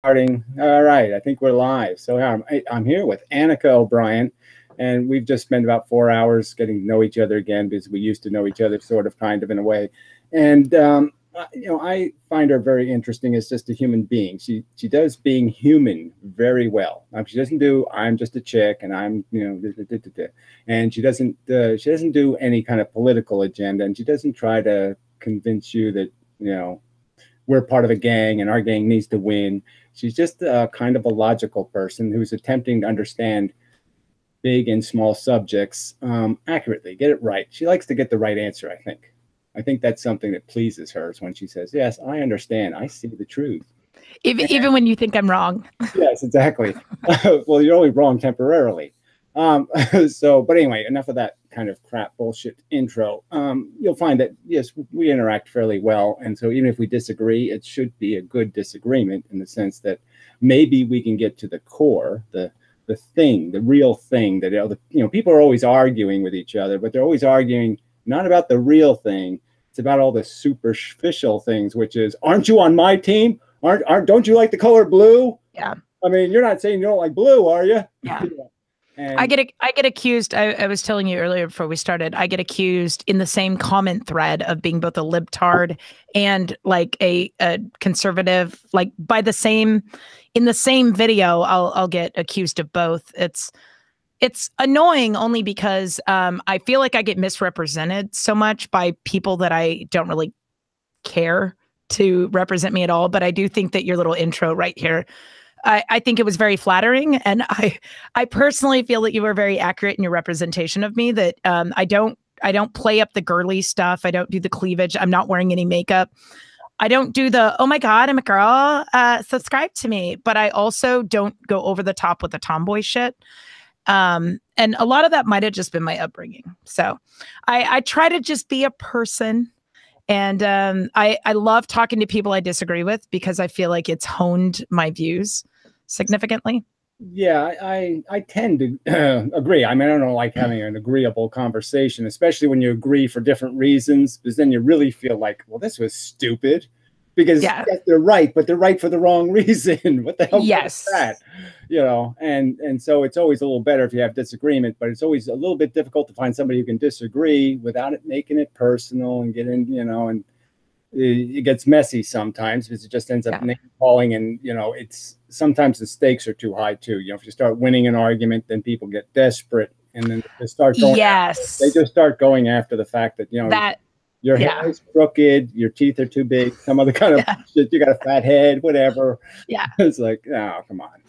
Starting. All right, I think we're live. So yeah, I'm here with Annika Obrien, and we've just spent about 4 hours getting to know each other again because we used to know each other sort of, kind of in a way. And I find her very interesting as just a human being. She does being human very well. She doesn't do I'm just a chick and I'm and she doesn't do any kind of political agenda, and she doesn't try to convince you that we're part of a gang and our gang needs to win. She's just a kind of a logical person who's attempting to understand big and small subjects accurately, get it right. She likes to get the right answer, I think. I think that's something that pleases her is when she says, yes, I understand. I see the truth. Even when you think I'm wrong. Yes, exactly. Well, you're only wrong temporarily. But anyway, enough of that kind of crap bullshit intro. You'll find that, yes, we interact fairly well. And so even if we disagree, it should be a good disagreement in the sense that maybe we can get to the core, the thing, the real thing that, people are always arguing with each other, but they're always arguing not about the real thing. It's about all the superficial things, which is, aren't you on my team? Don't you like the color blue? Yeah. I mean, you're not saying you don't like blue, are you? Yeah. I get accused. I was telling you earlier before we started, I get accused in the same comment thread of being both a libtard and like a conservative, like in the same video, I'll get accused of both. It's annoying only because I feel like I get misrepresented so much by people that I don't really care to represent me at all. But I do think that your little intro right here, I think it was very flattering. And I personally feel that you were very accurate in your representation of me, that I don't play up the girly stuff. I don't do the cleavage. I'm not wearing any makeup. I don't do the, oh my God, I'm a girl, subscribe to me. But I also don't go over the top with the tomboy shit. And a lot of that might have just been my upbringing. So I try to just be a person. And I love talking to people I disagree with because I feel like it's honed my views significantly. Yeah, I tend to agree. I mean, I don't like having an agreeable conversation, especially when you agree for different reasons, because then you really feel like, well, this was stupid. Because yes, they're right, but they're right for the wrong reason. What the hell is that? And so it's always a little better if you have disagreement, but it's always a little bit difficult to find somebody who can disagree without it making it personal and getting, and it gets messy sometimes because it just ends up name calling, and it's sometimes the stakes are too high too. If you start winning an argument, then people get desperate and then they start going. They just start going after the fact that your hair is crooked, your teeth are too big, some other kind of shit. You got a fat head, whatever. Yeah. It's like, oh, come on.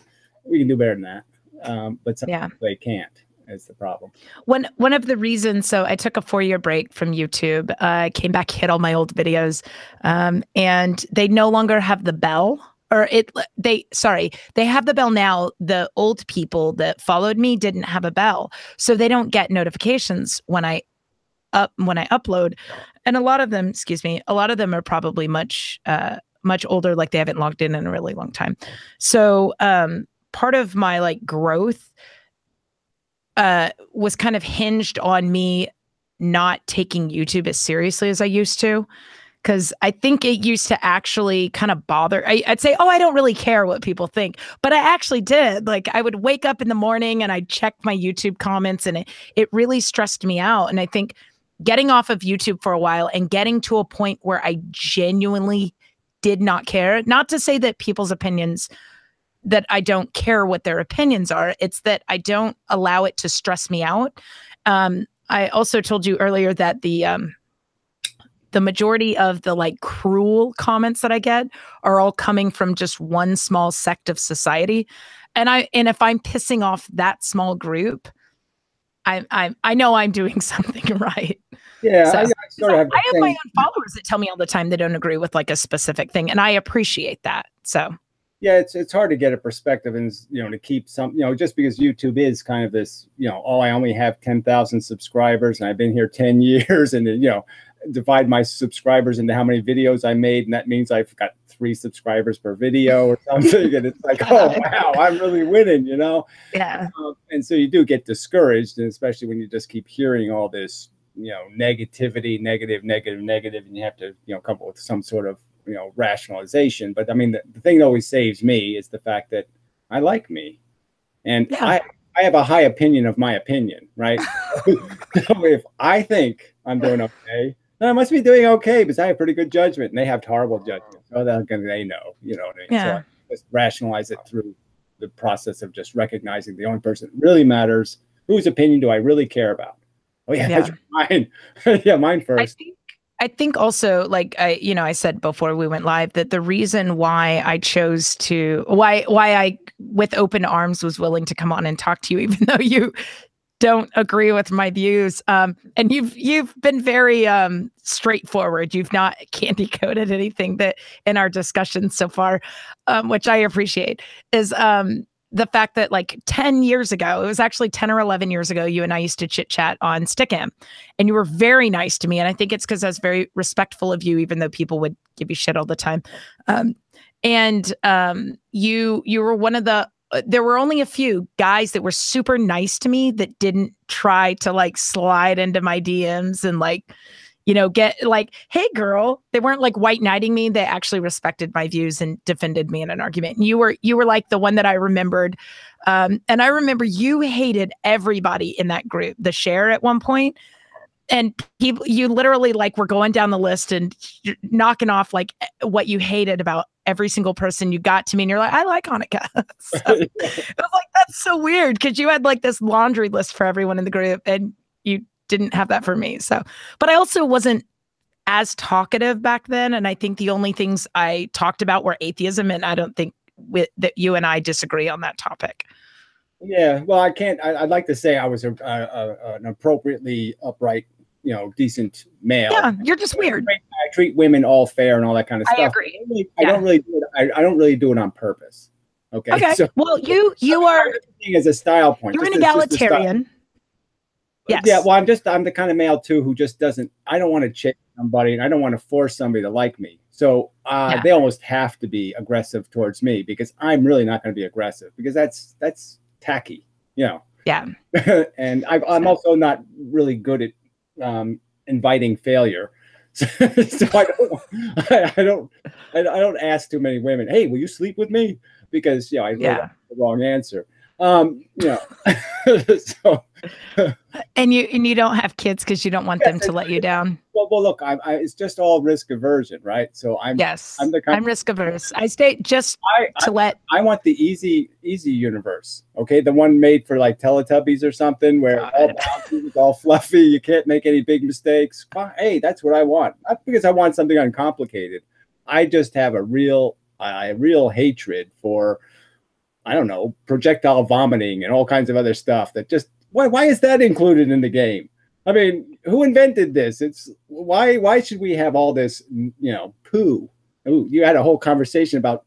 We can do better than that. But sometimes they can't. Is the problem. One of the reasons, so I took a 4-year break from YouTube, came back, hit all my old videos, and they no longer have the bell. They have the bell now. The old people that followed me didn't have a bell, so they don't get notifications when I upload. And a lot of them are probably much older, like they haven't logged in a really long time. So part of my growth was kind of hinged on me not taking YouTube as seriously as I used to. Because I think it used to actually kind of bother. I'd say, oh, I don't really care what people think. But I actually did. Like, I would wake up in the morning and I'd check my YouTube comments, and it really stressed me out. And I think getting off of YouTube for a while and getting to a point where I genuinely did not care, not to say that people's opinions, that I don't care what their opinions are. It's that I don't allow it to stress me out. I also told you earlier that the majority of the cruel comments that I get are all coming from just one small sect of society. And if I'm pissing off that small group, I know I'm doing something right. Yeah, so, I sort of have my own followers that tell me all the time they don't agree with a specific thing, and I appreciate that. So yeah, it's hard to get a perspective, and to keep some, just because YouTube is kind of this, oh, I only have 10,000 subscribers and I've been here 10 years, and divide my subscribers into how many videos I made, and that means I've got 3 subscribers per video or something, and it's like, oh wow, I'm really winning, Yeah. And so you do get discouraged, and especially when you just keep hearing all this negativity, negative, and you have to come up with some sort of rationalization. But I mean, the thing that always saves me is the fact that I like me, and I have a high opinion of my opinion, right? So if I think I'm doing okay, then I must be doing okay because I have pretty good judgment, and they have horrible judgment. So they know, you know what I mean? Yeah. So I just rationalize it through the process of just recognizing the only person that really matters. Whose opinion do I really care about? Oh yeah, that's mine. Yeah, mine first. I think also, like I said before we went live, that the reason why I chose to why I with open arms was willing to come on and talk to you, even though you don't agree with my views, and you've been very straightforward. You've not candy coated anything that in our discussions so far, which I appreciate. Is the fact that like 10 years ago, it was actually 10 or 11 years ago, you and I used to chit chat on Stickam, and you were very nice to me. And I think it's because I was very respectful of you, even though people would give you shit all the time. You were one of there were only a few guys that were super nice to me that didn't try to like slide into my DMs and like, get like, hey girl, they weren't like white knighting me. They actually respected my views and defended me in an argument. And you were like the one that I remembered. And I remember you hated everybody in that group, the share at one point. And you literally like were going down the list and you're knocking off like what you hated about every single person you got to me. And you're like, I like Annika. So I was like, that's so weird. Cause you had like this laundry list for everyone in the group and you didn't have that for me. So, but I also wasn't as talkative back then. And I think the only things I talked about were atheism. And I don't think that you and I disagree on that topic. Yeah. Well, I'd like to say I was an appropriately upright, decent male. Yeah. You're just weird. I treat women all fair and all that kind of stuff. I agree. I don't really do it. I don't really do it on purpose. Okay. So, well, you are as a style point. You're an egalitarian. Yes. Yeah. Well, I'm the kind of male too who just doesn't. I don't want to chase somebody, and I don't want to force somebody to like me. So they almost have to be aggressive towards me because I'm really not going to be aggressive because that's tacky. Yeah. And I'm also not really good at inviting failure. So I don't ask too many women, hey, will you sleep with me? Because I know that's the wrong answer. So and you don't have kids because you don't want them to let you down. Well, look, it's just all risk aversion, right? So I'm risk averse. I stay I want the easy universe. Okay, the one made for like Teletubbies or something where all bouncy, it's all fluffy. You can't make any big mistakes. Hey, that's what I want. Not because I want something uncomplicated. I just have a real hatred for, I don't know, projectile vomiting and all kinds of other stuff that just, why is that included in the game? I mean, who invented this? It's why should we have all this, poo? Ooh, you had a whole conversation about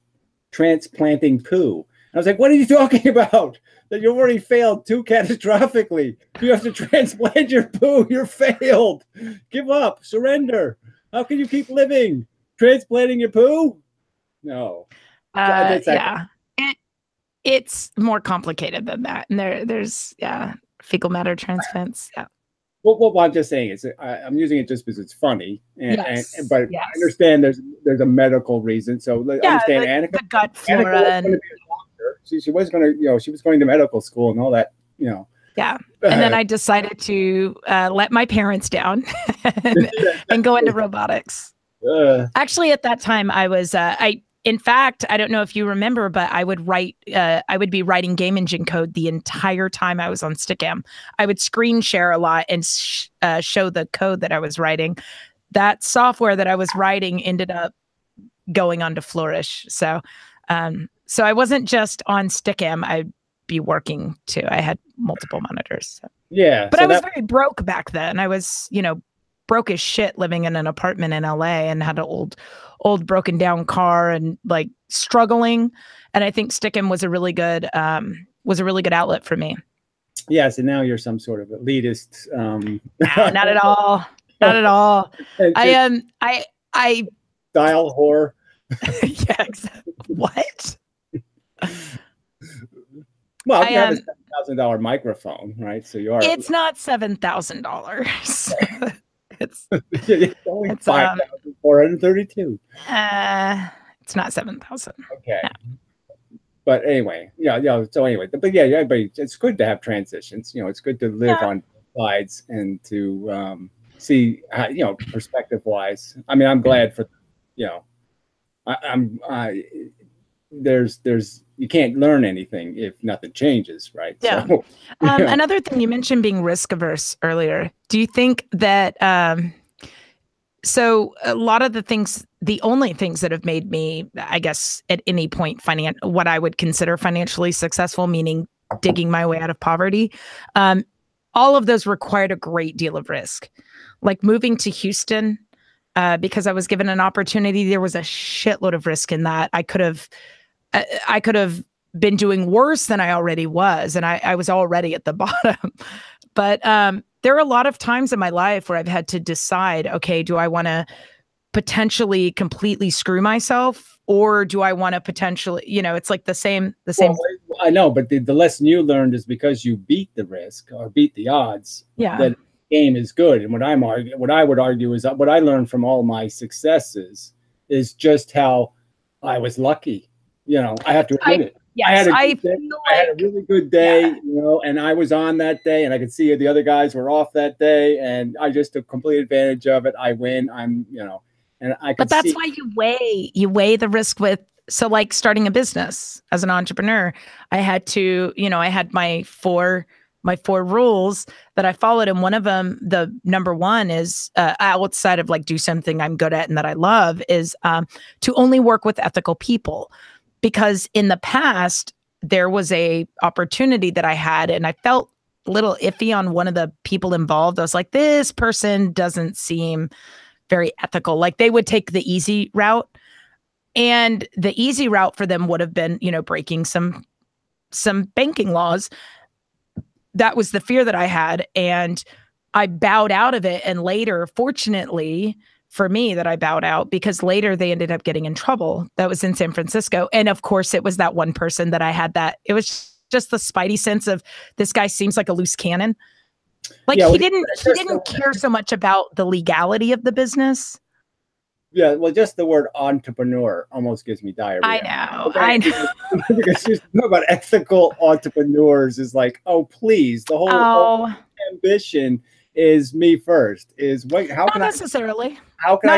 transplanting poo. I was like, what are you talking about? That you already failed too catastrophically. You have to transplant your poo. You're failed. Give up. Surrender. How can you keep living? Transplanting your poo? No. It's more complicated than that. And there's fecal matter transplants. Yeah. Well, what I'm just saying is I'm using it just because it's funny, but I understand there's a medical reason. So understand Annika. The gut flora. And she was going to, she was going to medical school and all that, Yeah. And then I decided to let my parents down and go into robotics. Actually, at that time, I was in fact, I don't know if you remember, but I would be writing game engine code the entire time I was on Stickam. I would screen share a lot and show the code that I was writing. That software that I was writing ended up going on to Flourish. So I wasn't just on Stickam. I'd be working too. I had multiple monitors. So. Yeah. But I was very broke back then. I was, broke as shit living in an apartment in LA and had an old broken down car and like struggling. And I think Stickam was a really good outlet for me. Yeah. So now you're some sort of elitist. No, not at all. Not at all. I style whore. Yeah. Exactly. What? Well, you have a $7,000 microphone, right? So you are. It's not $7,000. It's only $5,000 432. It's not 7,000. Okay. No. But anyway, yeah. So anyway, but yeah, everybody, it's good to have transitions. It's good to live on sides and to see, perspective wise. I mean, I'm glad for, there's you can't learn anything if nothing changes, right? Yeah. So, another thing, you mentioned being risk averse earlier. Do you think that so a lot of the only things that have made me, I guess, at any point what I would consider financially successful, meaning digging my way out of poverty, all of those required a great deal of risk. Like moving to Houston, because I was given an opportunity, there was a shitload of risk in that. I could have been doing worse than I already was, and I was already at the bottom. But there are a lot of times in my life where I've had to decide, okay, do I want to potentially completely screw myself, or do I want to potentially, it's like the same. Well, I know, but the lesson you learned is because you beat the risk or beat the odds. Yeah. That game is good. And what I would argue is that what I learned from all my successes is just how I was lucky. I have to admit it. Yes, I had a really good day, and I was on that day, and I could see the other guys were off that day, and I just took complete advantage of it. I win. And I could. But that's why you weigh the risk with. So like starting a business as an entrepreneur, I had to, I had my four rules that I followed, and one of them, the number one is outside of like do something I'm good at and that I love, is to only work with ethical people. Because in the past, there was a opportunity that I had, and I felt a little iffy on one of the people involved. I was like, this person doesn't seem very ethical. Like they would take the easy route, and the easy route for them would have been, breaking some banking laws. That was the fear that I had, and I bowed out of it. And later, fortunately for me, that I bowed out, because later they ended up getting in trouble. That was in San Francisco. And of course, it was that one person that I had it was just the spidey sense of, this guy seems like a loose cannon. Like he didn't care so much about the legality of the business. Yeah, well, just the word entrepreneur almost gives me diarrhea. I know. Because just about ethical entrepreneurs is like, oh, please, the whole ambition is me first. Is wait, how can necessarily. How can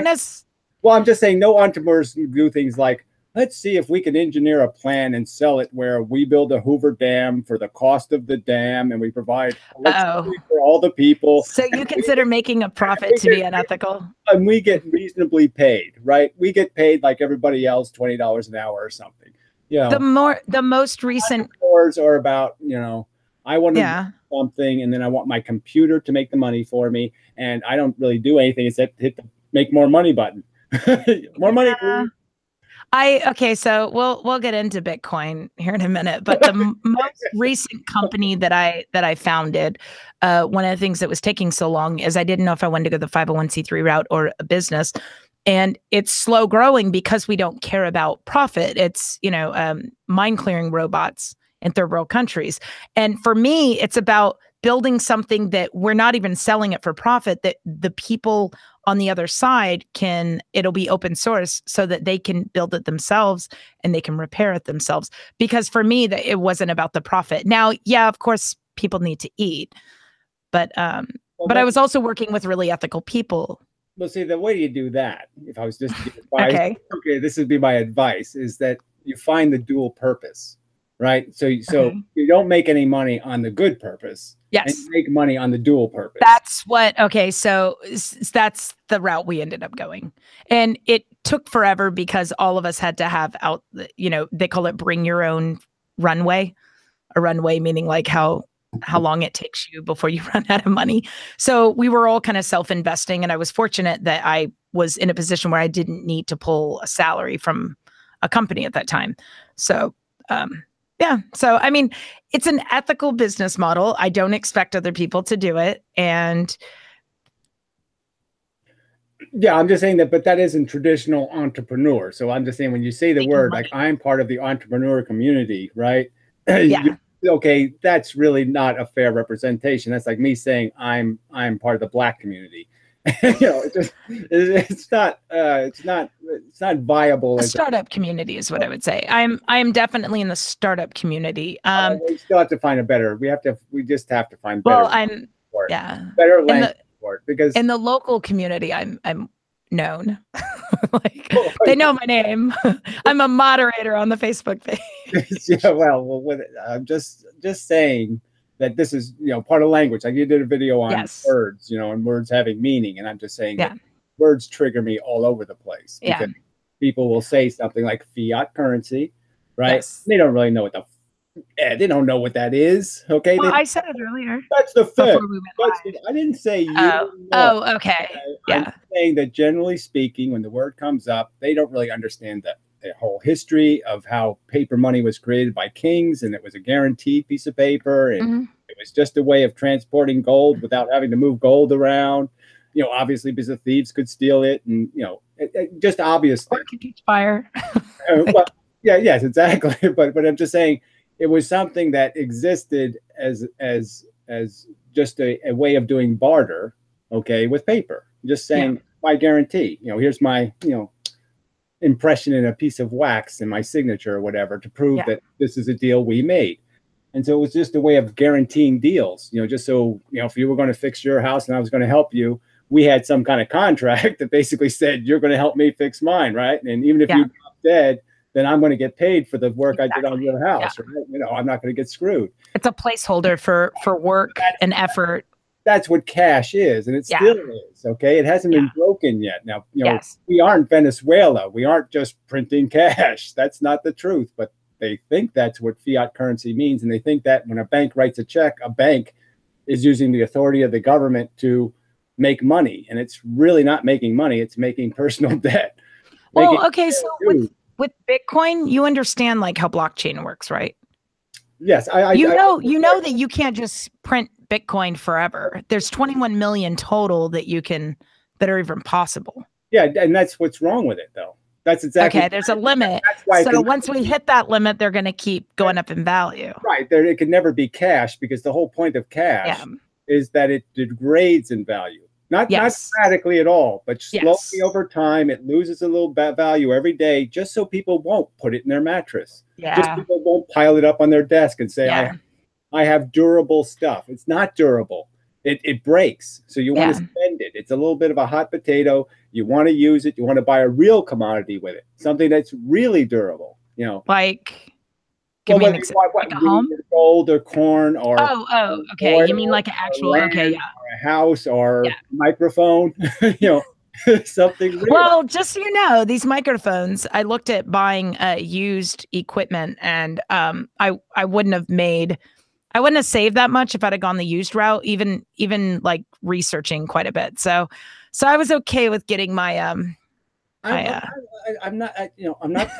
Well, I'm just saying, no entrepreneurs do things like, let's see if we can engineer a plan and sell it where we build a Hoover Dam for the cost of the dam, and we provide electricity for all the people. So you consider making a profit to be unethical? And we get reasonably paid, right? We get paid like everybody else, $20 an hour or something. The most recent entrepreneurs are about, I want to do something, and then I want my computer to make the money for me, and I don't really do anything except hit the make more money button. More money, please. So we'll get into Bitcoin here in a minute, but the most recent company that I founded, one of the things that was taking so long is I didn't know if I wanted to go the 501c3 route or a business. And it's slow growing because we don't care about profit. It's, mine clearing robots in third world countries. And for me, it's about building something that we're not even selling it for profit, that the people on the other side it'll be open source so that they can build it themselves and they can repair it themselves. Because for me, it wasn't about the profit. Now, yeah, of course, people need to eat, but I was also working with really ethical people. Well, see, the way you do that, if I was just to give advice, this would be my advice, is that you find the dual purpose, right? So you don't make any money on the good purpose. Yes. And you make money on the dual purpose. So that's the route we ended up going. And it took forever because all of us had to have they call it bring your own runway. A runway meaning like how long it takes you before you run out of money. So we were all kind of self-investing, and I was fortunate that I was in a position where I didn't need to pull a salary from a company at that time. So, So, I mean, it's an ethical business model. I don't expect other people to do it. And yeah, I'm just saying that, but that isn't traditional entrepreneur. So I'm just saying, when you say the word, like, I'm part of the entrepreneur community, right? Yeah. Okay, that's really not a fair representation. That's like me saying I'm part of the Black community. it's not viable. The startup community is what I would say. I am definitely in the startup community. We still have to find a better. We just have to find better. Well, better language for it, because in the local community, I'm known. Like, they know my name. I'm a moderator on the Facebook page. Yeah, well, I'm just saying that this is, part of language. Like, you did a video on words, and words having meaning, and I'm just saying that words trigger me all over the place, because people will say something like fiat currency, right? They don't really know what they don't know what that is. Okay. Well, I said it earlier. That's the Fed. I didn't say you. Okay. I'm saying that generally speaking, when the word comes up, they don't really understand the whole history of how paper money was created by kings, and it was a guaranteed piece of paper, and it was just a way of transporting gold without having to move gold around. Obviously, because the thieves could steal it, and just obvious. Or could catch fire. Well, yes, exactly. But I'm just saying, it was something that existed as just a way of doing barter, okay, with paper. Just saying, by guarantee, here's my, impression in a piece of wax and my signature or whatever to prove that this is a deal we made. And so it was just a way of guaranteeing deals, just so, if you were going to fix your house and I was going to help you, we had some kind of contract that basically said, you're going to help me fix mine, right? And even if you drop dead, then I'm going to get paid for the work I did on your house. Right? I'm not going to get screwed. It's a placeholder for work and effort. That's what cash is, and it still is. Okay, it hasn't been broken yet. Now, we aren't Venezuela. We aren't just printing cash. That's not the truth. But they think that's what fiat currency means, and they think that when a bank writes a check, a bank is using the authority of the government to make money, and it's really not making money. It's making personal debt. Well, okay, so with Bitcoin, you understand like how blockchain works, right? Yes, you know that you can't just print Bitcoin forever. There's 21 million total that are even possible. Yeah, and that's what's wrong with it, though. That's exactly okay. There's a limit. That's why so once we hit that limit, they're going to keep going up in value. Right. It can never be cash, because the whole point of cash is that it degrades in value. Not dramatically at all, but slowly over time, it loses a little value every day, just so people won't put it in their mattress. Just people won't pile it up on their desk and say, I have durable stuff. It's not durable. It breaks. So you want to spend it. It's a little bit of a hot potato. You want to use it. You want to buy a real commodity with it, something that's really durable. Like, give me an example. Like a home? Gold or corn or okay. You mean like an actual or a house or microphone, something real. Well, just so you know, these microphones, I looked at buying used equipment, and I wouldn't have saved that much if I'd have gone the used route, even like researching quite a bit. So I was okay with getting my I'm not. I'm not.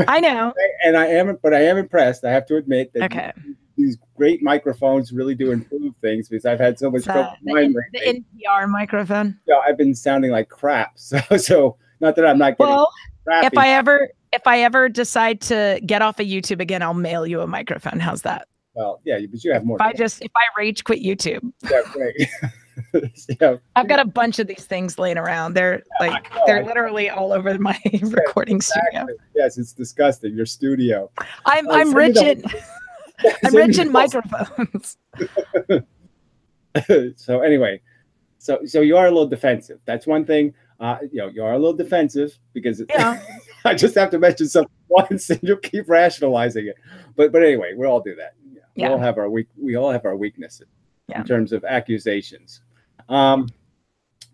I know, and I am impressed. I have to admit that these great microphones really do improve things, because I've had so much trouble with mine lately. The NPR microphone. Yeah, I've been sounding like crap. So not that I'm not getting. Well, crappy. if I ever decide to get off of YouTube again, I'll mail you a microphone. How's that? Well, yeah, but you have more. If I rage quit YouTube. Yeah, great. I've got a bunch of these things laying around. They're literally all over my recording studio. Yes, it's disgusting. Your studio. I'm rich in microphones. So anyway, so you are a little defensive. That's one thing. You are a little defensive because I just have to mention something once and you'll keep rationalizing it. But anyway, we all do that. We all have our weaknesses in terms of accusations.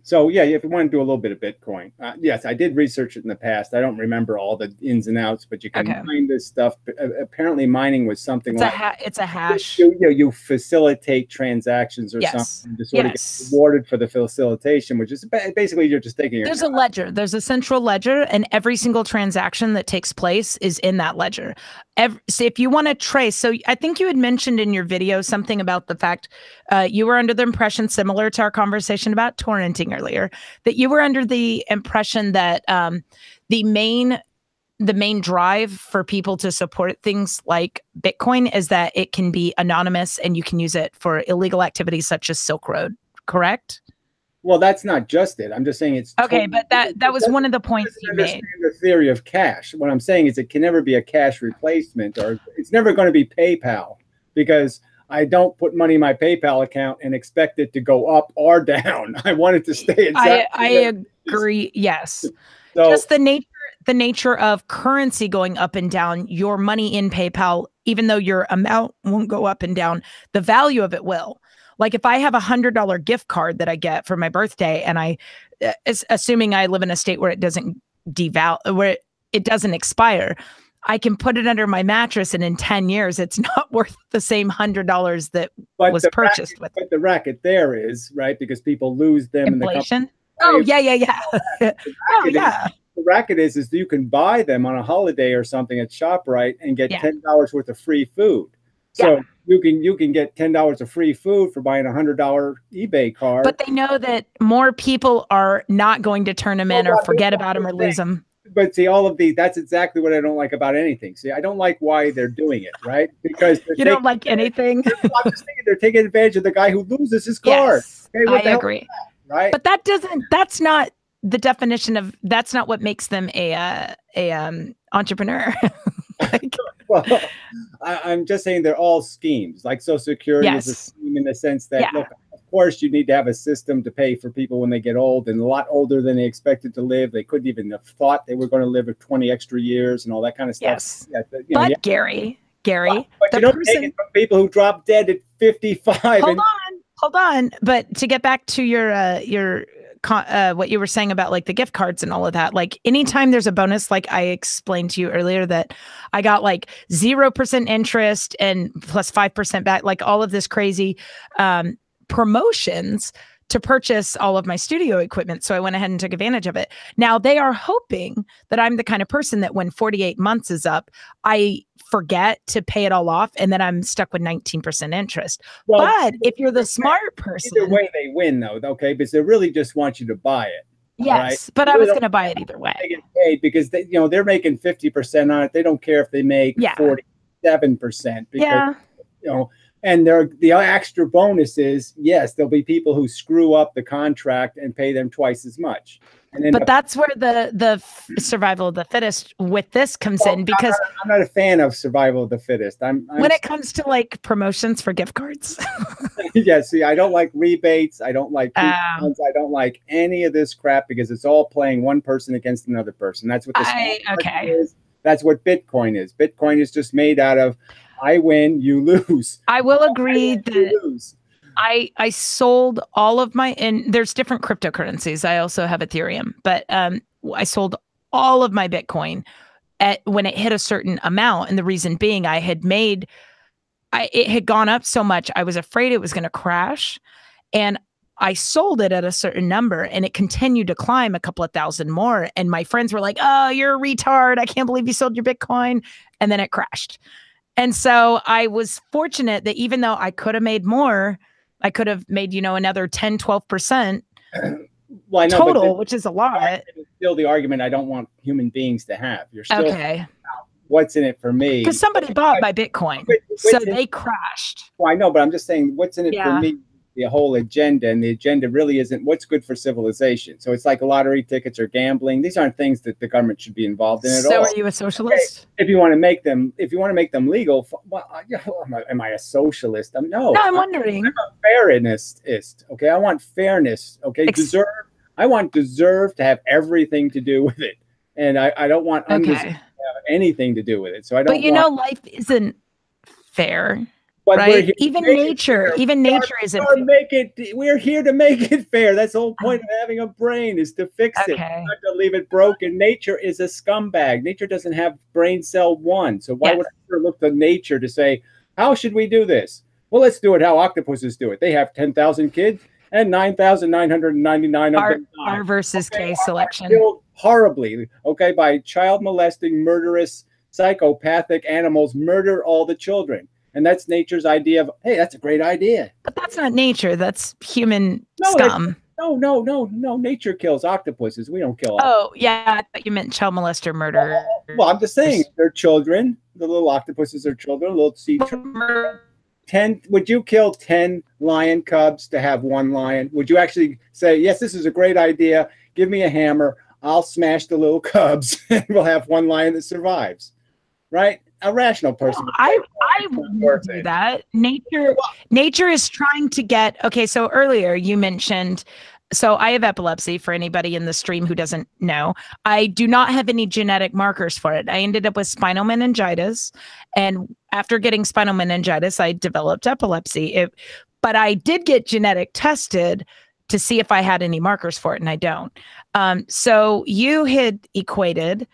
So if you want to do a little bit of Bitcoin, yes, I did research it in the past. I don't remember all the ins and outs, but you can mine this stuff. Apparently, mining was something it's a hash. You facilitate transactions or something to sort of get rewarded for the facilitation, which is basically you're just taking. There's a ledger. There's a central ledger, and every single transaction that takes place is in that ledger. So if you want to trace, so I think you had mentioned in your video something about the fact you were under the impression, similar to our conversation about torrenting earlier, that you were under the impression that the main drive for people to support things like Bitcoin is that it can be anonymous and you can use it for illegal activities such as Silk Road, correct? Well, that's not just it. I'm just saying it's okay, but that was one of the points you made. The theory of cash. What I'm saying is it can never be a cash replacement, or it's never going to be PayPal, because I don't put money in my PayPal account and expect it to go up or down. I want it to stay exactly. I agree. Yes. So, just the nature of currency going up and down, your money in PayPal, even though your amount won't go up and down, the value of it will. Like if I have $100 gift card that I get for my birthday, and assuming I live in a state where it doesn't where it doesn't expire, I can put it under my mattress, and in 10 years, it's not worth the same $100 that was purchased with. But the racket there is, right, because people lose them. Inflation? Oh, yeah. Oh, yeah. The racket is you can buy them on a holiday or something at ShopRite and get $10 worth of free food. So you can get $10 of free food for buying a $100 eBay card. But they know that more people are not going to turn them in or forget about them or lose them. But see, that's exactly what I don't like about anything. See, I don't like why they're doing it, right? Because you don't like anything. I'm just thinking they're taking advantage of the guy who loses his card. Yes, okay, I agree. Right? But that's not the definition of, that's not what makes them a entrepreneur. Well, I'm just saying they're all schemes. Like Social Security is a scheme in the sense that, look, of course, you need to have a system to pay for people when they get old, and a lot older than they expected to live. They couldn't even have thought they were going to live for 20 extra years and all that kind of stuff. Yes. But Gary, but you don't take it from people who drop dead at 55. Hold on. But to get back to your what you were saying about like the gift cards and all of that, like anytime there's a bonus, like I explained to you earlier that I got like 0% interest and plus 5% back, like all of this crazy promotions to purchase all of my studio equipment. So I went ahead and took advantage of it. Now they are hoping that I'm the kind of person that when 48 months is up, I forget to pay it all off, and then I'm stuck with 19% interest. Well, but if you're the smart person, either way they win though, okay? Because they really just want you to buy it. Yes, right? But I was going to buy it either way. They get paid because they're making 50% on it. They don't care if they make 47% because and the extra bonus is, yes, there'll be people who screw up the contract and pay them twice as much. But that's where the survival of the fittest with this comes in, because I'm not a fan of survival of the fittest. When it comes to like promotions for gift cards. See, I don't like rebates. I don't like coupons. I don't like any of this crap because it's all playing one person against another person. That's what is. That's what Bitcoin is. Bitcoin is just made out of I win, you lose. I will agree that I sold all of my, and there's different cryptocurrencies. I also have Ethereum, but I sold all of my Bitcoin when it hit a certain amount. And the reason being it had gone up so much. I was afraid it was going to crash, and I sold it at a certain number, and it continued to climb a couple of thousand more. And my friends were like, "Oh, you're a retard. I can't believe you sold your Bitcoin." And then it crashed. And so I was fortunate that even though I could have made more, I could have made, another 10, 12% total, which is a lot. It's still the argument I don't want human beings to have. You're still what's in it for me? Because somebody bought my Bitcoin, so they crashed. Well, I know, but I'm just saying what's in it for me. The whole agenda, and the agenda really isn't what's good for civilization. So it's like lottery tickets or gambling. These aren't things that the government should be involved in at all. So are you a socialist? If you want to make them legal, well, am I a socialist? No, I'm wondering. I'm a fairnessist. Okay, I want fairness. Okay, I want deserve to have everything to do with it, and I don't want undeserved to have anything to do with it. So I don't. But life isn't fair. But right? Even nature isn't fair. We're here to make it fair. That's the whole point of having a brain, is to fix it, not to leave it broken. Nature is a scumbag. Nature doesn't have brain cell one. So why would I look to nature to say, how should we do this? Well, let's do it how octopuses do it. They have 10,000 kids and 9,999 of them die. R versus K selection. Killed horribly, by child molesting, murderous, psychopathic animals murder all the children. And that's nature's idea of, hey, that's a great idea. But that's not nature. That's human scum. No. Nature kills octopuses. We don't kill octopuses. Oh, yeah. I thought you meant child molester murder. Well, I'm just saying they're children. The little octopuses are children, little sea turtles. would you kill 10 lion cubs to have one lion? Would you actually say, yes, this is a great idea. Give me a hammer. I'll smash the little cubs and we'll have one lion that survives, right? A rational person. Well, I wouldn't do that. Nature is trying to get, okay, so earlier you mentioned, so I have epilepsy for anybody in the stream who doesn't know. I do not have any genetic markers for it. I ended up with spinal meningitis. And after getting spinal meningitis, I developed epilepsy. But I did get genetic tested to see if I had any markers for it, and I don't. So you had equated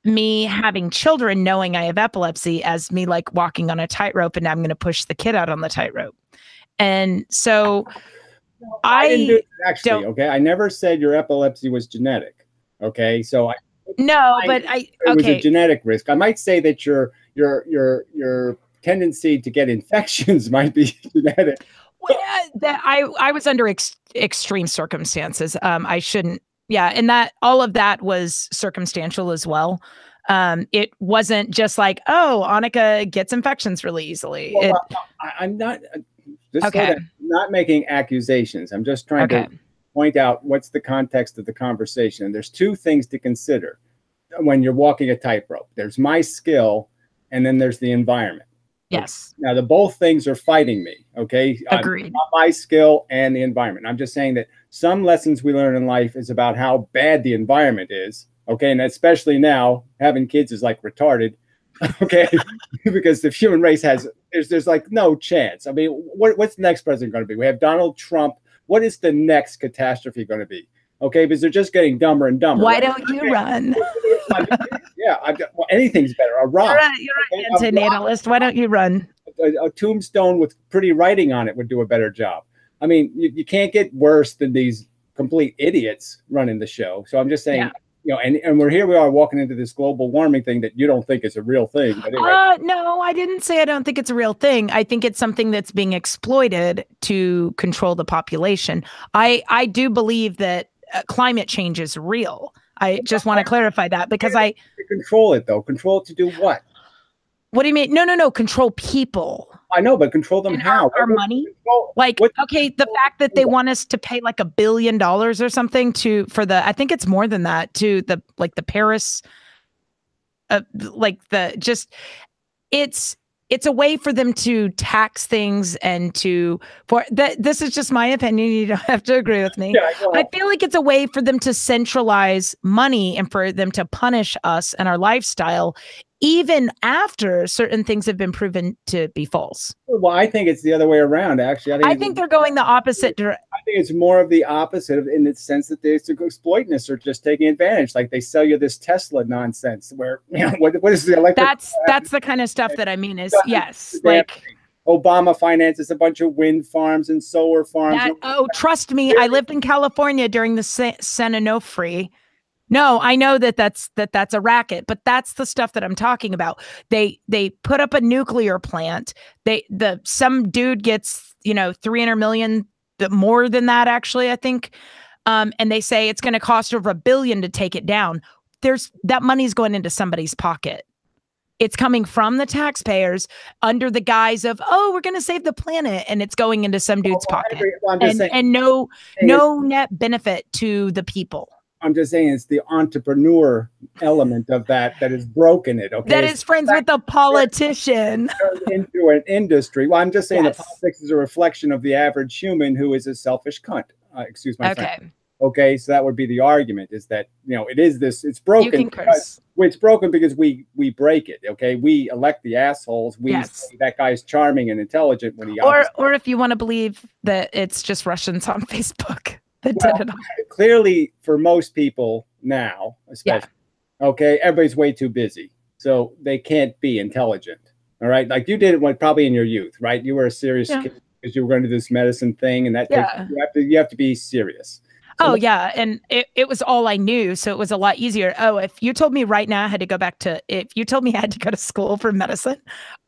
me having children knowing I have epilepsy as me like walking on a tightrope and I'm going to push the kid out on the tightrope. And so I didn't do it actually, okay? I never said your epilepsy was genetic, okay? So it was a genetic risk. I might say that your tendency to get infections might be genetic. Well, I was under extreme circumstances. I shouldn't. Yeah, and that all of that was circumstantial as well. It wasn't just like, oh, Annika gets infections really easily. Well, I'm not not making accusations. I'm just trying to point out what's the context of the conversation. And there's two things to consider when you're walking a tightrope. There's my skill, and then there's the environment. Yes. Now, the both things are fighting me, okay? Agreed. My skill and the environment. I'm just saying that some lessons we learn in life is about how bad the environment is, okay? And especially now, having kids is like retarded, okay? Because the human race there's like no chance. I mean, what's the next president going to be? We have Donald Trump. What is the next catastrophe going to be? Okay, because they're just getting dumber and dumber. Why don't you run? Yeah, well, anything's better. A rock. You're an antinatalist. Why don't you run? A tombstone with pretty writing on it would do a better job. I mean, you can't get worse than these complete idiots running the show. So I'm just saying, you know, and we are walking into this global warming thing that you don't think is a real thing. But anyway. No, I didn't say I don't think it's a real thing. I think it's something that's being exploited to control the population. I do believe that climate change is real. I just want to clarify that because control it though. Control it to do what? What do you mean? No. Control people. I know, but control them how? Our money? Like, okay, the fact that they want us to pay like $1 billion or something I think it's more than that, to the Paris, it's a way for them to tax things and this is just my opinion. You don't have to agree with me. Yeah, I feel like it's a way for them to centralize money and for them to punish us and our lifestyle, even after certain things have been proven to be false. Well, I think it's the other way around, actually. I think they're going the opposite direction. I think it's more of the opposite in the sense that they're exploiting us or just taking advantage. Like they sell you this Tesla nonsense where, you know, what is the electric? That's the kind of stuff that I mean is, yes. Like Obama finances a bunch of wind farms and solar farms. Trust me. I lived in California during the San. No, I know that's a racket, but that's the stuff that I'm talking about. They put up a nuclear plant. Some dude gets, you know, 300 million, more than that actually, I think. And they say it's going to cost over $1 billion to take it down. That money's going into somebody's pocket. It's coming from the taxpayers under the guise of, oh, we're going to save the planet, and it's going into some dude's pocket. And no net benefit to the people. I'm just saying it's the entrepreneur element of that is broken it. Okay, that is friends with a politician into an industry. Well, I'm just saying that politics is a reflection of the average human who is a selfish cunt. Excuse my friend. Okay, so that would be the argument: is that, you know, it's broken. You can curse. It's broken because we break it. Okay, we elect the assholes. We say that guy's charming and intelligent when he or if you want to believe that it's just Russians on Facebook. Clearly, for most people now, especially, okay, everybody's way too busy, so they can't be intelligent. All right, like you did it probably in your youth, right? You were a serious kid because you were going to do this medicine thing, and that you have to be serious. So and it was all I knew, so it was a lot easier. Oh, if you told me right now I had to go to school for medicine,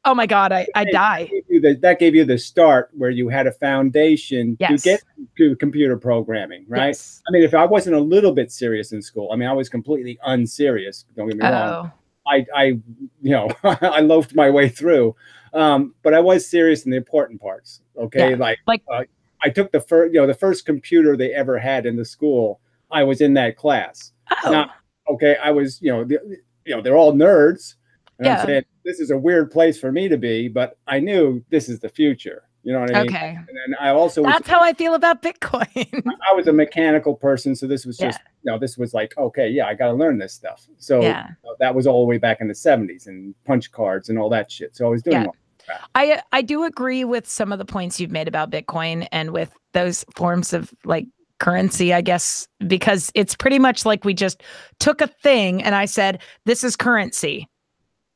oh my God, I'd die. That gave you the start where you had a foundation to get to computer programming, right? Yes. I mean, if I wasn't a little bit serious in school, I mean, I was completely unserious. Don't get me wrong. I you know, I loafed my way through. But I was serious in the important parts. Okay. Yeah. Like I took the first computer they ever had in the school. I was in that class. oh. Now, okay, I was, they're all nerds. And I'm Yeah. saying this is a weird place for me to be, but I knew this is the future. You know what I mean? Okay. And then I also That's how I feel about Bitcoin. I was a mechanical person, so this was just, this was like, okay, yeah, I got to learn this stuff. So that was all the way back in the 70s and punch cards and all that shit. So I was doing all that. I do agree with some of the points you've made about Bitcoin and with those forms of like currency, I guess, because it's pretty much like we just took a thing and I said, this is currency.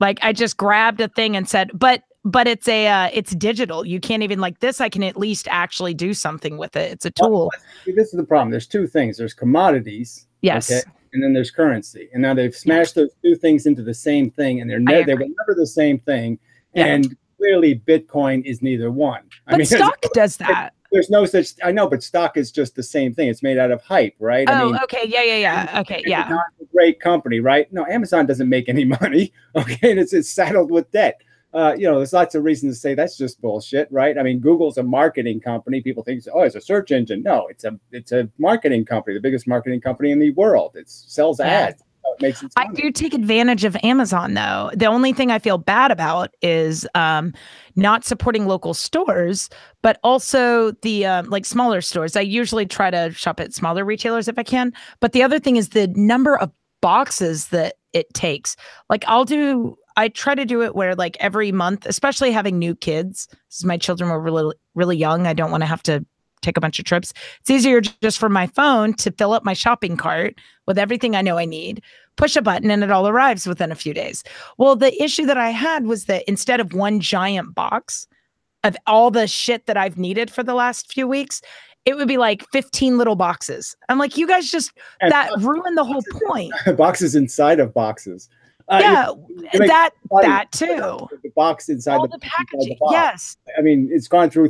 Like I just grabbed a thing and said, but it's digital. You can't even like this. I can at least actually do something with it. It's a tool. Well, this is the problem. There's two things. There's commodities. Yes. Okay, and then there's currency. And now they've smashed those two things into the same thing, and they were never the same thing. Yeah. And clearly Bitcoin is neither one. But stock does that. There's no such, I know, but stock is just the same thing. It's made out of hype, right? Oh, okay. Yeah. Okay, yeah. It's not a great company, right? No, Amazon doesn't make any money, okay? And it's saddled with debt. There's lots of reasons to say that's just bullshit, right? I mean, Google's a marketing company. People think, oh, it's a search engine. No, it's a marketing company, the biggest marketing company in the world. It sells ads. It makes its money. I do take advantage of Amazon, though. The only thing I feel bad about is not supporting local stores, but also the like smaller stores. I usually try to shop at smaller retailers if I can. But the other thing is the number of boxes that it takes. Like I try to do it where like every month, especially having new kids, because my children were really, really young. I don't want to have to take a bunch of trips. It's easier just for my phone to fill up my shopping cart with everything I know I need, push a button, and it all arrives within a few days. Well, the issue that I had was that instead of one giant box of all the shit that I've needed for the last few weeks, it would be like 15 little boxes. I'm like, you guys that ruined the whole point. Boxes inside of boxes. That too. The box inside all the packaging. The box. Yes. I mean, it's gone through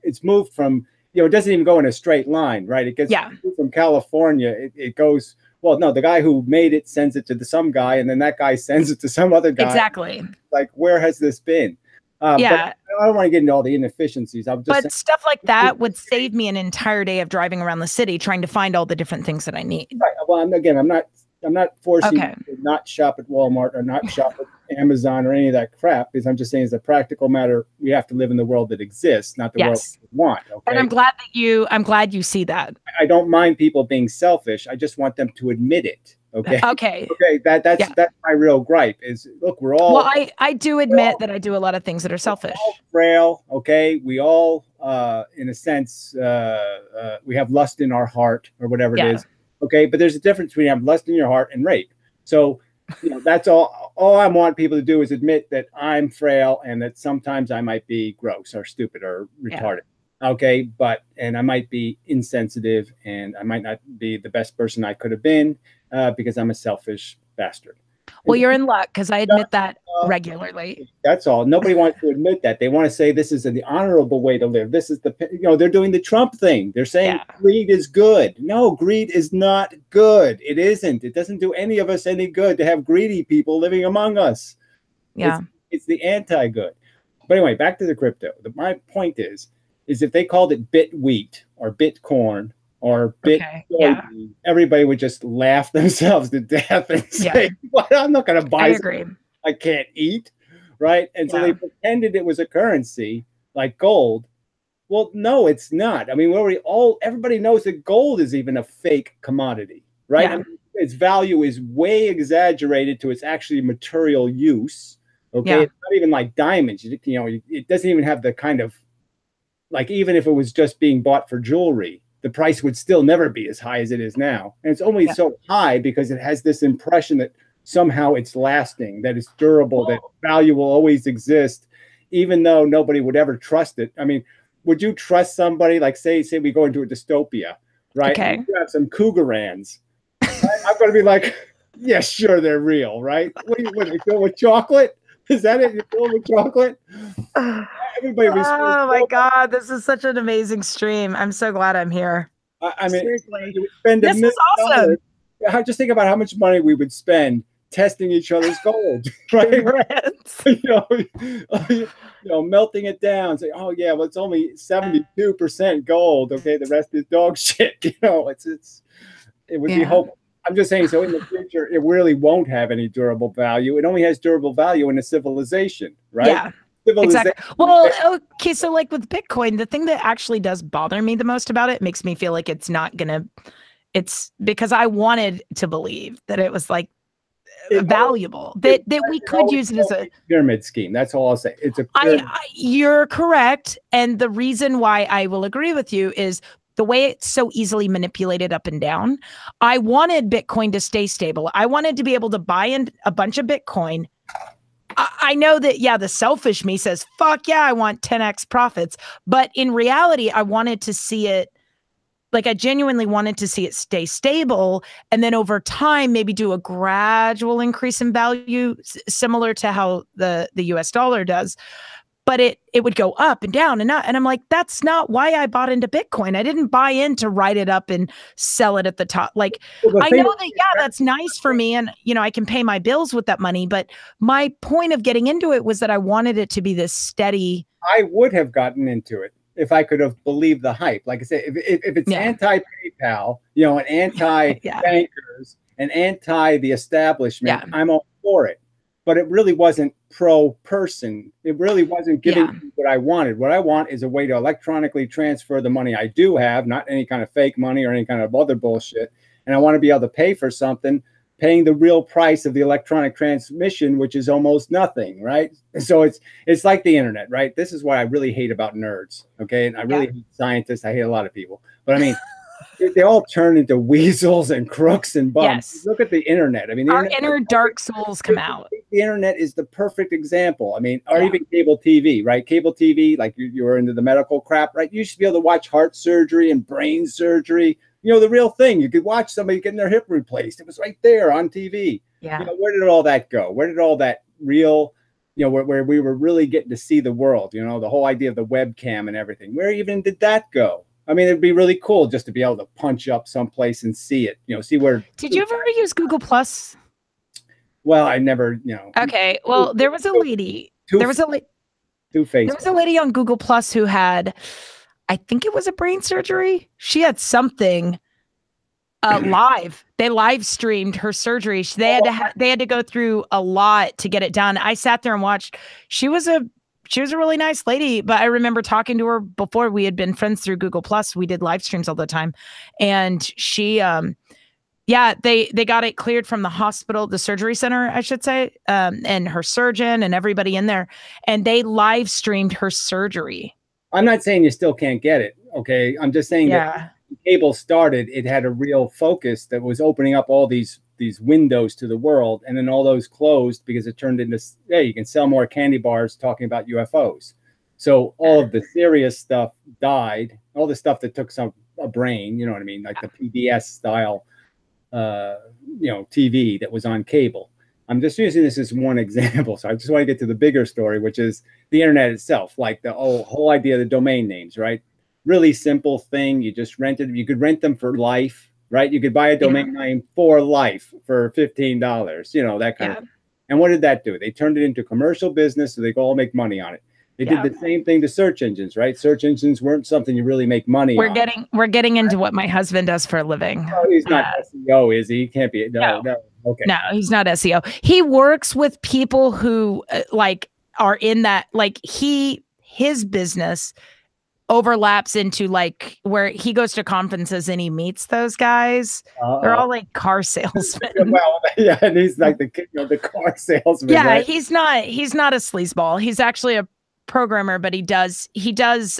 it's moved from, it doesn't even go in a straight line, right? It gets from California. It goes, well, no, the guy who made it sends it to some guy, and then that guy sends it to some other guy. Exactly. Like, where has this been? But I don't want to get into all the inefficiencies. But stuff like that would save me an entire day of driving around the city trying to find all the different things that I need. Right. Well, I'm not forcing you to not shop at Walmart or not shop at Amazon or any of that crap, because I'm just saying as a practical matter, we have to live in the world that exists, not the world we want. Okay? And I'm glad you see that. I don't mind people being selfish. I just want them to admit it. Okay. Okay. That's my real gripe is, look, we're all. Well, I do admit that I do a lot of things that are selfish. We're all frail. Okay. We all, in a sense, we have lust in our heart or whatever it is. Okay. But there's a difference between having lust in your heart and rape. So, that's all I want people to do is admit that I'm frail and that sometimes I might be gross or stupid or retarded. Okay. And I might be insensitive and I might not be the best person I could have been because I'm a selfish bastard. Well, you're in luck because I admit that regularly. That's all. Nobody wants to admit that. They want to say this is the honorable way to live. This is they're doing the Trump thing. They're saying greed is good. No, greed is not good. It isn't. It doesn't do any of us any good to have greedy people living among us. Yeah. It's the anti-good. But anyway, back to the crypto. My point is if they called it bit wheat or Bitcoin or everybody would just laugh themselves to death and say, well, I'm not going to buy something I can't eat, right? And so they pretended it was a currency like gold. Well, no, it's not. I mean, everybody knows that gold is even a fake commodity, right? I mean, its value is way exaggerated to its actually material use. Okay, it's not even like diamonds. It doesn't even have the kind of, like, even if it was just being bought for jewelry, the price would still never be as high as it is now. And it's only so high because it has this impression that somehow it's lasting, that it's durable, that value will always exist, even though nobody would ever trust it. I mean, would you trust somebody, like say we go into a dystopia, right? Okay. And you have some cougarans. Right? I'm going to be like, yeah, sure, they're real, right? What are you fill with chocolate? Is that it? You fill with chocolate? Everybody was. Oh my God, this is such an amazing stream. I'm so glad I'm here. I mean, seriously, spend this is awesome. Just think about how much money we would spend testing each other's gold, right? Melting it down. Say, oh yeah, well it's only 72% gold. Okay, the rest is dog shit. It would be hope. I'm just saying. So in the future, it really won't have any durable value. It only has durable value in a civilization, right? Yeah. Exactly. Well, okay. So like with Bitcoin, the thing that actually does bother me the most about it makes me feel like it's not gonna. It's because I wanted to believe that it was like valuable, that we could use it as a pyramid scheme. That's all I'll say. It's a pyramid. You're correct. And the reason why I will agree with you is the way it's so easily manipulated up and down. I wanted Bitcoin to stay stable. I wanted to be able to buy in a bunch of Bitcoin. I know that, yeah, the selfish me says, fuck yeah, I want 10x profits. But in reality, I wanted to see it, like I genuinely wanted to see it stay stable. And then over time, maybe do a gradual increase in value, similar to how the US dollar does. But it would go up and down and up. And I'm like, that's not why I bought into Bitcoin. I didn't buy in to write it up and sell it at the top. Like, I know that, yeah, that's nice for me. And, I can pay my bills with that money. But my point of getting into it was that I wanted it to be this steady. I would have gotten into it if I could have believed the hype. Like I said, if it's anti-PayPal, and anti-bankers and anti the establishment, I'm all for it. But it really wasn't pro-person. It really wasn't giving me what I wanted. What I want is a way to electronically transfer the money I do have, not any kind of fake money or any kind of other bullshit. And I want to be able to pay for something, paying the real price of the electronic transmission, which is almost nothing, right? So it's like the internet, right? This is what I really hate about nerds, okay? And I really hate scientists. I hate a lot of people. But I mean, they all turn into weasels and crooks and bums. Yes. Look at the internet. I mean, our inner dark souls come out. The internet is the perfect example. I mean, or even cable TV, right? Cable TV, like you were into the medical crap, right? You used to be able to watch heart surgery and brain surgery. The real thing. You could watch somebody getting their hip replaced. It was right there on TV. Yeah. Where did all that go? Where did all that real, where we were really getting to see the world, the whole idea of the webcam and everything. Where even did that go? I mean, it'd be really cool just to be able to punch up someplace and see it, see where. Did you ever use Google Plus? Well, I never, Okay. Well, there was a lady. There was a lady on Google Plus who had, I think it was a brain surgery. She had something live. They live streamed her surgery. They had to go through a lot to get it done. I sat there and watched. She was a really nice lady, but I remember talking to her before. We had been friends through Google Plus. We did live streams all the time. And she, they got it cleared from the hospital, the surgery center, I should say, and her surgeon and everybody in there. And they live streamed her surgery. I'm not saying you still can't get it. Okay. I'm just saying that when cable started, it had a real focus that was opening up all these windows to the world, and then all those closed because it turned into, you can sell more candy bars talking about UFOs. So all of the serious stuff died, all the stuff that took a brain, you know what I mean? Like the PBS style, TV that was on cable. I'm just using this as one example. So I just want to get to the bigger story, which is the internet itself, like the whole idea of the domain names, right? Really simple thing. You just rented, you could rent them for life. Right, you could buy a domain name for life for $15, that kind of thing. And what did that do? They turned it into commercial business, so they could all make money on it. They did the same thing to search engines, right? Search engines weren't something you really make money on. We're getting into what my husband does for a living. Oh, he's not SEO, is he? He can't be. No. Okay. No, he's not SEO. He works with people who are in that, his business overlaps into where he goes to conferences and he meets those guys. They're all like car salesmen. Well, yeah, and he's like the car salesman. Yeah, right? he's not a sleazeball. He's actually a programmer, but he does stuff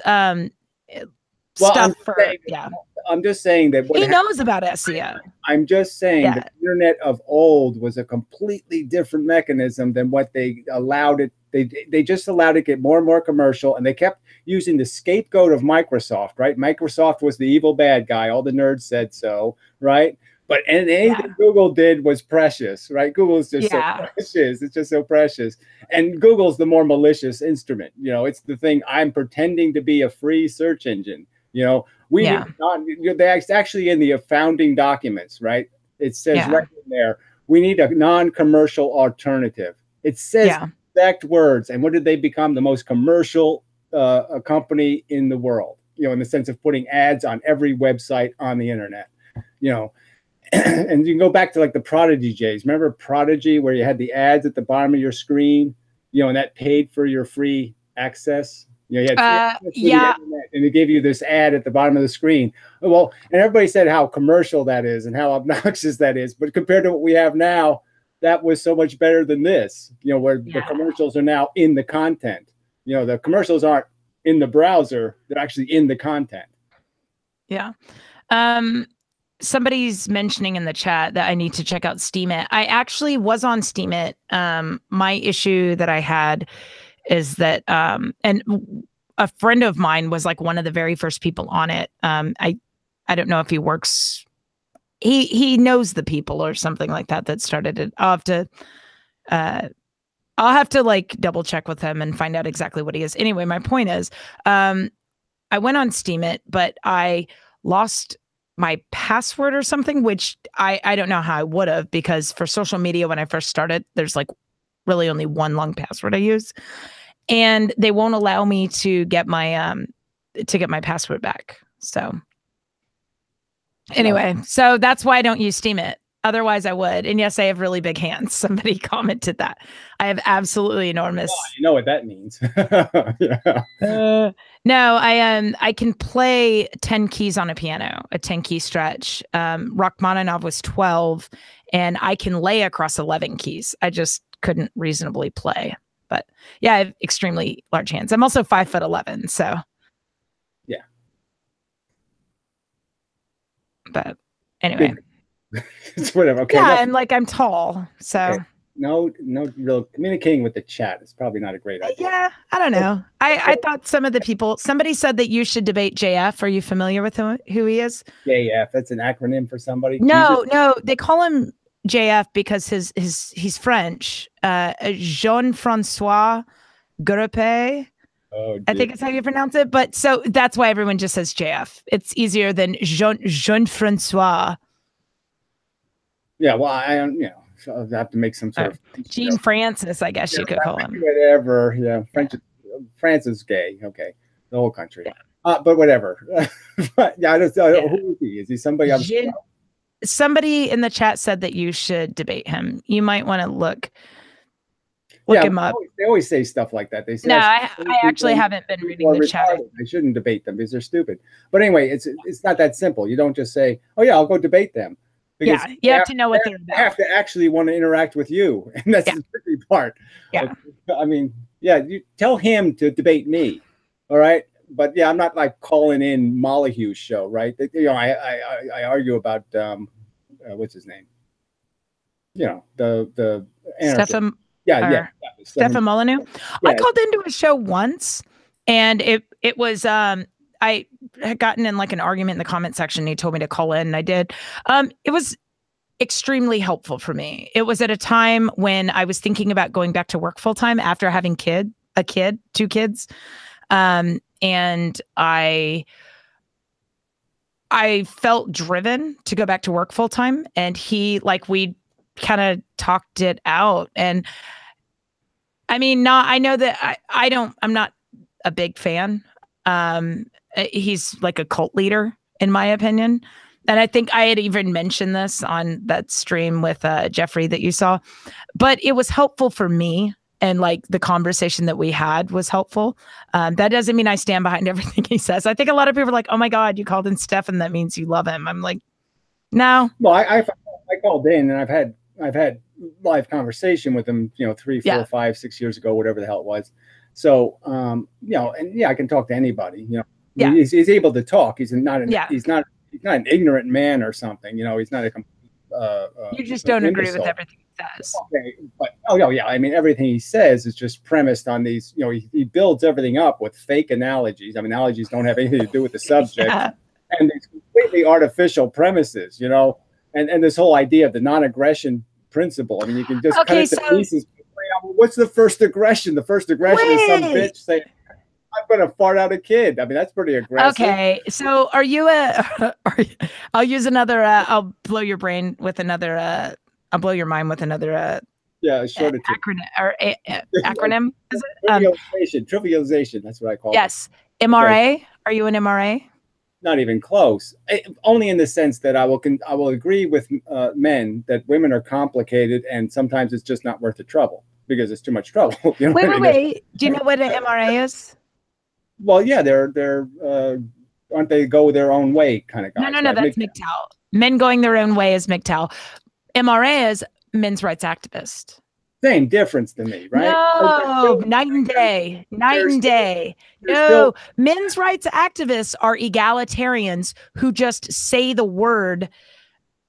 I'm just saying that he knows about SEO. I'm just saying that the internet of old was a completely different mechanism than what they allowed it. They just allowed it to get more and more commercial, and they kept using the scapegoat of Microsoft, right? Microsoft was the evil bad guy. All the nerds said so, right? But anything Google did was precious, right? Google's just so precious. It's just so precious. And Google's the more malicious instrument. It's the thing. I'm pretending to be a free search engine. We did not, that's actually in the founding documents, right? It says right in there, We need a non-commercial alternative. It says exact words. And what did they become? The most commercial company in the world, in the sense of putting ads on every website on the internet, and you can go back to like the Prodigy days. Remember Prodigy, where you had the ads at the bottom of your screen, and that paid for your free access. You had free internet, and it gave you this ad at the bottom of the screen. Well, and everybody said how commercial that is and how obnoxious that is. But compared to what we have now, that was so much better than this, where the commercials are now in the content. The commercials aren't in the browser. They're actually in the content. Yeah. Somebody's mentioning in the chat that I need to check out Steemit. I actually was on Steemit. My issue that I had is that, and a friend of mine was like one of the very first people on it. I don't know if he works, he knows the people or something like that started it. I'll have to like double check with him and find out exactly what he is. Anyway, my point is, I went on Steemit, but I lost my password or something, which I don't know how I would have, because for social media, when I first started, there's like really only one long password I use, and they won't allow me to get my password back. So anyway, so that's why I don't use Steemit. Otherwise I would. And yes, I have really big hands. Somebody commented that. I have absolutely enormous. Oh, you know what that means. No, I can play 10 keys on a piano, a 10-key stretch. Rachmaninoff was 12, and I can lay across 11 keys. I just couldn't reasonably play. But yeah, I have extremely large hands. I'm also 5'11", so. Yeah. But anyway. It's whatever. Okay. Yeah, and like I'm tall, so. Okay. No real communicating with the chat is probably not a great idea. Yeah, I don't know. I thought some of the people, somebody said that you should debate JF. Are you familiar with who he is? JF, that's an acronym for somebody? No, they call him JF because he's French. Jean-Francois Groupé. Oh, I think it's how you pronounce it. But so that's why everyone just says JF. It's easier than Jean-Francois. Yeah, well, I don't, so I have to make some sort of Jean Francis, I guess you could call him. Whatever. Yeah, France is gay. Okay, the whole country. Yeah. But whatever. But yeah, I don't know who is he. Is he somebody? Somebody in the chat said that you should debate him. You might want to look him up. They always say stuff like that. They say, no, I actually haven't been reading the chat. I shouldn't debate them because they're stupid. But anyway, it's not that simple. You don't just say, "Oh yeah, I'll go debate them." Because you have to know what they're about. They have to actually want to interact with you, and that's the tricky part. Yeah, I mean, you tell him to debate me, all right? But yeah, I'm not like calling in Molyneux's show, right? I argue about what's his name? The Stefan. Stefan Molyneux. Yeah. I called into a show once, and it was I had gotten in like an argument in the comment section. He told me to call in, and I did. It was extremely helpful for me. It was at a time when I was thinking about going back to work full time after having two kids. And I felt driven to go back to work full time, and we kind of talked it out. And I mean, I know that I'm not a big fan. He's like a cult leader, in my opinion. And I think I had even mentioned this on that stream with Jeffrey that you saw, but it was helpful for me. And like the conversation that we had was helpful. That doesn't mean I stand behind everything he says. I think a lot of people are like, "Oh my God, you called in Stefan. That means you love him." I'm like, no. Well, I called in, and I've had live conversation with him, 3, 4, 5, 6 years ago, whatever the hell it was. So, and I can talk to anybody, he's able to talk. He's not an ignorant man or something, he's not a you just don't agree with everything he says. Okay, but I mean, everything he says is just premised on these, he builds everything up with fake analogies. I mean, analogies don't have anything to do with the subject. And these completely artificial premises, and this whole idea of the non-aggression principle. I mean, you can just cut it to pieces. What's the first aggression? The first aggression is some bitch saying, "I'm going to fart out a kid." I mean, that's pretty aggressive. Okay, so are you I'll use another. I'll blow your brain with another I'll blow your mind with another yeah, short acronym or acronym. Is it? Trivialization. That's what I call it. Yes. MRA. Okay. Are you an MRA? Not even close. Only in the sense that I will agree with men that women are complicated and sometimes it's just not worth the trouble because it's too much trouble. You know wait. Do you know what an MRA is? Well, yeah, they're aren't they go their own way kind of guys? No, right? That's MGTOW. Men going their own way is MGTOW. MRA is men's rights activist. Same difference to me, right? No, night and day. No, men's rights activists are egalitarians who just say the word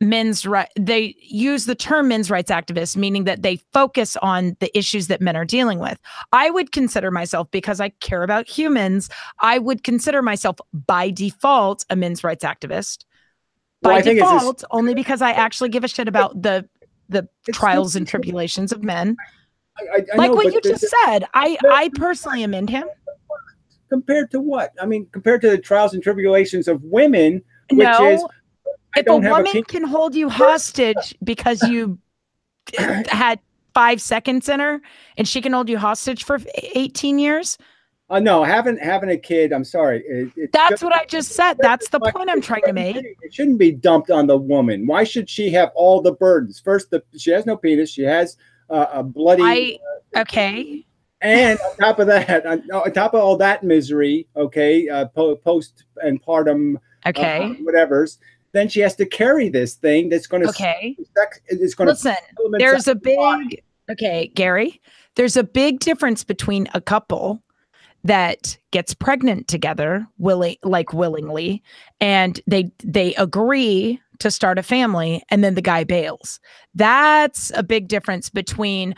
men's right. They use the term men's rights activists, meaning that they focus on the issues that men are dealing with. I would consider myself, because I care about humans, I would consider myself by default a men's rights activist. By default, only because I actually give a shit about the trials and tribulations of men. I like know, what you just said. I personally am in him. Compared to what? I mean, compared to the trials and tribulations of women, which is if a woman can hold you hostage because you had 5 seconds in her, and she can hold you hostage for 18 years. No, having a kid, I'm sorry. That's what I just said. That's the point I'm trying to make. It shouldn't be dumped on the woman. Why should she have all the burdens? First, she has no penis. She has a bloody... okay. And on top of that, on top of all that misery, okay, post and partum, whatever's, then she has to carry this thing that's going to... Okay. It's going to... Listen, there's a big... Okay, Gary, there's a big difference between a couple that gets pregnant together willingly, and they agree to start a family, and then the guy bails. That's a big difference between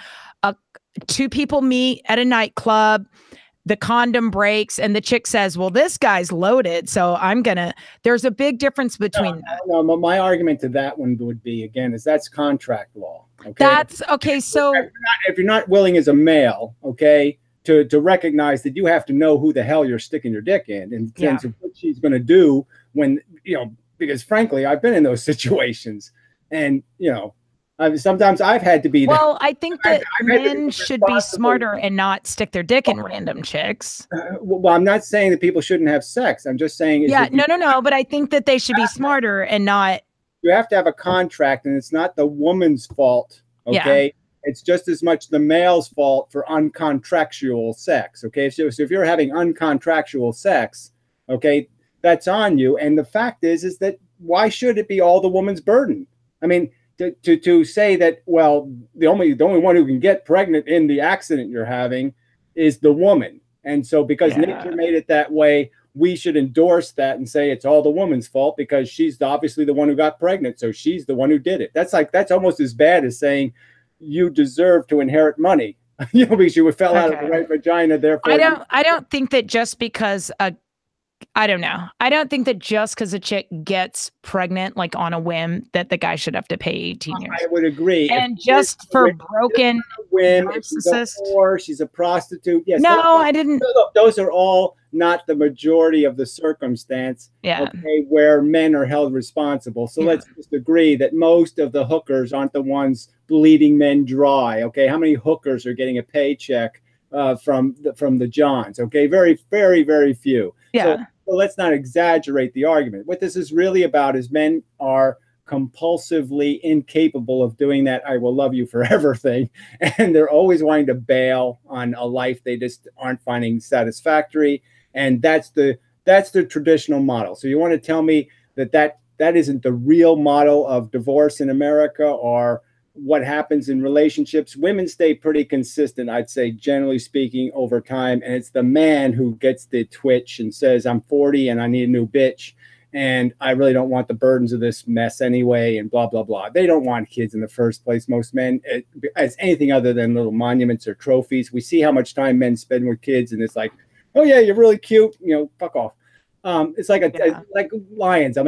two people meet at a nightclub, the condom breaks, and the chick says, well, this guy's loaded, so there's a big difference between that. No, my argument to that one would be, again, is that's contract law. Okay. That's okay. So if you're not willing as a male, okay, to recognize that you have to know who the hell you're sticking your dick in terms of what she's going to do when, because frankly, I've been in those situations, and, sometimes I've had to be there. Well, I think that men should be smarter and not stick their dick in random chicks. Well, I'm not saying that people shouldn't have sex. I'm just saying... No. But I think that they should be smarter and not... You have to have a contract, and it's not the woman's fault, okay? Yeah. It's just as much the male's fault for uncontractual sex, okay? So if you're having uncontractual sex, okay, that's on you. And the fact is that why should it be all the woman's burden? I mean... To say that, well, the only one who can get pregnant in the accident you're having is the woman. And so because nature made it that way, we should endorse that and say it's all the woman's fault because she's obviously the one who got pregnant. So she's the one who did it. That's almost as bad as saying you deserve to inherit money, because you fell out of the right vagina. Therefore, I don't think that just because I don't know. I don't think that just because a chick gets pregnant, like on a whim, that the guy should have to pay 18 years. I would agree. And just for broken whim, or she's a prostitute. Yes. No, I didn't. Those are all not the majority of the circumstance. Yeah. Okay, where men are held responsible. So let's just agree that most of the hookers aren't the ones bleeding men dry. Okay, how many hookers are getting a paycheck from the Johns? Okay, very, very, very few. Yeah. So let's not exaggerate the argument. What this is really about is men are compulsively incapable of doing that "I will love you forever" thing, and they're always wanting to bail on a life they just aren't finding satisfactory, and that's the traditional model. So you want to tell me that isn't the real model of divorce in America, or what happens in relationships? Women stay pretty consistent, I'd say, generally speaking, over time. And it's the man who gets the twitch and says, I'm 40 and I need a new bitch, and I really don't want the burdens of this mess anyway, and blah, blah, blah. They don't want kids in the first place, most men, as anything other than little monuments or trophies. We see how much time men spend with kids, and it's like, oh yeah, you're really cute, fuck off. It's like like lions. I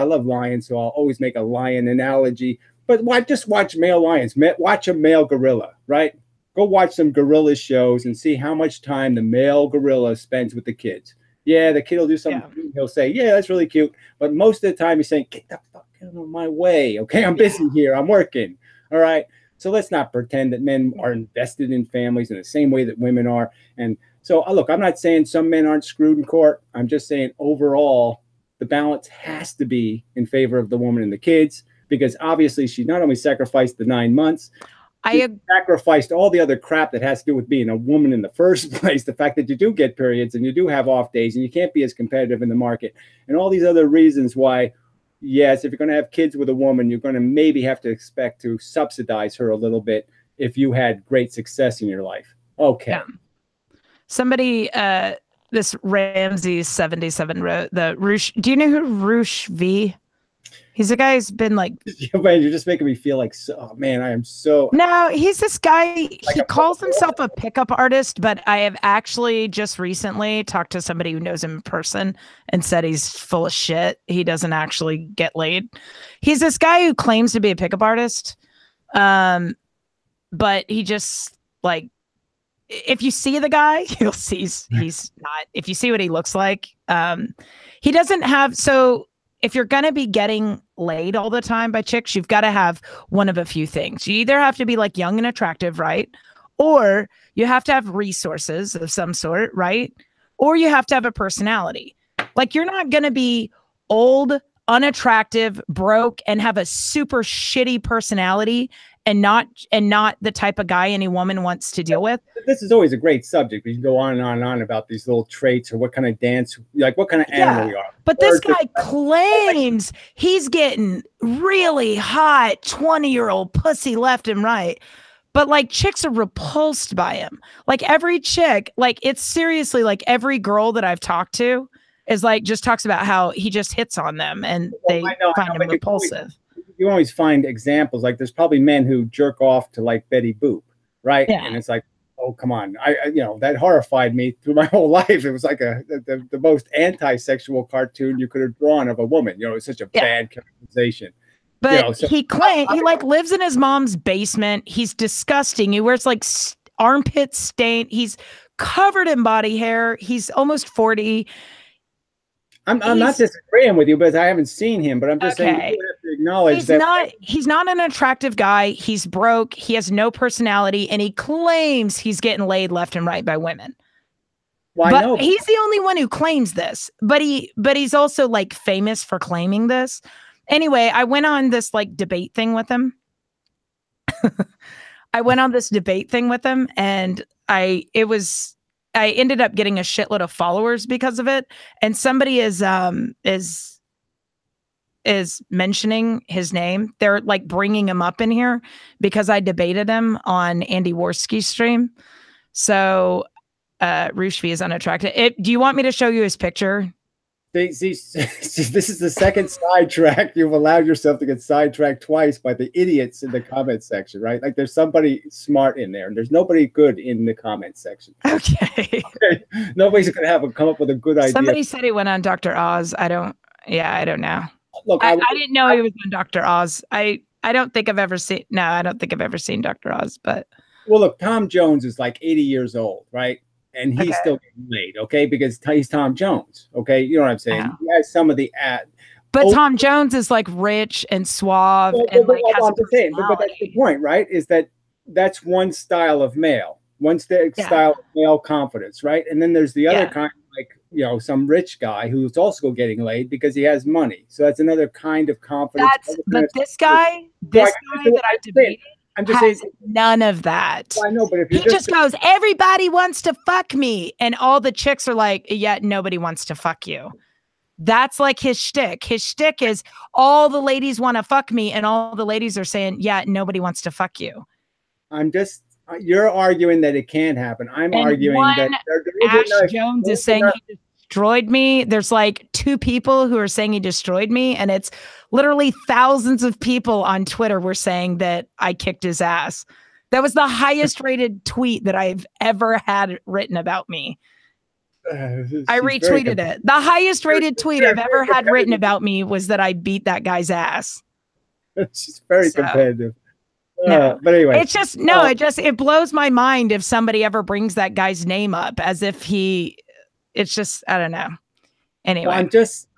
love lions, so I'll always make a lion analogy. But just watch male lions. Watch a male gorilla, right? Go watch some gorilla shows and see how much time the male gorilla spends with the kids. Yeah, the kid will do something. Yeah. He'll say, yeah, that's really cute. But most of the time he's saying, get the fuck out of my way. Okay, I'm busy here. I'm working. All right. So let's not pretend that men are invested in families in the same way that women are. And so, look, I'm not saying some men aren't screwed in court. I'm just saying overall, the balance has to be in favor of the woman and the kids, because obviously she not only sacrificed the 9 months, she sacrificed all the other crap that has to do with being a woman in the first place. The fact that you do get periods and you do have off days and you can't be as competitive in the market, and all these other reasons why, yes, if you're going to have kids with a woman, you're going to maybe have to expect to subsidize her a little bit if you had great success in your life. Okay. Yeah. Somebody, this Ramsey77 wrote the Roosh. Do you know who Roosh V? He's a guy who's been like, man, you're just making me feel like, oh man, I am so. No, he's this guy. He calls himself a pickup artist, but I have actually just recently talked to somebody who knows him in person and said he's full of shit. He doesn't actually get laid. He's this guy who claims to be a pickup artist. But he just like, if you see the guy, you'll see he's not. If you see what he looks like, he doesn't have. So if you're going to be getting laid all the time by chicks, you've got to have one of a few things. You either have to be like young and attractive, right? Or you have to have resources of some sort, right? Or you have to have a personality. Like you're not going to be old, unattractive, broke, and have a super shitty personality and not the type of guy any woman wants to deal with. This is always a great subject. We can go on and on and on about these little traits or what kind of dance, like what kind of animal we are. But this guy claims he's getting really hot 20-year-old pussy left and right. But like chicks are repulsed by him. Like every chick, like it's seriously like every girl that I've talked to is like just talks about how he just hits on them and they find him repulsive. You always find examples, like there's probably men who jerk off to like Betty Boop, right? Yeah. And it's like, oh, come on. I that horrified me through my whole life. It was like the most anti-sexual cartoon you could have drawn of a woman. It's such a bad characterization. But he claims he like lives in his mom's basement. He's disgusting. He wears like armpit stain. He's covered in body hair. He's almost 40. I'm not disagreeing with you, but I haven't seen him. But I'm just saying you have to acknowledge he's not an attractive guy. He's broke. He has no personality, and he claims he's getting laid left and right by women. Well, I know. He's the only one who claims this. But he's also like famous for claiming this. Anyway, I went on this like debate thing with him. And I ended up getting a shitload of followers because of it. And somebody is mentioning his name. They're like bringing him up in here because I debated him on Andy Worski's stream. So Rushvi is unattractive. Do you want me to show you his picture? This is the second sidetrack. You've allowed yourself to get sidetracked twice by the idiots in the comment section, right? Like there's somebody smart in there, and there's nobody good in the comment section. Okay. Nobody's going to come up with a good idea. Somebody said he went on Dr. Oz. I don't know. Look, I didn't know he was on Dr. Oz. I don't think I've ever seen. No, I don't think I've ever seen Dr. Oz. But well, look, Tom Jones is like 80 years old, right? And he's still getting laid, okay? Because he's Tom Jones, okay? You know what I'm saying? Wow. He has some of the But Tom Jones is like rich and suave and like has a personality. But that's the point, right? Is that's one style of male, style of male confidence, right? And then there's the other kind, like some rich guy who's also getting laid because he has money. So that's another kind of confidence. This guy that I debated. I'm just saying none of that. Well, I know, but if he just goes, everybody wants to fuck me. And all the chicks are like, yeah, nobody wants to fuck you. That's like his shtick. His shtick is all the ladies want to fuck me. And all the ladies are saying, yeah, nobody wants to fuck you. You're arguing that it can't happen. I'm arguing that Ash Jones is saying he destroyed me. There's like 2 people who are saying he destroyed me. And it's literally thousands of people on Twitter were saying that I kicked his ass. That was the highest rated tweet that I've ever had written about me. I retweeted it. The highest rated tweet I've ever had written about me was that I beat that guy's ass. She's very competitive. But anyway, it's just it blows my mind if somebody ever brings that guy's name up as if it's just, I don't know. Anyway, well, I'm just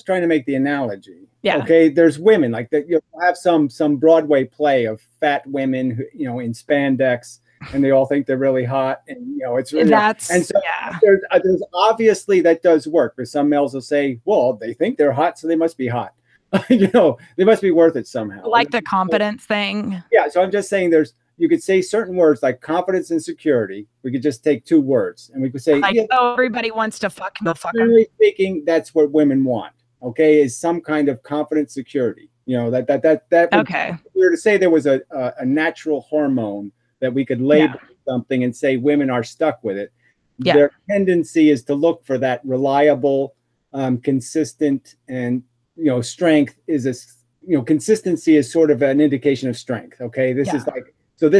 trying to make the analogy Yeah. Okay, there's women like that. You'll have some Broadway play of fat women who, in spandex, and they all think they're really hot, and it's really and so yeah. There's obviously that does work. Because some males will say, well, they think they're hot, so they must be hot. They must be worth it somehow. Like the confidence thing. Yeah, so I'm just saying you could say certain words like confidence and security. We could just take two words and we could say, like, everybody wants to fuck him. Generally speaking, that's what women want. Okay, is some kind of confidence, security. That okay. If we were to say there was a natural hormone that we could label something and say women are stuck with it, their tendency is to look for that reliable, consistent, and strength is consistency is sort of an indication of strength. Okay, this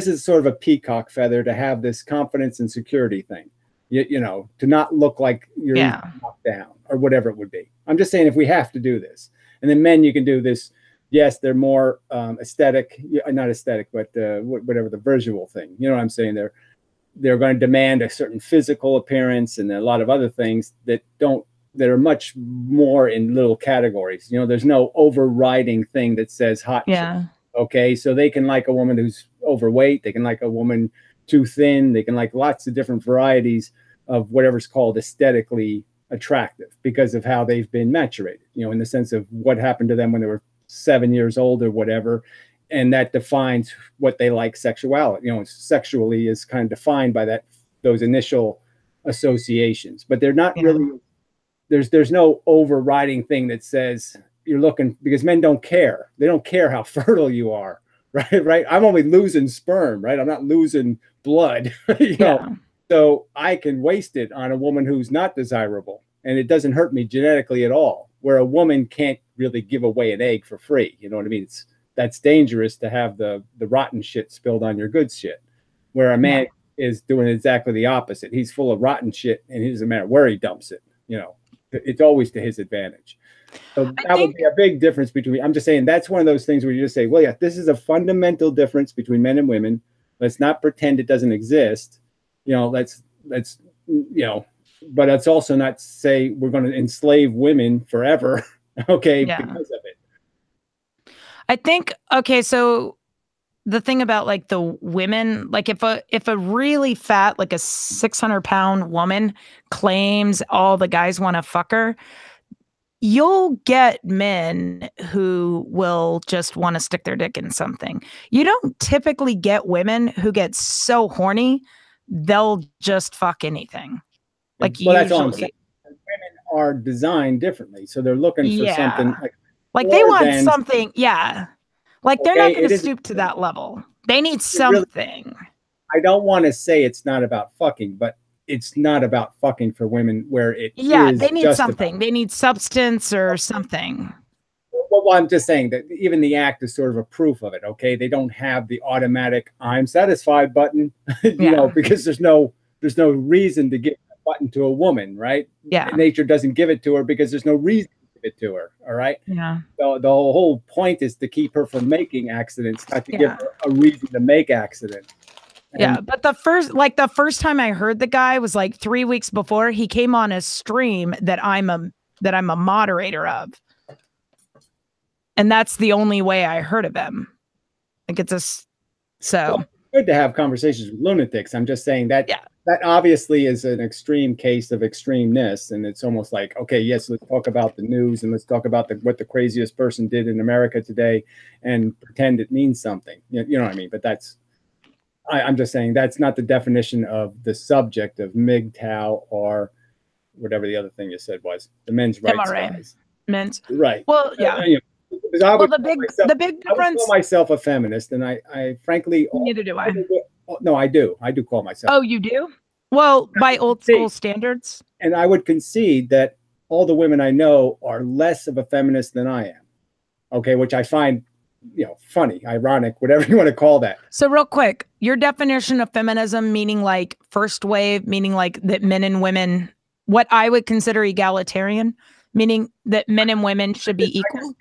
is sort of a peacock feather to have this confidence and security thing. To not look like you're knocked down or whatever it would be. I'm just saying if we have to do this, and then men, you can do this. Yes, they're more aesthetic, not aesthetic, but whatever the visual thing. You know what I'm saying? They're going to demand a certain physical appearance and a lot of other things that are much more in little categories. There's no overriding thing that says hot. Yeah. Okay, so they can like a woman who's overweight. They can like a woman too thin. They can like lots of different varieties of whatever's called aesthetically attractive because of how they've been maturated, in the sense of what happened to them when they were 7 years old or whatever. And that defines what they like sexuality, sexually is kind of defined by those initial associations, but they're not really, there's no overriding thing that says you're looking, because men don't care. They don't care how fertile you are. Right. I'm only losing sperm, right? I'm not losing blood, know? So I can waste it on a woman who's not desirable, and it doesn't hurt me genetically at all, where a woman can't really give away an egg for free. You know what I mean? That's dangerous to have the rotten shit spilled on your good shit, where a man is doing exactly the opposite. He's full of rotten shit, and it doesn't matter where he dumps it. It's always to his advantage. So that would be a big difference between, I'm just saying that's one of those things where you just say, well, yeah, this is a fundamental difference between men and women. Let's not pretend it doesn't exist. Let's but let's also not say we're going to enslave women forever. Okay. Because of it. I think, okay. So the thing about like the women, like if a really fat, like a 600-pound woman claims all the guys want to fuck her, you'll get men who will just want to stick their dick in something. You don't typically get women who get so horny, they'll just fuck anything. Like, well, that's all I'm saying. Women are designed differently. So they're looking for something like they want something. Yeah. Like they're not going to stoop to that level. They need something. Really, I don't want to say it's not about fucking, but it's not about fucking for women where it is they need something. They need substance or something. Well, I'm just saying that even the act is sort of a proof of it. Okay. They don't have the automatic I'm satisfied button, because there's no reason to give a button to a woman, right? Yeah. Nature doesn't give it to her because there's no reason to give it to her. All right. Yeah. So the whole point is to keep her from making accidents, not to give her a reason to make accidents. But the first time I heard the guy was like 3 weeks before he came on a stream that I'm a moderator of. And that's the only way I heard of him. Like it's good to have conversations with lunatics. I'm just saying that that obviously is an extreme case of extremeness. And it's almost like, okay, yes, let's talk about the news and let's talk about what the craziest person did in America today and pretend it means something. You know what I mean? But I'm just saying that's not the definition of the subject of MGTOW or whatever the other thing you said was, the men's rights guys. Men's. Right. Well, the big difference. I would call myself a feminist, and I frankly. Neither do I. No, I do. I do call myself. Oh, you do? Well, by old school standards. And I would concede that all the women I know are less of a feminist than I am. Okay, which I find, funny, ironic, whatever you want to call that. So real quick, your definition of feminism, meaning like first wave, meaning like that men and women, what I would consider egalitarian, meaning that men and women should be equal.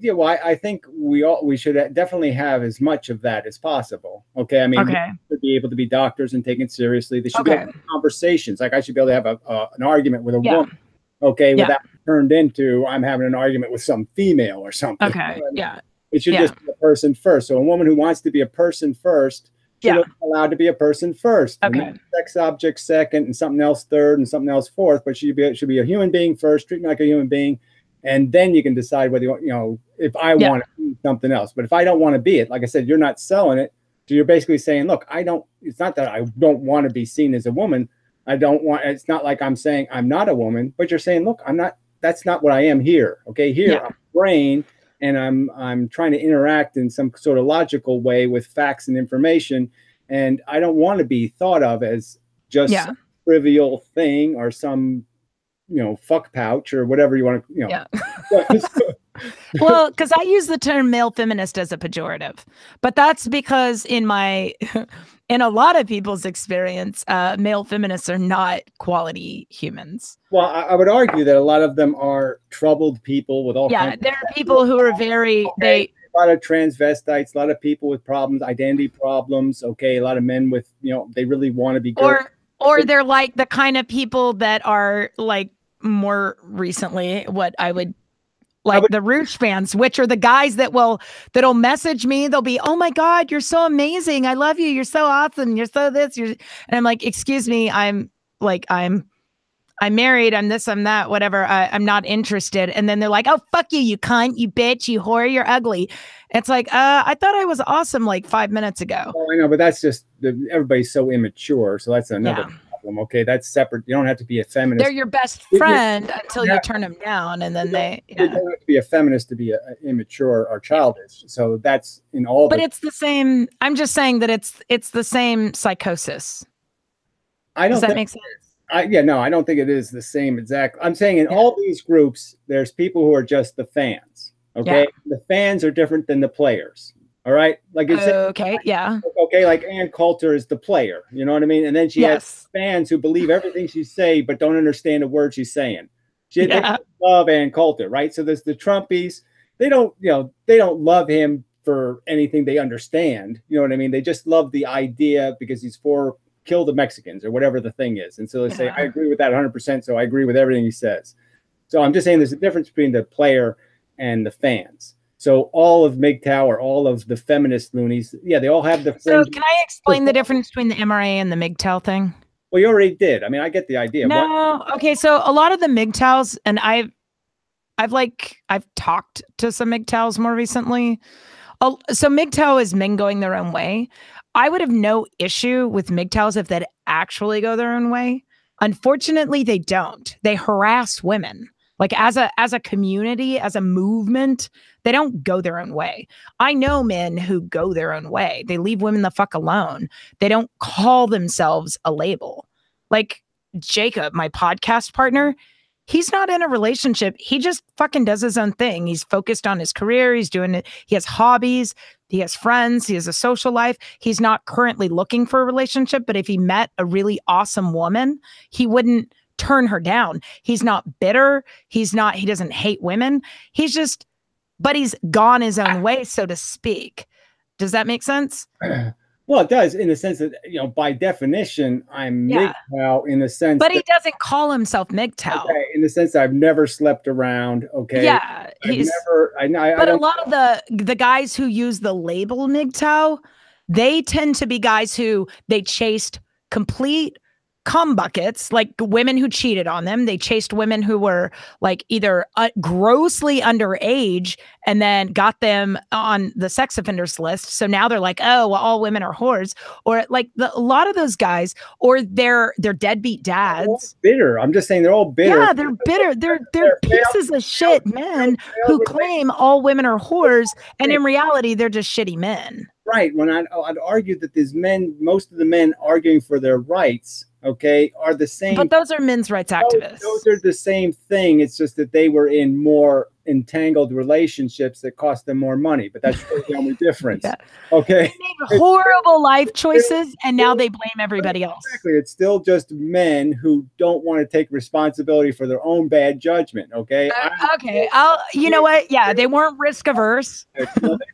Well, I think we should definitely have as much of that as possible. Okay, I mean, they should be able to be doctors and take it seriously. They should be able to have conversations. Like I should be able to have an argument with a woman. Okay, without turned into I'm having an argument with some female or something. Okay. Yeah. It should just be a person first. So a woman who wants to be a person first should be allowed to be a person first. Okay. And sex object second, and something else third, and something else fourth. But should be a human being first. Treat me like a human being, and then you can decide whether you know if I want to be something else. But if I don't want to be it, like I said, you're not selling it. So you're basically saying, look, I don't. It's not that I don't want to be seen as a woman. I don't want. It's not like I'm saying I'm not a woman, but you're saying, look, I'm not. That's not what I am here. Okay, here I'm a brain. And I'm trying to interact in some sort of logical way with facts and information, and I don't want to be thought of as just a trivial thing or some, fuck pouch or whatever you want to, Yeah. Well, because I use the term male feminist as a pejorative, but that's because in a lot of people's experience, male feminists are not quality humans. Well, I would argue that a lot of them are troubled people with all kinds there are people who are very a lot of transvestites, a lot of people with problems, identity problems. Okay, a lot of men with they really want to be girls. Or they're like the kind of people that are like more recently what I would like the Rouge fans, which are the guys that'll message me. They'll be, oh my God, you're so amazing. I love you. You're so awesome. You're so this. And I'm like, excuse me. I'm married. I'm this, I'm that, whatever. I'm not interested. And then they're like, oh, fuck you, you cunt, you bitch, you whore, you're ugly. It's like, I thought I was awesome like 5 minutes ago. Oh, I know, but that's just everybody's so immature. So that's another problem. Okay, that's separate. You don't have to be a feminist. They're your best friend until you turn them down, and then you don't have to be a feminist to be immature or childish. So that's in all. But it's the same. I'm just saying that it's the same psychosis. Does that make sense? I don't think it is the same exactly. I'm saying in all these groups, there's people who are just the fans. Okay, the fans are different than the players. All right, like it's okay, like Ann Coulter is the player. You know what I mean? And then she has fans who believe everything she say, but don't understand a word she's saying. They love Ann Coulter, right? So there's the Trumpies. They don't love him for anything they understand. You know what I mean? They just love the idea because he's for kill the Mexicans or whatever the thing is. And so they say, I agree with that 100%. So I agree with everything he says. So I'm just saying there's a difference between the player and the fans. So all of MGTOW or all of the feminist loonies, they all have the. So can I explain the difference between the MRA and the MGTOW thing? Well, you already did. I mean, I get the idea. No. Okay. So a lot of the MGTOWs, and I've talked to some MGTOWs more recently. So MGTOW is men going their own way. I would have no issue with MGTOWs if they'd actually go their own way. Unfortunately, they don't. They harass women. Like as a community, as a movement, they don't go their own way. I know men who go their own way. They leave women the fuck alone. They don't call themselves a label. Like Jacob, my podcast partner, he's not in a relationship. He just fucking does his own thing. He's focused on his career. He's doing it. He has hobbies. He has friends. He has a social life. He's not currently looking for a relationship, but if he met a really awesome woman, he wouldn't turn her down. He's not bitter. He doesn't hate women. But he's gone his own way, so to speak. Does that make sense? Well, it does in the sense that, by definition, I'm MGTOW in the sense. But he doesn't call himself MGTOW. Okay, in the sense that I've never slept around. Okay. Yeah. But a lot of the guys who use the label MGTOW, they tend to be guys who they chased complete cum buckets, like women who cheated on them. They chased women who were like either grossly underage and then got them on the sex offenders list. So now they're like, oh, well, all women are whores, or like a lot of those guys, or they're deadbeat dads. Bitter. I'm just saying they're all bitter. Yeah, they're bitter. They're pieces of shit men who claim all women are whores, and in reality, they're just shitty men. Right. When I'd argue that these men, most of the men arguing for their rights, are the same. But those are men's rights activists. Those are the same thing. It's just that they were in more entangled relationships that cost them more money. But that's the only difference. Okay. They made horrible life choices, and now they blame everybody else. Exactly. It's still just men who don't want to take responsibility for their own bad judgment. Okay. You know what? Yeah, they weren't risk averse. They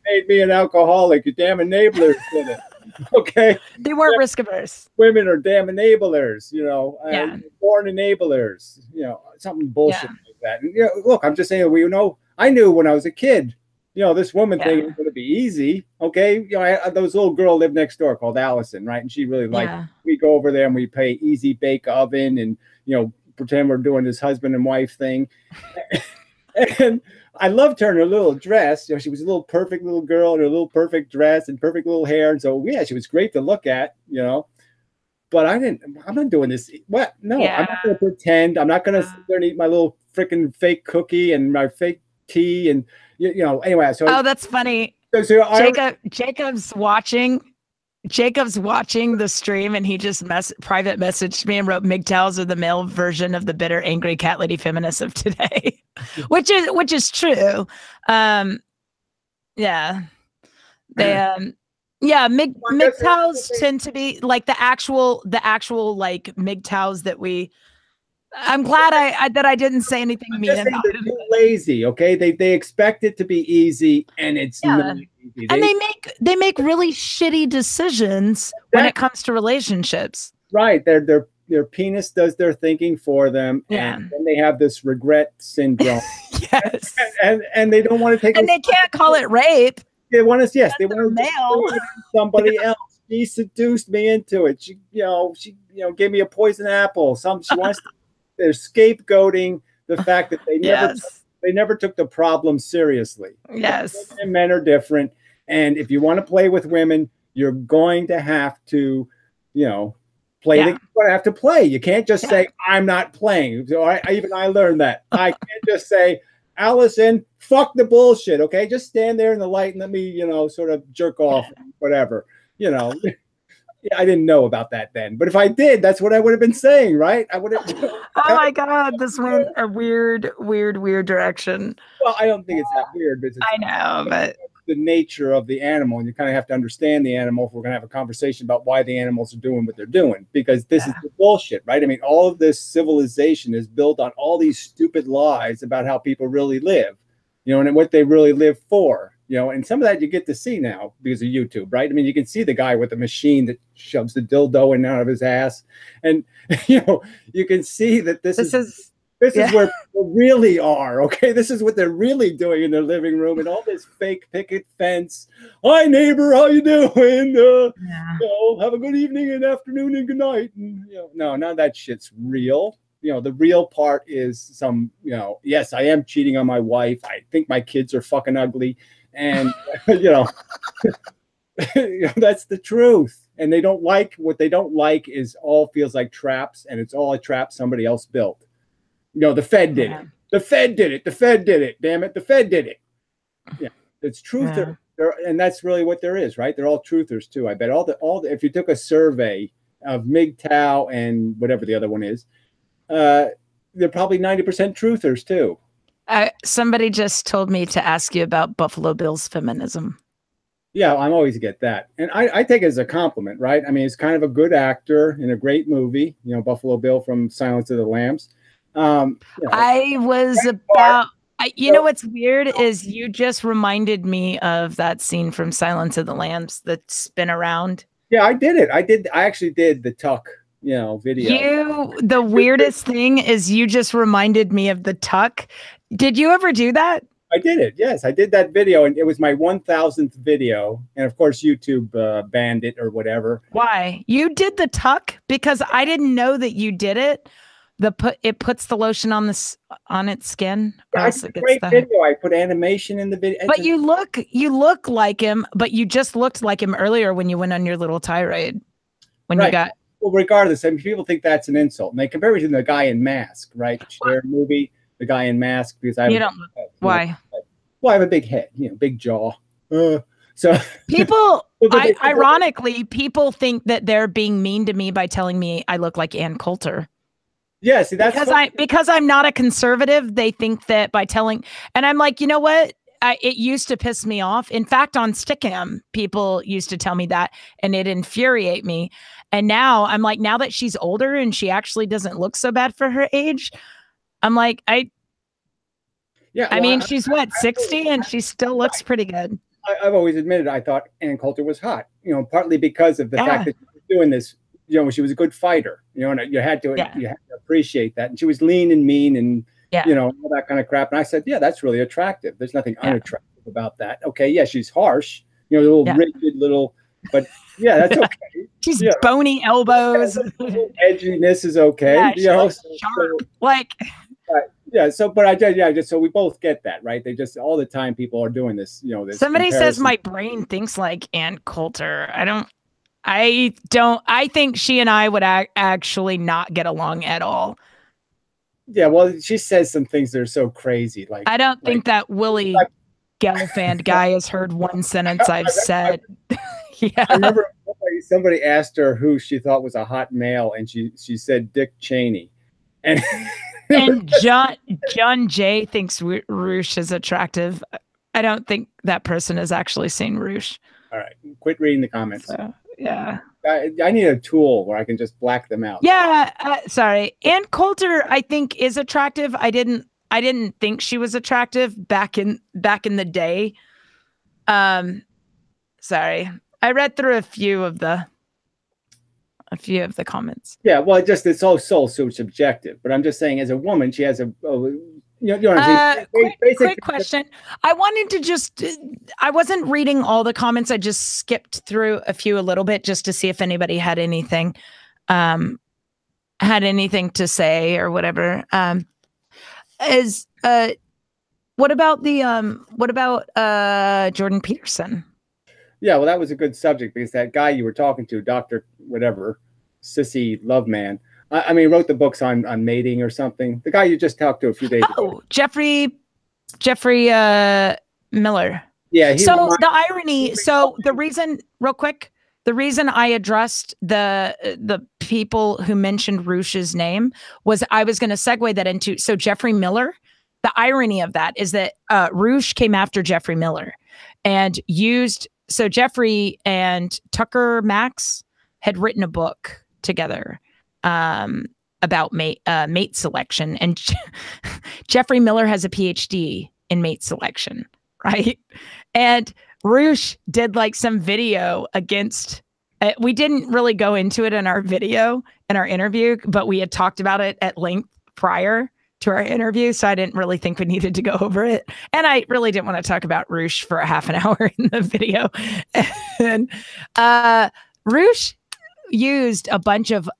made me an alcoholic. You damn enablers did it. Okay. They weren't risk averse. Women are damn enablers, you know, Yeah. born enablers, you know, something bullshit Yeah. like that. And, you know, look, I'm just saying, we know, I knew when I was a kid, you know, this woman thing is going to be easy. Okay. You know, those little girl lived next door called Allison, right? And she really liked, we go over there and we play easy bake oven and, you know, pretend we're doing this husband and wife thing. And I loved her in her little dress. You know, she was a little perfect little girl in her little perfect dress and perfect little hair. And so, yeah, she was great to look at, you know. But I'm not doing this. What? No, I'm not going to pretend. I'm not going to sit there and eat my little freaking fake cookie and my fake tea. And, you know, anyway. So, that's funny. So Jacob's watching the stream, and he just private messaged me and wrote, "MGTOWs are the male version of the bitter, angry cat lady feminists of today," which is true. Yeah, they MGTOWs tend to be like the actual like MGTOWs that we. I'm glad that I didn't say anything mean about it. They're too lazy, okay? They expect it to be easy, and it's not easy. And they make really shitty decisions when it comes to relationships. Right. Their penis does their thinking for them, and then they have this regret syndrome. Yes. And they don't want to take. And they can't call it rape. They want to. Yes, they want to somebody else. She seduced me into it. She gave me a poison apple. She wants. They're scapegoating the fact that they never took the problem seriously. Yes. Women and men are different, and if you want to play with women, you're going to have to, you know, play. You're going to have to play. You can't just say I'm not playing. So I learned that. I can't just say, Allison, fuck the bullshit. Okay, just stand there in the light and let me, you know, sort of jerk off, whatever. You know. I didn't know about that then, but if I did, that's what I would have been saying, right? I would have. Oh my God, this went a weird direction. Well, I don't think it's that weird, but I know, but the nature of the animal, and you kind of have to understand the animal if we're going to have a conversation about why the animals are doing what they're doing, because this is the bullshit, right? I mean, all of this civilization is built on all these stupid lies about how people really live, you know, and what they really live for. You know, and some of that you get to see now because of YouTube, right? I mean, you can see the guy with the machine that shoves the dildo in and out of his ass. And, you know, you can see that this is where people really are, okay? This is what they're really doing in their living room, and all this fake picket fence. Hi, neighbor, how you doing? You know, have a good evening and afternoon and good night. And, you know, no, none of that shit's real. You know, the real part is some, you know, yes, I am cheating on my wife. I think my kids are fucking ugly. And, you know, that's the truth. And they don't like, what they don't like is all feels like traps, and it's all a trap somebody else built. You know, the Fed did it. The Fed did it. The Fed did it. Damn it. The Fed did it. Yeah. It's truth. And that's really what there is, right? They're all truthers too. I bet all the, if you took a survey of MGTOW and whatever the other one is, they're probably 90% truthers too. Somebody just told me to ask you about Buffalo Bill's feminism. Yeah, I'm always get that. And I take it as a compliment, right? I mean, he's kind of a good actor in a great movie, you know, Buffalo Bill from Silence of the Lambs. You know, I was about, you know, what's weird is you just reminded me of that scene from Silence of the Lambs, the spin around. Yeah, I did it. I actually did the tuck, you know, video. The weirdest thing is you just reminded me of the tuck. Did you ever do that? I did it. Yes, I did that video, and it was my 1000th video. And of course, YouTube banned it or whatever. Why? You did the tuck? Because I didn't know that you did it. It puts the lotion on its skin. Yeah, it's a great video. I put animation in the video. But you look like him, but you just looked like him earlier when you went on your little tirade. When you got. Well, regardless, I mean, people think that's an insult, and they compare it to the guy in Mask, right? Their movie. The guy in Mask, because I why? Well, I have a big head, you know, big jaw. So people, ironically, people think that they're being mean to me by telling me I look like Ann Coulter. Yeah, see, that's because I'm not a conservative. They think that by telling, and I'm like, you know what? It used to piss me off. In fact, on Stickam, people used to tell me that, and it infuriate me. And now I'm like, now that she's older and she actually doesn't look so bad for her age. I'm like, I mean, she's what, 60, and she still looks pretty good. I've always admitted I thought Ann Coulter was hot, partly because of the fact that she was doing this, she was a good fighter, and you had to appreciate that. And she was lean and mean and, all that kind of crap. And I said, yeah, that's really attractive. There's nothing unattractive about that. Okay. Yeah. She's harsh, a little rigid little, but yeah, that's okay. She's bony elbows. Edginess is okay. Sharp. So we both get that, right? They just all the time people are doing this, this. Somebody says my brain thinks like Ann Coulter. I think she and I would actually not get along at all. Yeah, well, she says some things that are so crazy. Like I don't think that Willie Gelfand guy has heard one sentence I've said. I remember somebody asked her who she thought was a hot male, and she said Dick Cheney, and John Jay thinks Roosh is attractive. I don't think that person has actually seen Roosh. All right, quit reading the comments. So, yeah. I need a tool where I can just black them out. Yeah, sorry. Ann Coulter, I think, is attractive. I didn't think she was attractive back in the day. Sorry, I read through a few of the comments. Yeah, well, it's all so subjective. But I'm just saying, as a woman, she has quick question. I wanted to I wasn't reading all the comments. I just skipped through a few a little bit just to see if anybody had anything to say or whatever. What about Jordan Peterson? Yeah, well, that was a good subject because that guy you were talking to, Dr. whatever, Sissy Loveman, wrote the books on mating or something. The guy you just talked to a few days ago. Jeffrey Miller. Yeah. The irony. So the reason, real quick, the reason I addressed the people who mentioned Roosh's name was I was going to segue that into, so Jeffrey Miller, the irony of that is that Roosh came after Jeffrey Miller and so Jeffrey and Tucker Max had written a book together about mate selection, and Jeffrey Miller has a PhD in mate selection, right? And Roosh did like some video against. We didn't really go into it in our interview, but we had talked about it at length prior to our interview, so I didn't really think we needed to go over it. And I really didn't want to talk about Roosh for a half an hour in the video. And Roosh used a bunch of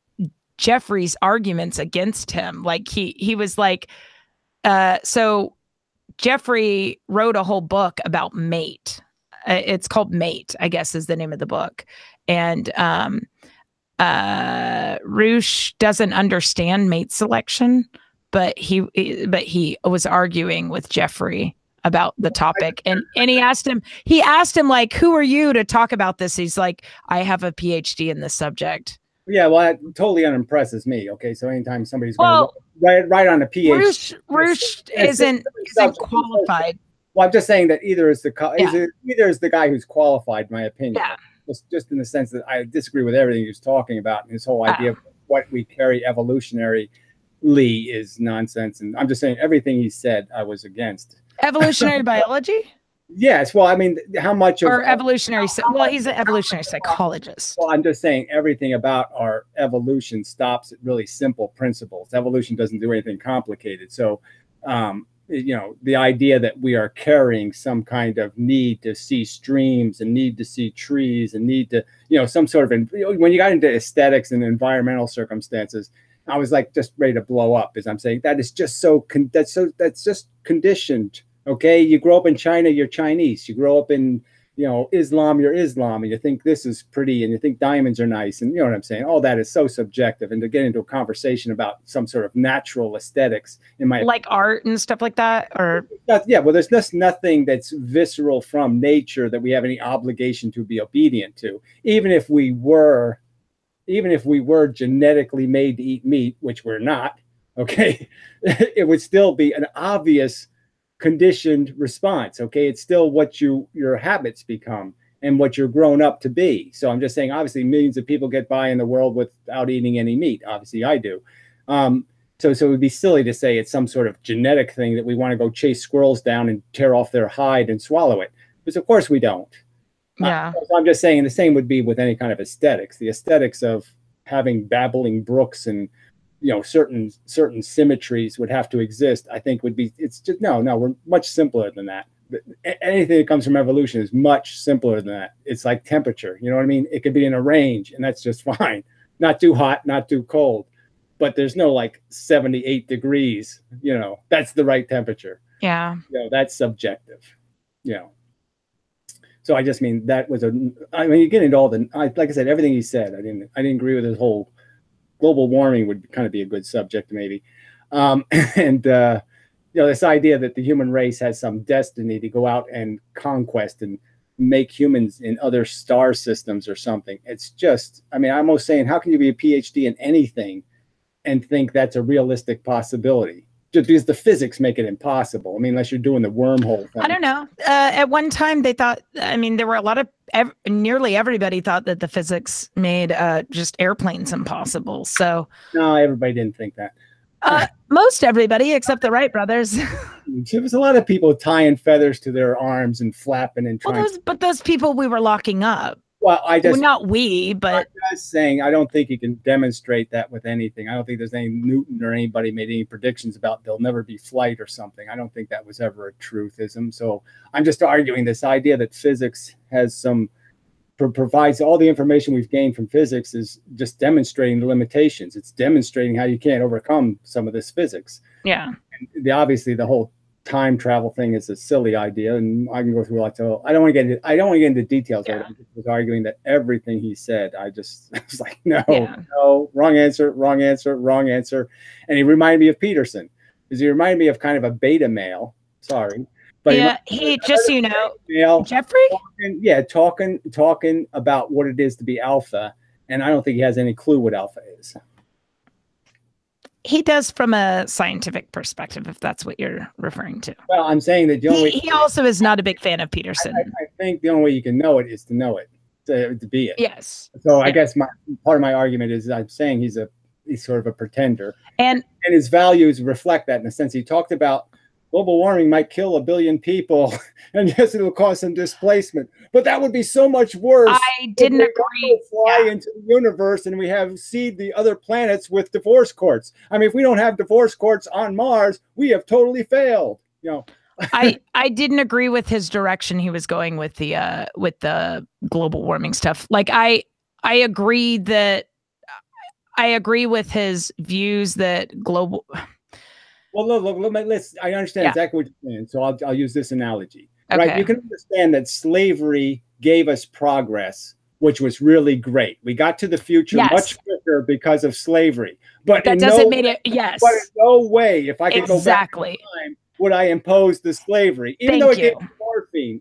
Jeffrey's arguments against him. Like he was like, so Jeffrey wrote a whole book about mate. It's called Mate, I guess is the name of the book. And Roosh doesn't understand mate selection, but he was arguing with Jeffrey about the topic. And he asked him like, who are you to talk about this? He's like, I have a PhD in this subject. Yeah, well, that totally unimpresses me. Okay, so anytime somebody's going to write on a PhD, Roosh isn't qualified. Well, I'm just saying that either is the guy who's qualified, in my opinion. Yeah. Just in the sense that I disagree with everything he was talking about, and his whole idea of what we carry evolutionarily is nonsense. And I'm just saying everything he said I was against. Evolutionary biology? Yes. Well, I mean, how much or evolutionary? Well, he's an evolutionary psychologist. Well, I'm just saying everything about our evolution stops at really simple principles. Evolution doesn't do anything complicated. So, the idea that we are carrying some kind of need to see streams and need to see trees and need to, some sort of, when you got into aesthetics and environmental circumstances, I was like just ready to blow up, as I'm saying that is just that's just conditioned. Okay, you grow up in China, you're Chinese. You grow up in, Islam, you're Islam, and you think this is pretty, and you think diamonds are nice, and you know what I'm saying. All that is so subjective, and to get into a conversation about some sort of natural aesthetics, in my like art and stuff like that, or well, there's just nothing that's visceral from nature that we have any obligation to be obedient to, even if we were genetically made to eat meat, which we're not. Okay, it would still be an obvious conditioned response. Okay, it's still what your habits become and what you're grown up to be. So I'm just saying, obviously millions of people get by in the world without eating any meat. Obviously I do. So it would be silly to say it's some sort of genetic thing that we want to go chase squirrels down and tear off their hide and swallow it. Because of course we don't. Yeah. So I'm just saying the same would be with any kind of aesthetics. The aesthetics of having babbling brooks and certain symmetries would have to exist. I think would be, it's just no, we're much simpler than that. Anything that comes from evolution is much simpler than that. It's like temperature, you know what I mean? It could be in a range, and that's just fine. Not too hot, not too cold, but there's no like 78 degrees. That's the right temperature. Yeah. That's subjective. So I just mean that was you get into all like I said, everything he said. I didn't agree with his whole global warming would kind of be a good subject maybe, and this idea that the human race has some destiny to go out and conquest and make humans in other star systems or something. It's just, I'm almost saying, how can you be a PhD in anything and think that's a realistic possibility? Just because the physics make it impossible. Unless you're doing the wormhole thing. I don't know. At one time they thought, there were a lot of, nearly everybody thought that the physics made just airplanes impossible. So no, everybody didn't think that. Most everybody except the Wright brothers. There was a lot of people tying feathers to their arms and flapping and trying. But those people we were locking up. Well, not we, but I'm just saying, I don't think you can demonstrate that with anything. I don't think there's any Newton or anybody made any predictions about there'll never be flight or something. I don't think that was ever a truthism. So I'm just arguing this idea that physics has provides all the information we've gained from physics is just demonstrating the limitations. It's demonstrating how you can't overcome some of this physics. Yeah. And obviously the whole time travel thing is a silly idea, and I can go through lots of. I don't want to get into details. Yeah. I was arguing that everything he said, I was like, no, wrong answer, and he reminded me of Peterson, because he reminded me of kind of a beta male. Sorry, but he just male, Jeffrey, talking about what it is to be alpha, and I don't think he has any clue what alpha is. He does from a scientific perspective, if that's what you're referring to. Well, I'm saying that he also is not a big fan of Peterson. I think the only way you can know it is to know it, to be it. Yes. So I guess part of my argument is I'm saying he's sort of a pretender, and his values reflect that in a sense. He talked about global warming might kill 1 billion people, and yes, it'll cause some displacement, but that would be so much worse. I didn't agree. Fly into the universe, and we have seed the other planets with divorce courts. If we don't have divorce courts on Mars, we have totally failed. I didn't agree with his direction he was going with the global warming stuff. Like I agree with his views that global. Well, look, I understand exactly what you're saying, so I'll use this analogy. Okay. Right? You can understand that slavery gave us progress, which was really great. We got to the future much quicker because of slavery. But that doesn't make it, yes. But in no way, if I could go back in time, would I impose the slavery, even though it gave morphine,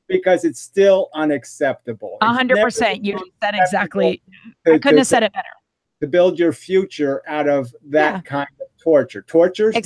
because it's still unacceptable. 100%. You said exactly. I couldn't have said it better. To build your future out of that kind of torture. Torture's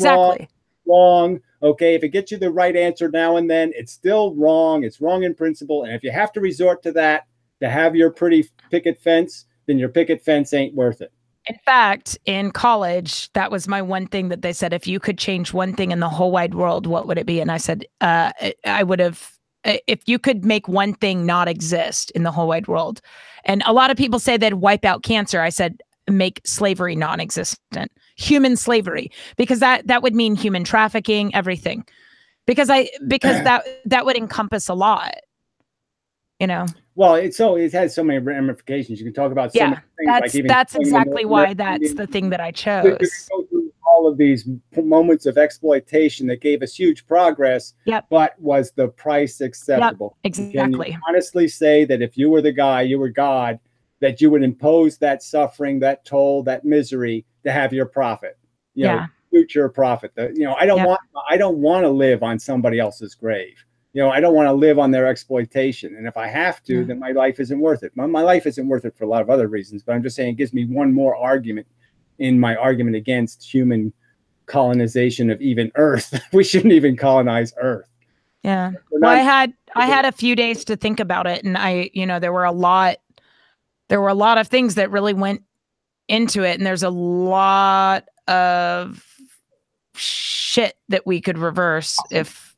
wrong. Okay, if it gets you the right answer now and then, it's still wrong. It's wrong in principle. And if you have to resort to that to have your pretty picket fence, then your picket fence ain't worth it. In fact, in college, that was my one thing that they said, if you could change one thing in the whole wide world, what would it be? And I said, I would have, if you could make one thing not exist in the whole wide world. And a lot of people say they'd wipe out cancer. I said, make slavery non-existent, human slavery, because that would mean human trafficking, everything, because that would encompass a lot, Well, it has so many ramifications. You can talk about so many things. That's exactly why that's the thing that I chose. Go through all of these moments of exploitation that gave us huge progress, but was the price acceptable? Exactly. Can you honestly say that if you were the guy, you were God, that you would impose that suffering, that toll, that misery to have your profit, future profit? I don't want to live on somebody else's grave. I don't want to live on their exploitation. And if I have to, then my life isn't worth it. My life isn't worth it for a lot of other reasons, but I'm just saying it gives me one more argument in my argument against human colonization of even Earth. We shouldn't even colonize Earth. Yeah. Well, I had a few days to think about it, and there were a lot of things that really went into it, and there's a lot of shit that we could reverse if,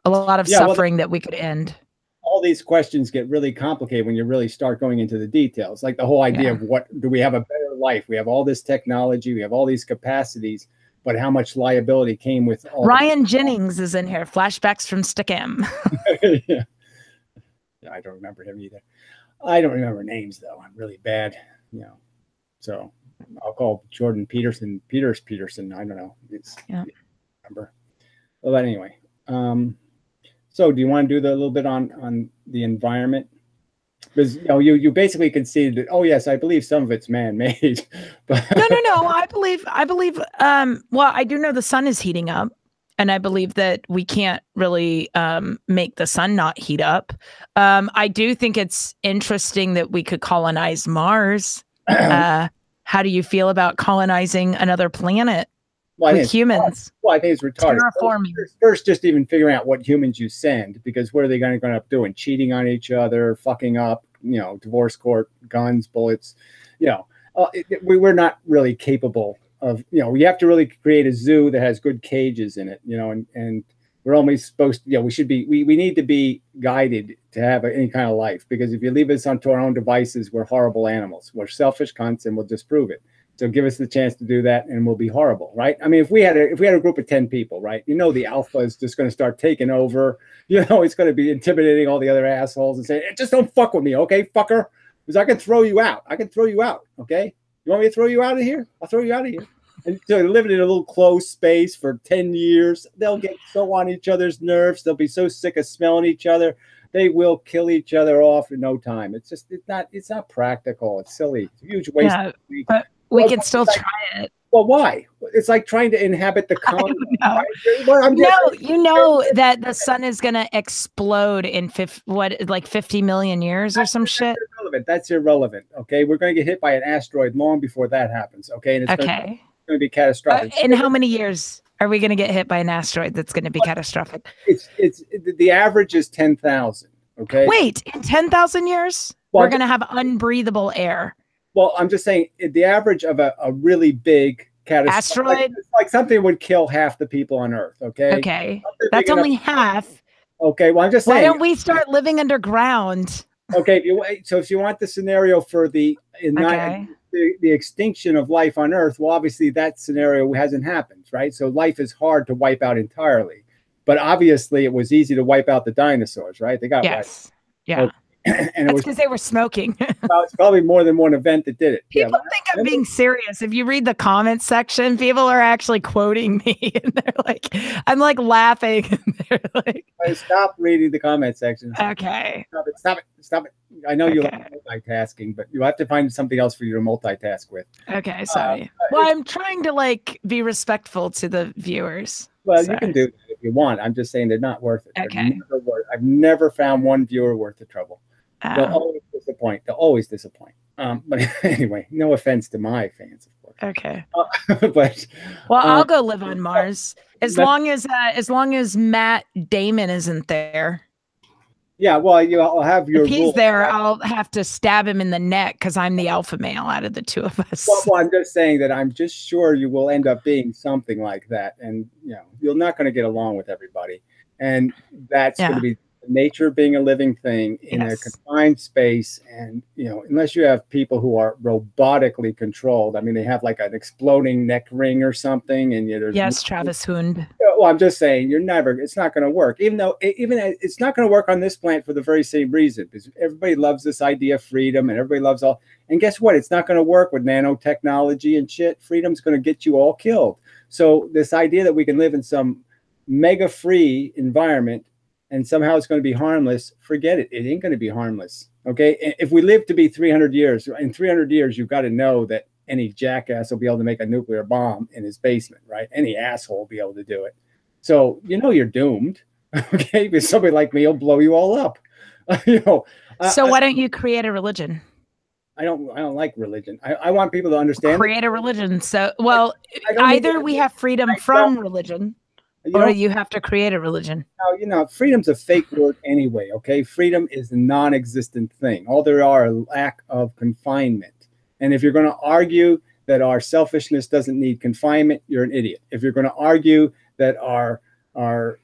a lot of suffering that we could end. All these questions get really complicated when you really start going into the details. Like the whole idea of what do we have a better life? We have all this technology, we have all these capacities, but how much liability came with all Ryan Jennings is in here. Flashbacks from Stickam. Yeah. I don't remember him either. I don't remember names though. I'm really bad, So I'll call Jordan Peterson. Peterson. I don't know. Remember. Well, but anyway. So do you want to do a little bit on the environment? Because you basically conceded that, oh yes, I believe some of it's man-made. But no. I believe well, I do know the sun is heating up, and I believe that we can't really make the sun not heat up. I do think it's interesting that we could colonize Mars. How do you feel about colonizing another planet with humans? Well, I think it's retarded. Terraforming. First, just even figuring out what humans you send, because what are they going to end up doing? Cheating on each other, fucking up, divorce court, guns, bullets. We're not really capable of, we have to really create a zoo that has good cages in it, and we're only supposed to, we need to be guided to have any kind of life, because if you leave us onto our own devices, we're horrible animals. We're selfish cunts, and we'll disprove it. So give us the chance to do that, and we'll be horrible, right? I mean, if we had a group of 10 people, right? The alpha is just going to start taking over. It's going to be intimidating all the other assholes and say, just don't fuck with me, okay, fucker? Because I can throw you out. Okay? You want me to throw you out of here? I'll throw you out of here. And so living in a little closed space for 10 years, they'll get so on each other's nerves. They'll be so sick of smelling each other. They will kill each other off in no time. It's not practical. It's silly. It's a huge waste. Yeah, but we can still try it. Well, why? It's like trying to inhabit the comet. That the sun is going to explode in 50 million years or some shit? That's irrelevant. Okay, we're going to get hit by an asteroid long before that happens. Okay, and it's going to be catastrophic. In how many years are we going to get hit by an asteroid that's going to be catastrophic? It's the average is 10,000. Okay. Wait, in 10,000 years, we're going to have unbreathable air. Well, I'm just saying the average of a really big asteroid, like something would kill half the people on Earth. Okay. Okay, that's only half. Okay. Well, I'm just saying. Why don't we start living underground? Okay. If you want the scenario for the extinction of life on Earth, well, obviously that scenario hasn't happened, right? So life is hard to wipe out entirely, but obviously it was easy to wipe out the dinosaurs, right? They got wiped. Yeah. Okay. And it was because they were smoking. Well, it's probably more than one event that did it. People think I'm being serious. If you read the comments section, people are actually quoting me, and they're like, I'm like laughing. And they're like, stop reading the comment section. Okay. Stop it. I know you like multitasking, but you have to find something else for you to multitask with. Okay, sorry. Well, I'm trying to be respectful to the viewers. Well, you can do that if you want. I'm just saying they're not worth it. Okay. I've never found one viewer worth the trouble. They'll always disappoint. But anyway, no offense to my fans, of course. Okay. I'll go live on Mars as long as Matt Damon isn't there. Yeah, well, I'll have your. If he's there, I'll have to stab him in the neck because I'm the alpha male out of the two of us. Well, I'm just saying that I'm just sure you will end up being something like that, and you're not going to get along with everybody, and that's going to be the nature of being a living thing in a confined space. And unless you have people who are robotically controlled, I mean, they have like an exploding neck ring or something, and there's Travis Hund. Well, I'm just saying it's not going to work, even it's not going to work on this planet for the very same reason, because everybody loves this idea of freedom, and everybody loves all. And guess what? It's not going to work with nanotechnology and shit. Freedom's going to get you all killed. So this idea that we can live in some mega free environment and somehow it's going to be harmless, forget it. It ain't going to be harmless. Okay. If we live to be 300 years, in 300 years, you've got to know that any jackass will be able to make a nuclear bomb in his basement, right? Any asshole will be able to do it. So, you're doomed. Okay. Because somebody like me will blow you all up. So why don't you create a religion? I don't like religion. I want people to understand. Create a religion. So, either we have freedom from religion, or you have to create a religion. No, freedom's a fake word anyway, okay? Freedom is a non-existent thing. All there are a lack of confinement. And if you're going to argue that our selfishness doesn't need confinement, you're an idiot. If you're going to argue that our our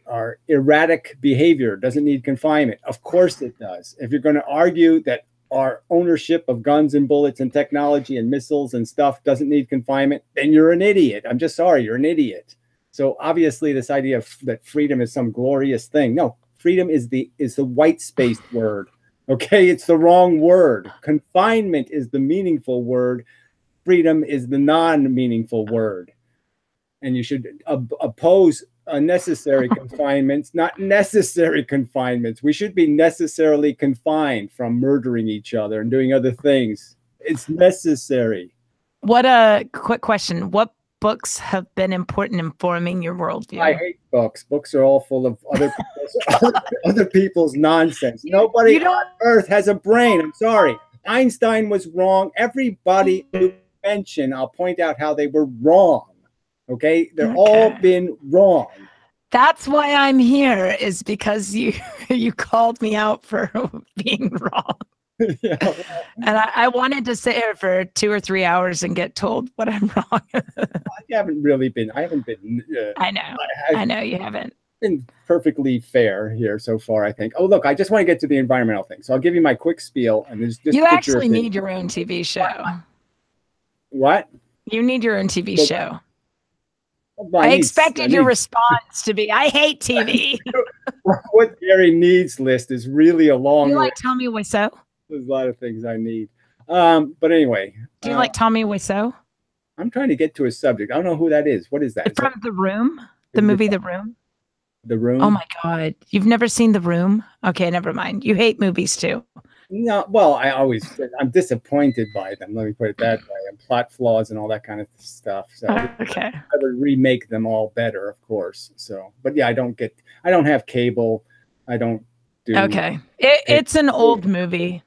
erratic behavior doesn't need confinement. Of course it does. If you're going to argue that our ownership of guns and bullets and technology and missiles and stuff doesn't need confinement, then you're an idiot. I'm just sorry, you're an idiot. So obviously this idea of that freedom is some glorious thing. No, freedom is the white space word. Okay, it's the wrong word. Confinement is the meaningful word. Freedom is the non-meaningful word. And you should oppose unnecessary confinements, not necessary confinements. We should be necessarily confined from murdering each other and doing other things. It's necessary. What a quick question. What books have been important in forming your worldview? I hate books. Books are all full of other people's nonsense. Nobody on earth has a brain. I'm sorry. Einstein was wrong. Everybody who mentioned, I'll point out how they were wrong. Okay, they're all been wrong. That's why I'm here, is because you called me out for being wrong. Yeah, well, and I wanted to sit here for 2 or 3 hours and get told what I'm wrong. I haven't been. I know. I know you haven't been perfectly fair here so far, I think. Oh, look, I just want to get to the environmental thing. So I'll give you my quick spiel. And just you actually need your own TV show. What? You need your own TV show. I expected your response to be, I hate TV. What Gary needs list is really a long list. You like Tommy Wiseau? There's a lot of things I need. But anyway. Do you like Tommy Wiseau? I'm trying to get to a subject. I don't know who that is. What is that? From The Room? The movie The Room? The Room? Oh my God. You've never seen The Room? Okay, never mind. You hate movies too. No, well, I'm disappointed by them. Let me put it that way. And plot flaws and all that kind of stuff. So okay. I would remake them all better, of course. So, but yeah, I don't have cable. I don't do. Okay. It's an old movie.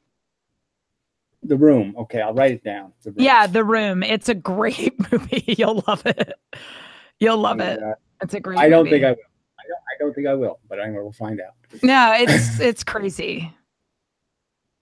The Room. Okay, I'll write it down. Yeah, The Room. It's a great movie. You'll love it. You'll love it. It's a great movie. I don't think I will. I don't think I will, but we'll find out. No, it's crazy.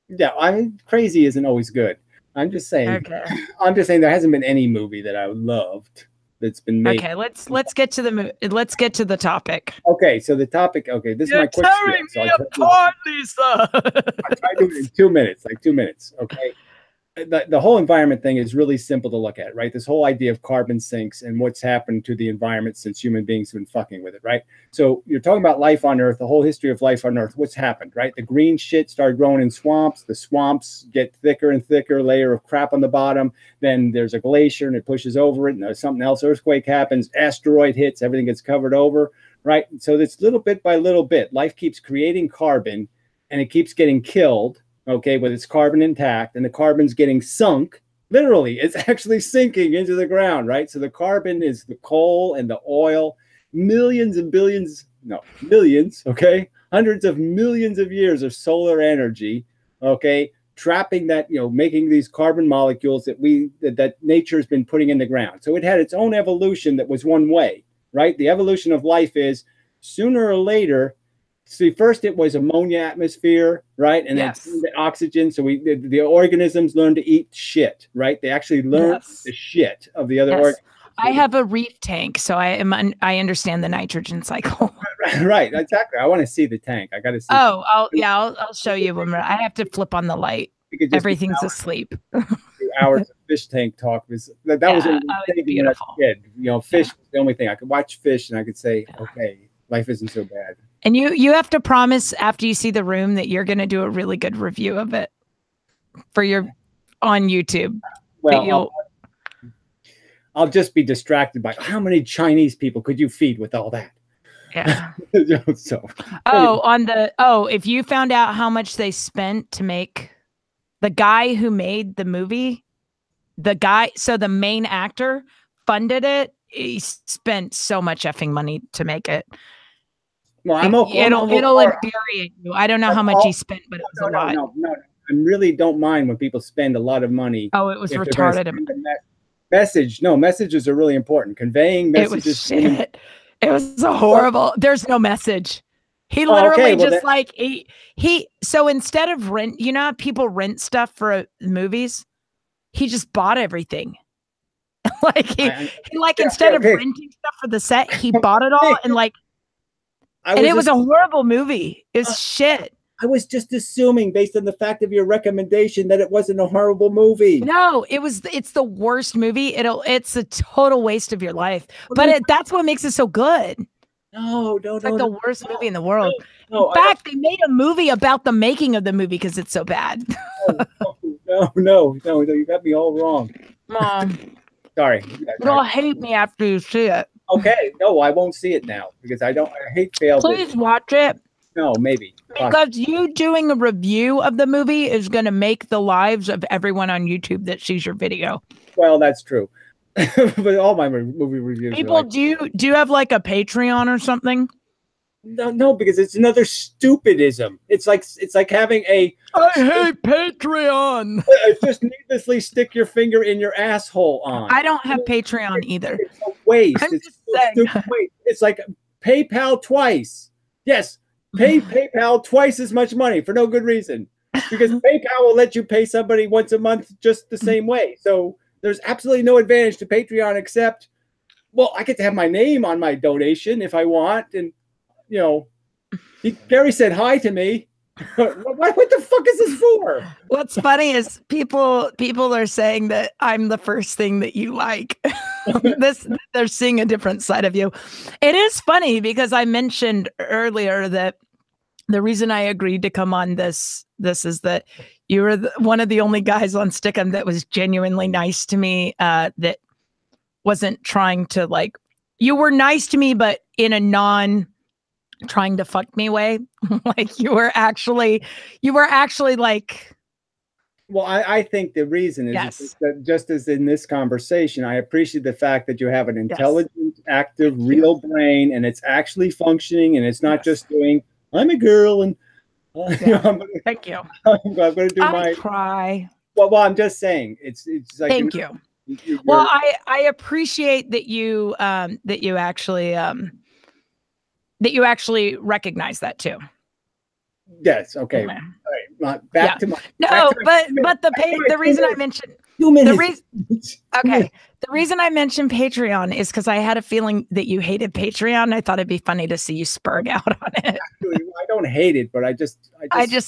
Yeah, I mean, crazy isn't always good. I'm just saying. Okay. I'm just saying there hasn't been any movie that I loved that's been made. Okay, let's get to the topic. Okay, so the topic. Okay, this is my quick. You're tearing me apart, Lisa. I'll try to do it in 2 minutes, like 2 minutes. Okay. The whole environment thing is really simple to look at, right? This whole idea of carbon sinks and what's happened to the environment since human beings have been fucking with it, right? So you're talking about life on Earth, the whole history of life on Earth. What's happened, right? The green shit started growing in swamps. The swamps get thicker and thicker, layer of crap on the bottom. Then there's a glacier and it pushes over it. And there's something else, earthquake happens, asteroid hits, everything gets covered over, right? So it's little bit by little bit. Life keeps creating carbon and it keeps getting killed. Okay, with its carbon intact, and the carbon's getting sunk. Literally, it's actually sinking into the ground, right? So the carbon is the coal and the oil, millions, okay? Hundreds of millions of years of solar energy, okay? Trapping that, making these carbon molecules that nature's been putting in the ground. So it had its own evolution that was one way, right? The evolution of life is sooner or later. See, first it was ammonia atmosphere, right? And then the oxygen. So the organisms learned to eat shit, right? They actually learned the shit of the other organisms. I have a reef tank, so I understand the nitrogen cycle. Right, exactly. I want to see the tank. I got to see. Oh, I'll show you when I have to flip on the light. Everything's asleep. 2 hours of fish tank talk was beautiful. Fish was the only thing I could watch fish, and I could say, okay, life isn't so bad. And you have to promise after you see The Room that you're going to do a really good review of it on YouTube. Well, I'll just be distracted by how many Chinese people could you feed with all that? Yeah. If you found out how much they spent to make the guy who made the movie, the main actor funded it. He spent so much effing money to make it. Well, I'm okay. It'll infuriate you. I don't know how much he spent, but it was a lot. No. I really don't mind when people spend a lot of money. Oh, it was retarded. Messages are really important. Conveying messages. It was shit. It was a horrible. There's no message. He literally so instead of rent, how people rent stuff for movies, he just bought everything. Instead of renting stuff for the set, he bought it all and And it was a horrible movie. It's shit. I was just assuming, based on the fact of your recommendation, that it wasn't a horrible movie. No, it's the worst movie. It's a total waste of your life. But that's what makes it so good. No, it's like the worst movie in the world. No, in fact, they made a movie about the making of the movie because it's so bad. No, you got me all wrong. Sorry. You'll hate me after you see it. Okay, no, I won't see it now because I hate failed. Please watch it. No, maybe. Because you doing a review of the movie is going to make the lives of everyone on YouTube that sees your video. Well, that's true. But all my movie reviews. People, do you have like a Patreon or something? No, because it's another stupidism. It's like having I hate Patreon. Just needlessly stick your finger in your asshole on. I don't have Patreon either. It's a waste. It's a stupid waste. It's like PayPal twice. Yes, pay PayPal twice as much money for no good reason. Because PayPal will let you pay somebody once a month just the same way. So there's absolutely no advantage to Patreon except, well, I get to have my name on my donation if I want, and Gary said hi to me. What the fuck is this for? What's funny is people are saying that I'm the first thing that you like. They're seeing a different side of you. It is funny because I mentioned earlier that the reason I agreed to come on this is that you were one of the only guys on Stickum that was genuinely nice to me, that wasn't trying to you were nice to me, but in a trying to fuck me way. Like you were actually like. Well, I think the reason is that just as in this conversation, I appreciate the fact that you have an intelligent, active, real brain, and it's actually functioning, and it's not just doing, I'm a girl, and thank you. I'm going to do my cry. Well, I'm just saying, it's like. Thank you. Well, I appreciate that you actually recognize that too. Yes. Okay. All right. Back to my. No, but the reason I mentioned 2 minutes. The reason I mentioned Patreon is because I had a feeling that you hated Patreon. I thought it'd be funny to see you spurg out on it. Actually, I don't hate it, but I just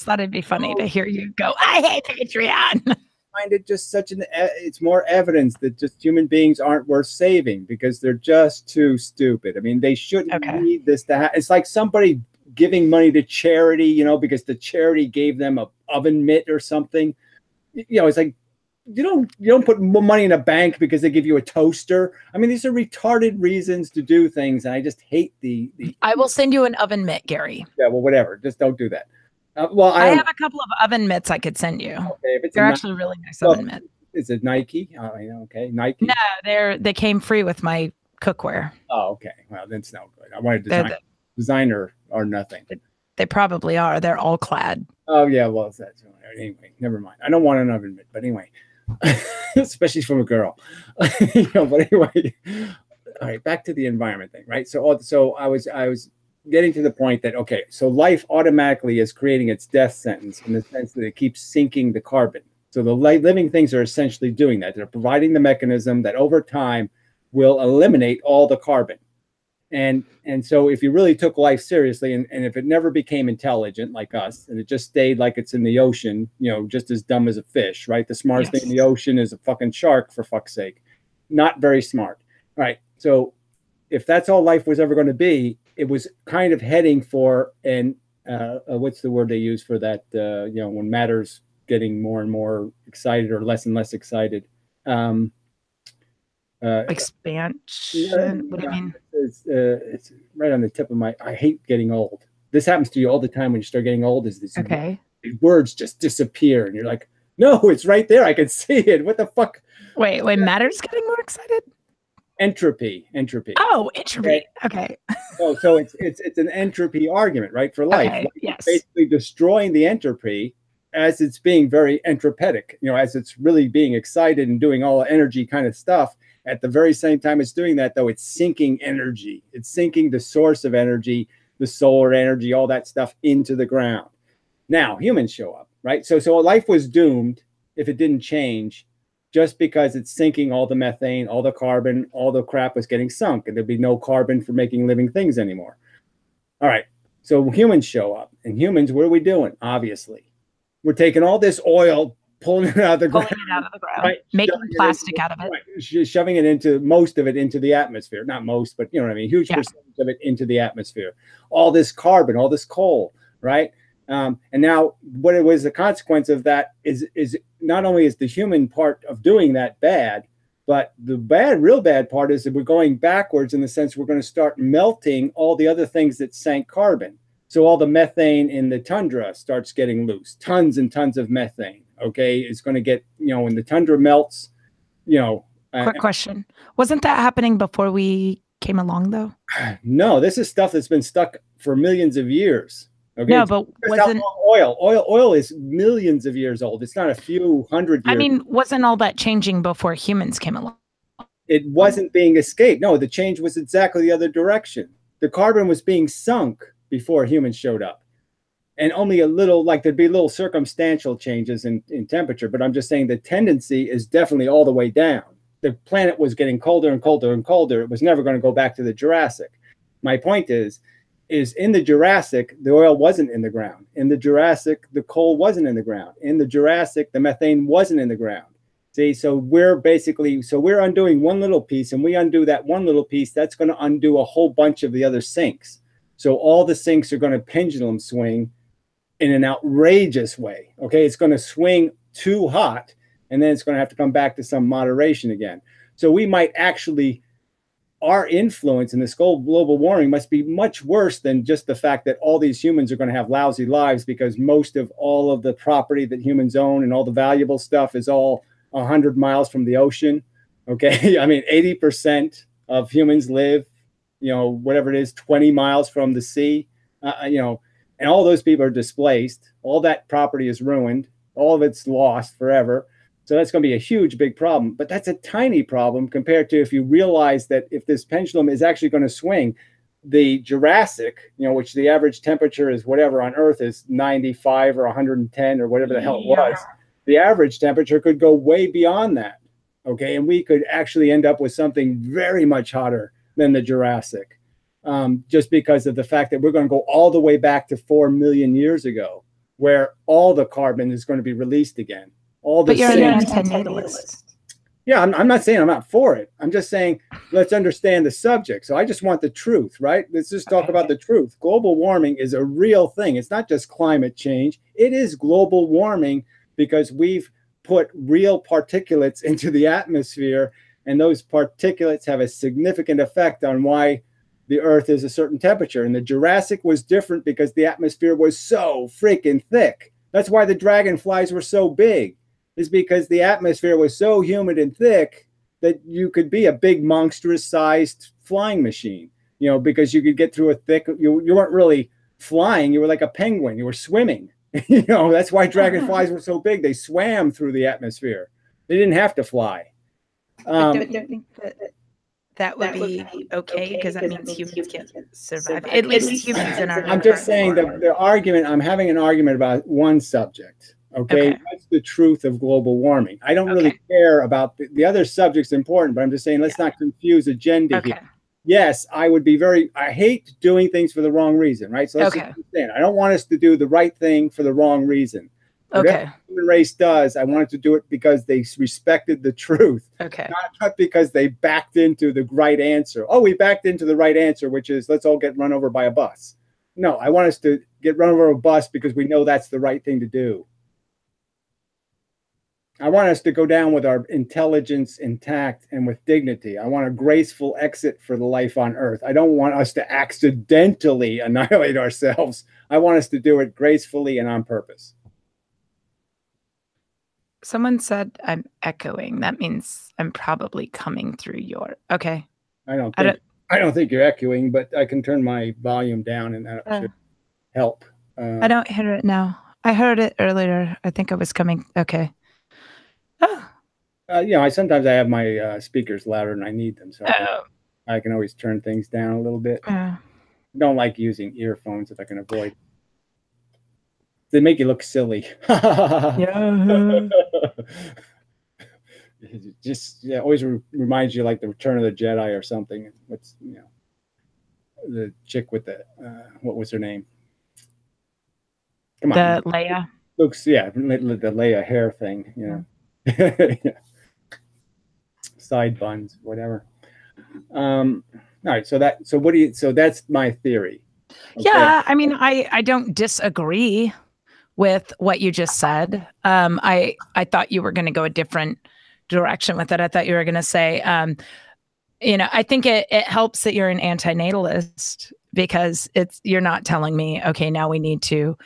thought it'd be funny to hear you go, I hate Patreon. I find it just it's more evidence that just human beings aren't worth saving because they're just too stupid. I mean, they shouldn't need this to happen. It's like somebody giving money to charity, because the charity gave them a oven mitt or something. It's like you don't put money in a bank because they give you a toaster. I mean, these are retarded reasons to do things, and I just hate the. I will send you an oven mitt, Gary. Yeah, well, whatever. Just don't do that. I have a couple of oven mitts I could send you. Okay, they're actually really nice oven mitts. Is it Nike? Okay, Nike. No, they came free with my cookware. Oh, okay. Well, that's no good. I wanted designer or nothing. They probably are. They're all clad. Oh yeah, well that's anyway. Never mind. I don't want an oven mitt, but anyway, especially from a girl. But anyway, all right. Back to the environment thing, right? So I was getting to the point that, okay, so life automatically is creating its death sentence in the sense that it keeps sinking the carbon. So the living things are essentially doing that. They're providing the mechanism that over time will eliminate all the carbon. And so if you really took life seriously, and if it never became intelligent like us, and it just stayed like it's in the ocean, just as dumb as a fish, right? The smartest thing in the ocean is a fucking shark, for fuck's sake. Not very smart. All right. So if that's all life was ever going to be, it was kind of heading for what's the word they use for that? When matter's getting more and more excited or less and less excited. Expansion. What do you mean? It's right on the tip of my. I hate getting old. This happens to you all the time when you start getting old. Is this words just disappear, and you're like, no, it's right there. I can see it. What the fuck? Wait, matter's getting more excited. Entropy. Oh, entropy. Okay. So it's an entropy argument, right? For life. Okay, yes. Basically destroying the entropy as it's being very entropic, as it's really being excited and doing all energy kind of stuff. At the very same time it's doing that, though, it's sinking energy. It's sinking the source of energy, the solar energy, all that stuff into the ground. Now humans show up, right? So life was doomed if it didn't change, just because it's sinking all the methane, all the carbon, all the crap was getting sunk, and there'd be no carbon for making living things anymore. All right. So humans show up, and humans, what are we doing? Obviously, we're taking all this oil, pulling it out of the ground, right? Making plastic out of it, right, shoving it into most of it into the atmosphere. Not most, but you know what I mean. Huge percentage of it into the atmosphere. All this carbon, all this coal, right? And now, what it was the consequence of that is not only is the human part of doing that bad, but the real bad part is that we're going backwards in the sense we're going to start melting all the other things that sank carbon. So all the methane in the tundra starts getting loose, tons and tons of methane. Okay, it's going to get, you know, when the tundra melts, you know. Quick question. Wasn't that happening before we came along, though? No, this is stuff that's been stuck for millions of years. Okay? No, but wasn't oil is millions of years old. It's not a few hundred years. I mean, wasn't all that changing before humans came along? It wasn't being escaped. No, the change was exactly the other direction. The carbon was being sunk before humans showed up. And only a little, like there'd be little circumstantial changes in temperature, but I'm just saying the tendency is definitely all the way down. The planet was getting colder and colder and colder. It was never going to go back to the Jurassic. My point is in the Jurassic, the oil wasn't in the ground. In the Jurassic, the coal wasn't in the ground. In the Jurassic, the methane wasn't in the ground. See, so we're undoing one little piece, and we undo that one little piece, that's going to undo a whole bunch of the other sinks. So all the sinks are going to pendulum swing in an outrageous way. Okay, it's going to swing too hot, and then it's going to have to come back to some moderation again. So we might actually, our influence in this global warming must be much worse than just the fact that all these humans are going to have lousy lives because most of all of the property that humans own and all the valuable stuff is all 100 miles from the ocean. Okay, I mean, 80% of humans live, you know, whatever it is, 20 miles from the sea, you know, and all those people are displaced. All that property is ruined. All of it's lost forever. So that's going to be a huge, big problem. But that's a tiny problem compared to if you realize that if this pendulum is actually going to swing, the Jurassic, you know, which the average temperature is whatever on Earth is 95 or 110 or whatever the hell it was. The average temperature could go way beyond that. Okay. And we could actually end up with something very much hotter than the Jurassic. Just because of the fact that we're going to go all the way back to 4 million years ago, where all the carbon is going to be released again. But you're an anti-natalist. Yeah, I'm not saying I'm not for it. I'm just saying let's understand the subject. So I just want the truth, right? Let's just talk about the truth. Global warming is a real thing. It's not just climate change. It is global warming because we've put real particulates into the atmosphere, and those particulates have a significant effect on why the Earth is a certain temperature. And the Jurassic was different because the atmosphere was so freaking thick. That's why the dragonflies were so big, is because the atmosphere was so humid and thick that you could be a big monstrous sized flying machine, you know, because you could get through a thick, you weren't really flying. You were like a penguin. You were swimming. You know, that's why dragonflies were so big. They swam through the atmosphere. They didn't have to fly. Don't you think that would be okay? Because that means humans can't survive. At least humans in our. I'm just saying that the argument, I'm having an argument about one subject. Okay. What's the truth of global warming? I don't really care about the other subjects important, but I'm just saying let's not confuse agenda here. Yes, I hate doing things for the wrong reason, right? So let's just understand. I don't want us to do the right thing for the wrong reason. Whatever the human race does, I wanted to do it because they respected the truth. Not because they backed into the right answer. Oh, we backed into the right answer, which is let's all get run over by a bus. No, I want us to get run over by a bus because we know that's the right thing to do. I want us to go down with our intelligence intact and with dignity. I want a graceful exit for the life on Earth. I don't want us to accidentally annihilate ourselves. I want us to do it gracefully and on purpose. Someone said I'm echoing. That means I'm probably coming through your. Okay. I don't think you're echoing, but I can turn my volume down, and that should help. I don't hear it now. I heard it earlier. I think I was coming. Okay. You know, sometimes I have my speakers louder than I need them, so I can always turn things down a little bit. I don't like using earphones if I can avoid. They make you look silly. It just always reminds you like the Return of the Jedi or something. What's, you know. the chick with the what was her name? Come on, the Leia. Luke's the Leia hair thing, you know. Side buns, whatever. All right, so that's my theory. Okay. Yeah, I mean, I don't disagree with what you just said. I thought you were going to go a different direction with it. I thought you were going to say, you know, I think it helps that you're an antinatalist, because you're not telling me, okay, now we need to,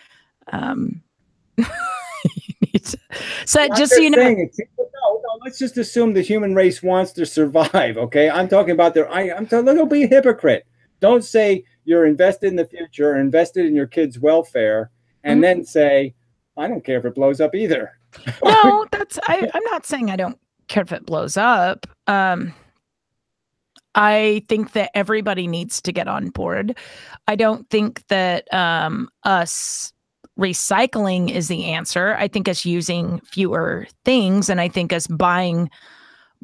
so just so you know. No, let's just assume the human race wants to survive. Okay, I'm talking about don't be a hypocrite. Don't say you're invested in the future, or invested in your kids' welfare, and then say, I don't care if it blows up either. No, I'm not saying I don't care if it blows up. I think that everybody needs to get on board. I don't think that us recycling is the answer. I think us using fewer things, and I think us buying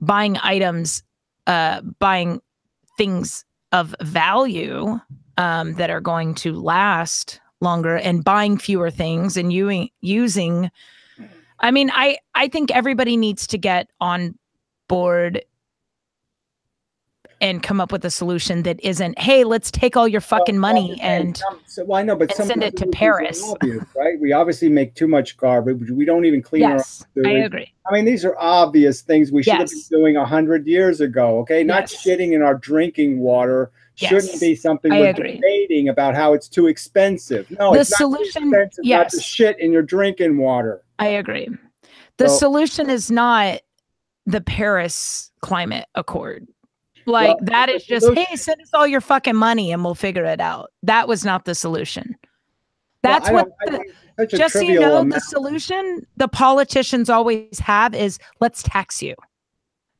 items, buying things of value that are going to last longer, and buying fewer things and using. I mean, I think everybody needs to get on board and come up with a solution that isn't, hey, let's take all your fucking money and send it to Paris. Obvious, right? We obviously make too much garbage. We don't even clean our own sewage. I agree. I mean, these are obvious things we should have been doing 100 years ago. Okay, not shitting in our drinking water shouldn't be something we're debating about how it's too expensive. No, it's not too expensive not to shit in your drinking water. I agree. The solution is not the Paris Climate Accord. Like, that is just, hey, send us all your fucking money and we'll figure it out. That was not the solution. That's just so you know, the solution the politicians always have is, let's tax you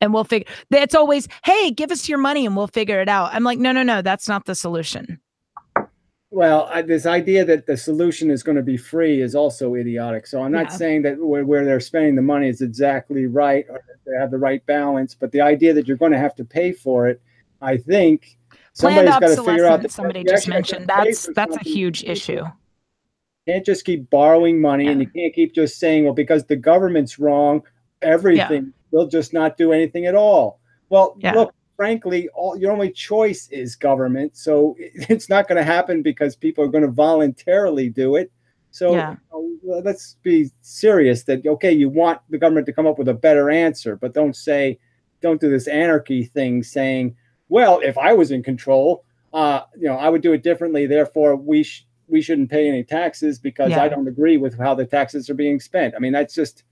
and we'll figure. It's always, hey, give us your money and we'll figure it out. I'm like, no, that's not the solution. Well, this idea that the solution is going to be free is also idiotic. So I'm not saying that where they're spending the money is exactly right, or that they have the right balance. But the idea that you're going to have to pay for it, I think somebody's got to figure out. Somebody just mentioned that's a huge issue. You can't just keep borrowing money, and you can't keep just saying, well, because the government's wrong, everything, they'll just not do anything at all. Well, look. Frankly, your only choice is government. So it's not going to happen because people are going to voluntarily do it. So let's be serious that, okay, you want the government to come up with a better answer, but don't do this anarchy thing saying, well, if I was in control, I would do it differently. Therefore, we shouldn't pay any taxes because I don't agree with how the taxes are being spent. I mean, that's just,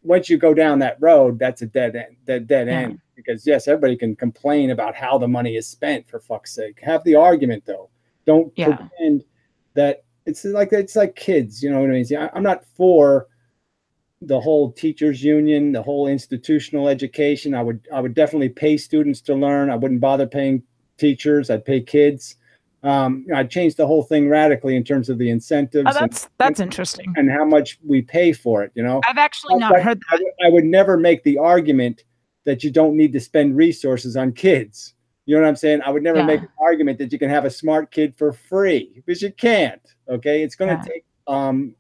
once you go down that road, that's a dead end. Because yes, everybody can complain about how the money is spent, for fuck's sake. Have the argument though. Don't pretend that it's like kids, you know what I mean? See, I'm not for the whole teachers union, the whole institutional education. I would definitely pay students to learn. I wouldn't bother paying teachers. I'd pay kids. I'd change the whole thing radically in terms of the incentives. Oh, that's interesting. And how much we pay for it, you know? I've actually not heard that. I would never make the argument that you don't need to spend resources on kids. You know what I'm saying? I would never make an argument that you can have a smart kid for free, because you can't. Okay, it's going to take run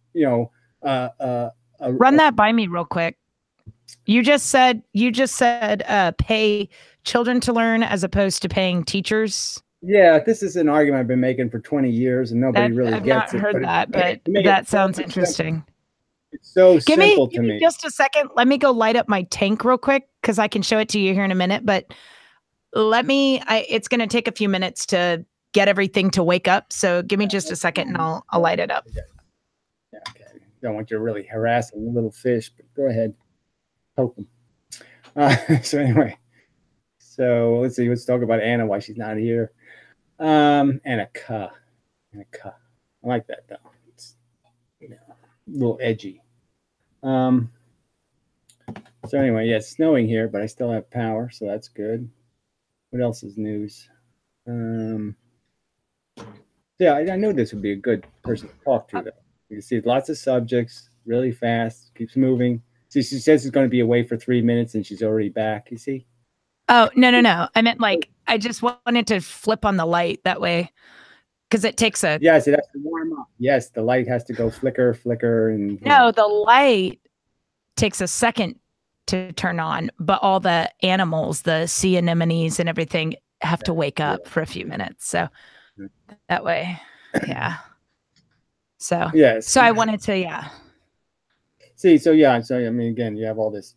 that by me real quick. You just said pay children to learn as opposed to paying teachers. Yeah, this is an argument I've been making for 20 years, and nobody really gets it. I've not heard that, but that sounds interesting. It's so simple to me. Give me just a second. Let me go light up my tank real quick, because I can show it to you here in a minute. But it's going to take a few minutes to get everything to wake up. So give me just a second and I'll light it up. Yeah, okay. Don't want you really harassing the little fish, but go ahead. Poke them. So anyway, let's see. Let's talk about Anna, why she's not here. Annika. I like that though. It's a little edgy. So anyway, it's snowing here, but I still have power, so that's good. What else is news? Yeah, I knew this would be a good person to talk to, though. You can see lots of subjects, really fast, keeps moving. See, she says she's going to be away for 3 minutes, and she's already back. You see? Oh, no. I meant I just wanted to flip on the light that way because it takes a. Yes, it has to warm up. Yes, the light has to go flicker, flicker, and. No, the light takes a second to turn on, but all the animals, the sea anemones and everything, have to wake up for a few minutes. So that way, yeah. So yes. So I wanted to, yeah. See, so yeah, so I mean, again, you have all this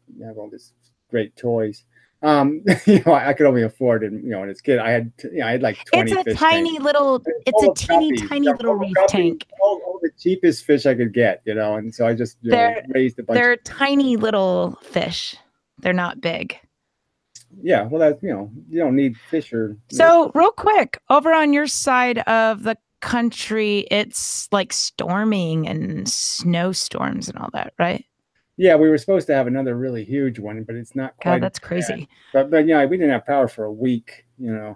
great toys. I could only afford it. And as a kid, I had like 20 fish. It's a teeny little reef tank. All the cheapest fish I could get, and so I just raised a bunch. They're tiny little fish. They're not big. Yeah, well, that's you don't need fish or. So real quick, over on your side of the country, it's like storming and snowstorms and all that, right? Yeah, we were supposed to have another really huge one, but it's not quite. God, that's crazy. But yeah, we didn't have power for a week. Yeah.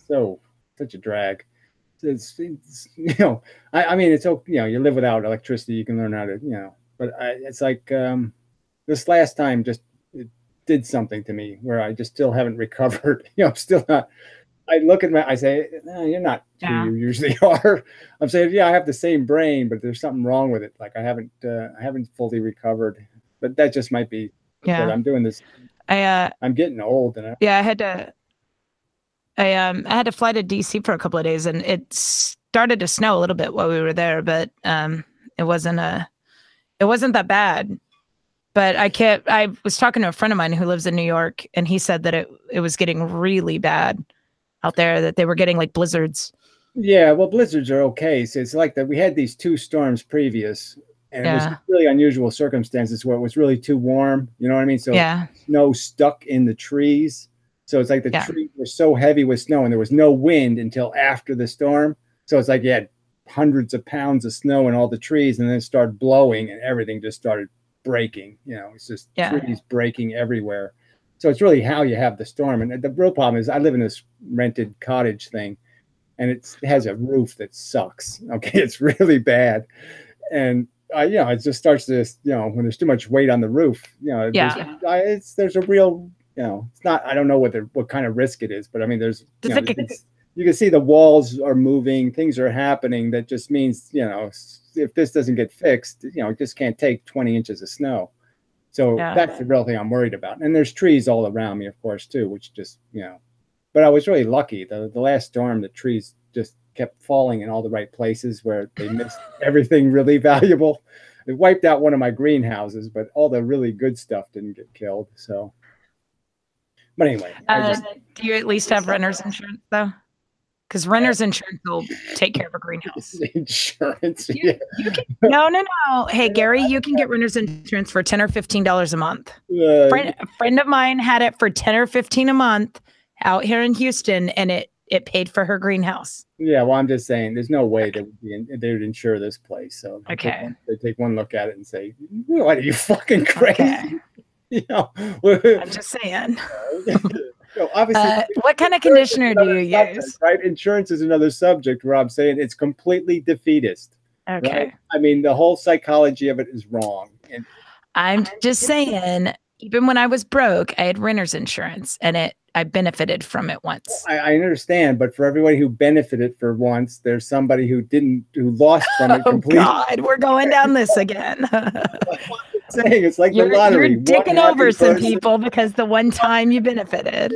So such a drag. It's I mean, it's okay. You live without electricity, you can learn how to But it's like this last time it did something to me where I just still haven't recovered. Still not. I look at I say, no, you're not who you usually are. I'm saying, yeah, I have the same brain, but there's something wrong with it. Like I haven't fully recovered. But that just might be. Yeah, I'm doing this. I'm getting old, and I had to fly to DC for a couple of days, and it started to snow a little bit while we were there, but it wasn't that bad. But I was talking to a friend of mine who lives in New York, and he said that it was getting really bad out there, that they were getting like blizzards. Yeah, well, blizzards are okay. So it's like that. We had these 2 storms previous, and it was really unusual circumstances where it was really too warm. You know what I mean? So snow stuck in the trees. So it's like the trees were so heavy with snow, and there was no wind until after the storm. So it's like you had hundreds of pounds of snow in all the trees, and then it started blowing, and everything just started breaking. It's just trees breaking everywhere. So it's really how you have the storm. And the real problem is I live in this rented cottage thing, and it has a roof that sucks. Okay, it's really bad. And it just starts to, when there's too much weight on the roof, there's a real, it's not, I don't know what kind of risk it is, but I mean, you can see the walls are moving, things are happening. That just means, if this doesn't get fixed, it just can't take 20 inches of snow. So that's the real thing I'm worried about. And there's trees all around me, of course, too, which just, but I was really lucky. The last storm, the trees just kept falling in all the right places where they missed everything really valuable. It wiped out one of my greenhouses, but all the really good stuff didn't get killed. So, but anyway. Do you at least have renter's insurance, though? Because renter's insurance will take care of a greenhouse. Insurance? No. Hey, Gary, you can get renter's insurance for $10 or $15 a month. A friend of mine had it for $10 or $15 a month out here in Houston, and it paid for her greenhouse. Yeah, well, I'm just saying, there's no way they would insure this place. So they take one look at it and say, "What, are you fucking crazy?" Okay. I'm just saying. Obviously, what kind of conditioner do you use? Right, insurance is another subject where I'm saying it's completely defeatist. Okay, right? I mean, the whole psychology of it is wrong. And I'm just saying, even when I was broke, I had renter's insurance, and I benefited from it once. I understand, but for everybody who benefited for once, there's somebody who lost from it completely. Oh God, we're going down this again. Saying it's like the lottery. You're dicking over some people because the one time you benefited.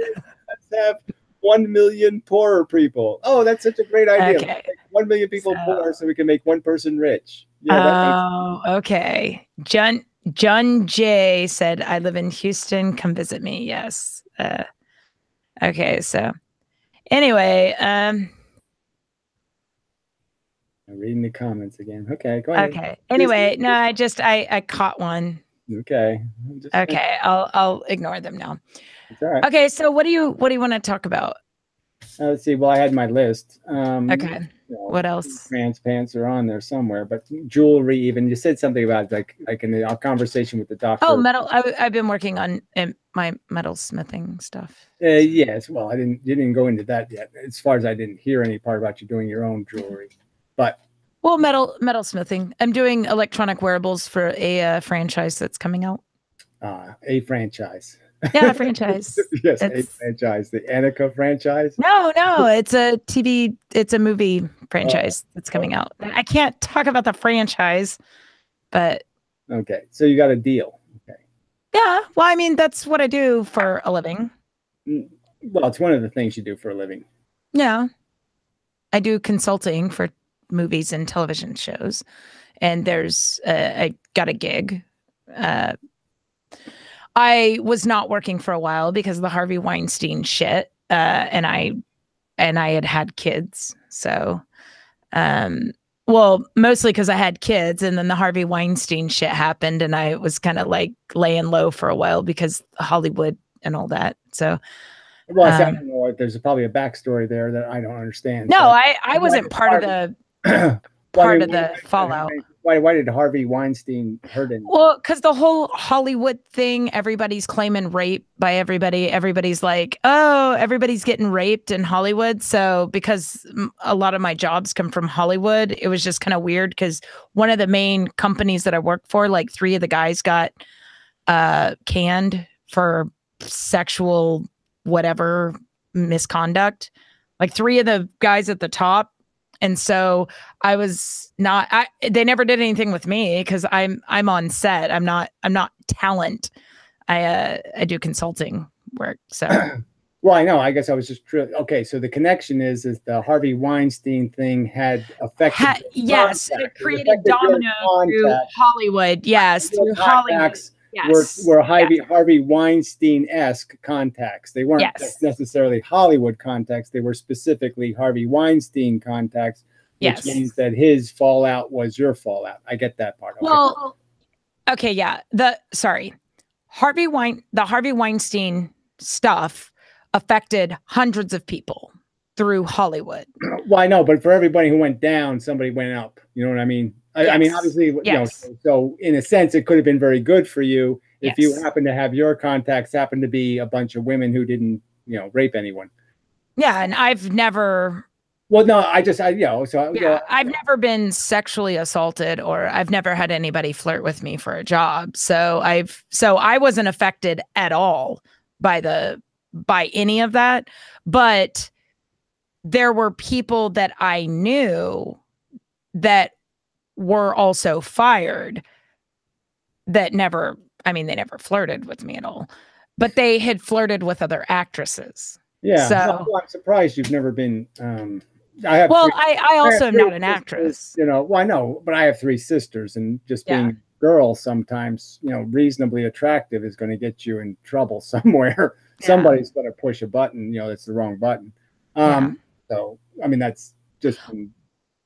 Let's have 1 million poorer people. Oh, that's such a great idea. Okay. 1 million people poor so we can make one person rich. Okay. John J said, "I live in Houston. Come visit me." Yes. Okay. So anyway, I'm reading the comments again. Okay, go ahead. Okay. Anyway, no, I caught one. Okay. Okay, I'll ignore them now. It's all right. Okay, so what do you want to talk about? Let's see. Well, I had my list. Okay. What else? Trans pants are on there somewhere, but jewelry. Even you said something about like in our conversation with the doctor. Oh, metal. I've been working on my metal smithing stuff. Yes. Well, you didn't go into that yet. As far as I didn't hear any part about you doing your own jewelry, but. Well, metal smithing. I'm doing electronic wearables for a franchise that's coming out. A franchise. Yeah, franchise. Yes, a It's franchise, the Annika franchise. no, it's a TV, it's a movie Oh, franchise that's oh, coming out. I can't talk about the franchise, but okay. So you got a deal. Okay. yeah, well, I mean, that's what I do for a living. Mm, well, it's one of the things you do for a living. Yeah, I do consulting for movies and television shows, and I got a gig. Uh, I was not working for a while because of the Harvey Weinstein shit, and I had kids, so well, mostly because I had kids, and then the Harvey Weinstein shit happened, and I was kind of like laying low for a while because Hollywood and all that. So, Well, I don't know. There's probably a backstory there that I don't understand. no, So, I wasn't part of the part of the fallout. Why did Harvey Weinstein hurt him? Well, because the whole Hollywood thing, everybody's claiming rape by everybody. Everybody's like, oh, everybody's getting raped in Hollywood. So because a lot of my jobs come from Hollywood, it was just kind of weird because one of the main companies that I work for, like 3 of the guys got canned for sexual whatever misconduct. Like 3 of the guys at the top. And so I was not, they never did anything with me because I'm on set. I'm not talent. I do consulting work. So, well, I know, I guess I was just okay. So the connection is the Harvey Weinstein thing had affected. Yes. It created dominoes through Hollywood. Yes. Through Hollywood. Yes. Were Harvey Weinstein-esque contacts. They weren't necessarily Hollywood contacts. They were specifically Harvey Weinstein contacts, which means that his fallout was your fallout. I get that part. Okay. Well, okay, yeah. The Harvey Weinstein stuff affected hundreds of people through Hollywood. Well, I know, but for everybody who went down, somebody went up. You know what I mean? I mean, obviously, you know, so in a sense, it could have been very good for you if you happen to have your contacts happen to be a bunch of women who didn't, you know, rape anyone. Yeah, and I've never. Well, no, I've never been sexually assaulted, or I've never had anybody flirt with me for a job. So I wasn't affected at all by any of that. But there were people that I knew that were also fired that they never flirted with me at all, but they had flirted with other actresses. Yeah. So well, I'm surprised you've never been, I also am not an actress. You know, well, I know, but I have 3 sisters, and just being a girl sometimes, you know, reasonably attractive is going to get you in trouble somewhere. Yeah. Somebody's going to push a button, you know, that's the wrong button. So, I mean, that's just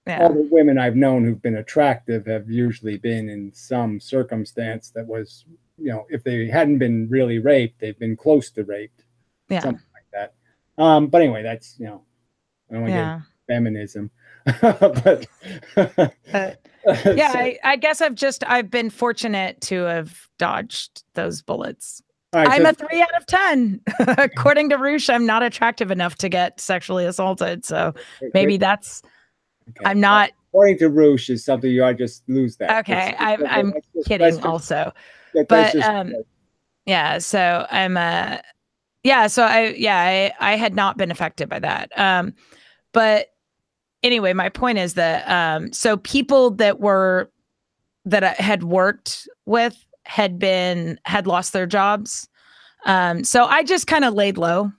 all the women I've known who've been attractive have usually been in some circumstance that was, you know, if they hadn't been really raped, they've been close to raped. Yeah. Something like that. But anyway, that's, you know, I don't want to get feminism. but I guess I've been fortunate to have dodged those bullets. Right, I'm a 3 out of 10. According to Roosh, I'm not attractive enough to get sexually assaulted. So maybe that's. Okay. I'm not. According to Roosh is something you ought to just lose that. Okay, I'm kidding also, but yeah. So I'm So I had not been affected by that. But anyway, my point is that so people that I had worked with had lost their jobs. So I just kind of laid low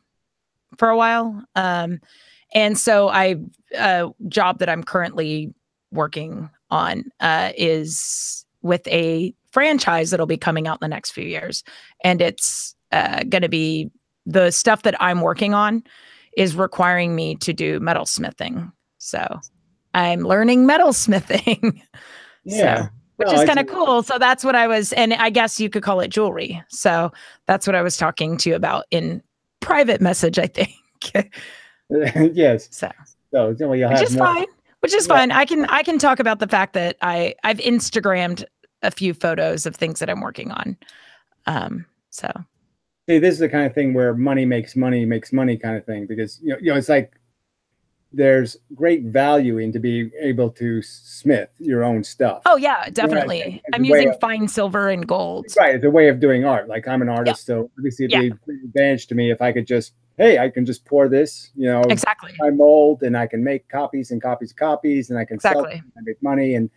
for a while. And so job that I'm currently working on is with a franchise that'll be coming out in the next few years. And it's going to be the stuff that I'm working on is requiring me to do metalsmithing. So I'm learning metalsmithing. Yeah. Which is kind of cool. So that's what I was, and I guess you could call it jewelry. So that's what I was talking to you about in private message, I think. Yes. So you'll have which is fine. I can talk about the fact that I've Instagrammed a few photos of things that I'm working on. So see, this is the kind of thing where money makes money kind of thing, because you know it's like there's great value in to be able to smith your own stuff. Oh yeah, definitely. As I'm using fine silver and gold. Right, it's a way of doing art. Like I'm an artist, so obviously it'd be an advantage to me if I could just, hey, I can just pour this, exactly, my mold, and I can make copies and copies of copies, and I can sell them and make money, and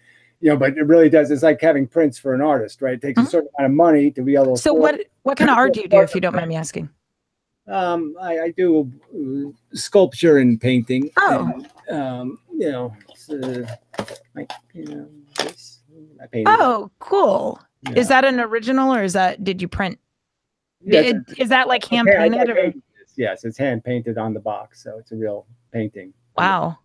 but it really does. It's like having prints for an artist, right? It takes a certain amount of money to be able to. So what kind of art do you do, if you don't mind me asking? I do sculpture and painting. Oh, and, like this, I painted. Oh, cool. Yeah. Is that an original, or did you print? Yeah, is that like hand painted? Or? Yes, it's hand painted on the box, so it's a real painting. Wow.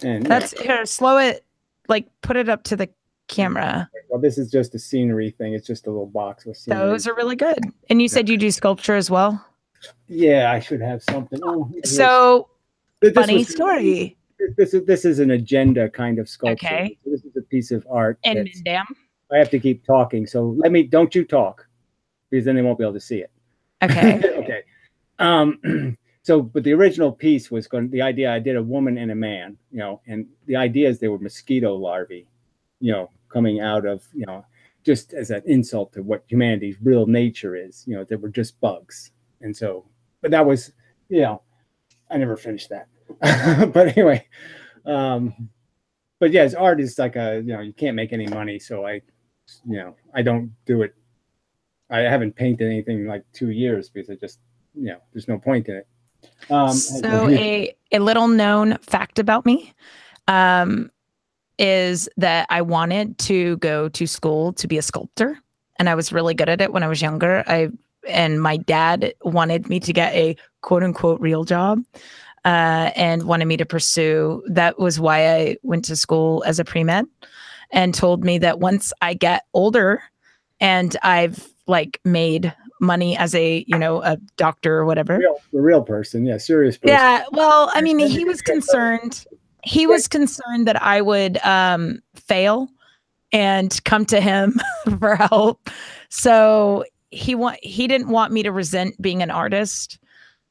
And that's here. Slow it. Like put it up to the camera. Well, this is just a scenery thing. It's just a little box with scenery. Those are really good. And you said you do sculpture as well? Yeah, I should have something. Oh, so funny story. This is an agenda kind of sculpture. Okay. So this is a piece of art. Inmendham. I have to keep talking, so don't you talk, because then they won't be able to see it. Okay. Okay. But the original piece was the idea, I did a woman and a man, and the idea is they were mosquito larvae, coming out of, just as an insult to what humanity's real nature is, they were just bugs. And so, but that was, I never finished that. But anyway, but yeah, as art is like you can't make any money. So I don't do it. I haven't painted anything in like 2 years because I just, there's no point in it. So a little known fact about me is that I wanted to go to school to be a sculptor, and I was really good at it when I was younger. And my dad wanted me to get a quote unquote real job and wanted me to pursue. That was why I went to school as a pre-med, and told me that once I get older and I've like made money as a doctor or whatever, the real person, serious person. Yeah, well, I mean, he was concerned. He was concerned that I would fail and come to him for help. So he didn't want me to resent being an artist.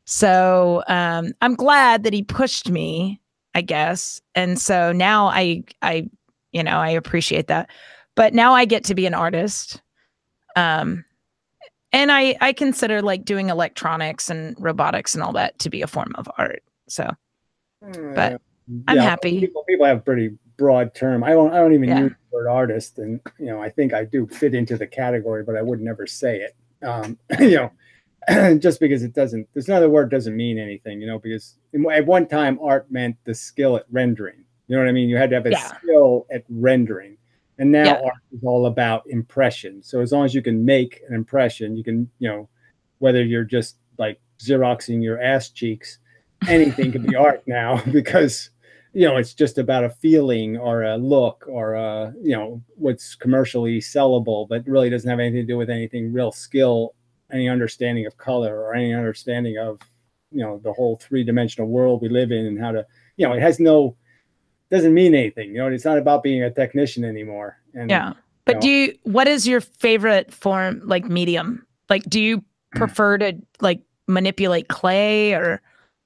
So I'm glad that he pushed me, I guess. And so now I appreciate that. But now I get to be an artist. And I consider like doing electronics and robotics and all that to be a form of art. So, but I'm happy. People have a pretty broad term. I don't even use the word artist, and I think I do fit into the category, but I would never say it. Just because it doesn't. There's another word doesn't mean anything. Because at one time art meant the skill at rendering. You know what I mean? You had to have a skill at rendering. And now art is all about impression. So as long as you can make an impression, you can, whether you're just like Xeroxing your ass cheeks, anything can be art now, because, it's just about a feeling or a look or, what's commercially sellable, but really doesn't have anything to do with anything real skill, any understanding of color or any understanding of, the whole three-dimensional world we live in, and how to, it has doesn't mean anything. It's not about being a technician anymore. And, but what is your favorite form, like medium? Like, do you prefer to like manipulate clay or?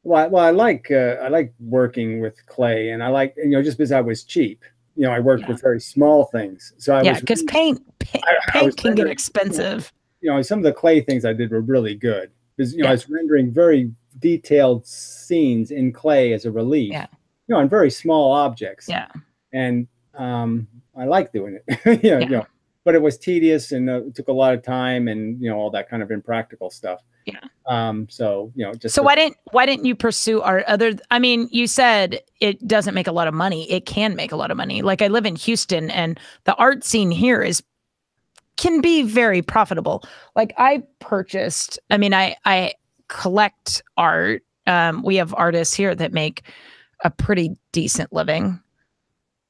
Well, I like working with clay, and I like, just because I was cheap, I worked with very small things. So because paint can get expensive. Some of the clay things I did were really good because, I was rendering very detailed scenes in clay as a relief. On very small objects. And I like doing it. But it was tedious, and it took a lot of time, and all that kind of impractical stuff. So why didn't you pursue art I mean, you said it doesn't make a lot of money. It can make a lot of money. Like, I live in Houston, and the art scene here can be very profitable. Like, I collect art. We have artists here that make a pretty decent living.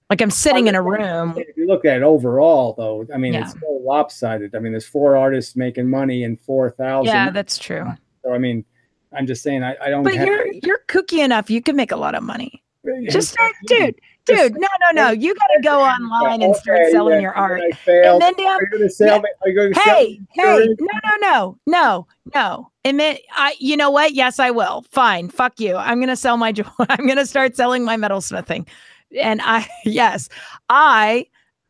Like, I'm sitting in a room. If you look at it overall, though, I mean, it's so lopsided. I mean, there's 4 artists making money and 4,000. Yeah, that's true. So, I mean, I'm just saying, I don't. But you're kooky enough. You can make a lot of money. Just start, dude. No. You got to go online and start selling your art. And then are you going to sell me? Are you going to sell me? No. And then you know what? Yes, I will. Fine. Fuck you. I'm going to sell my I'm going to start selling my metalsmithing. And I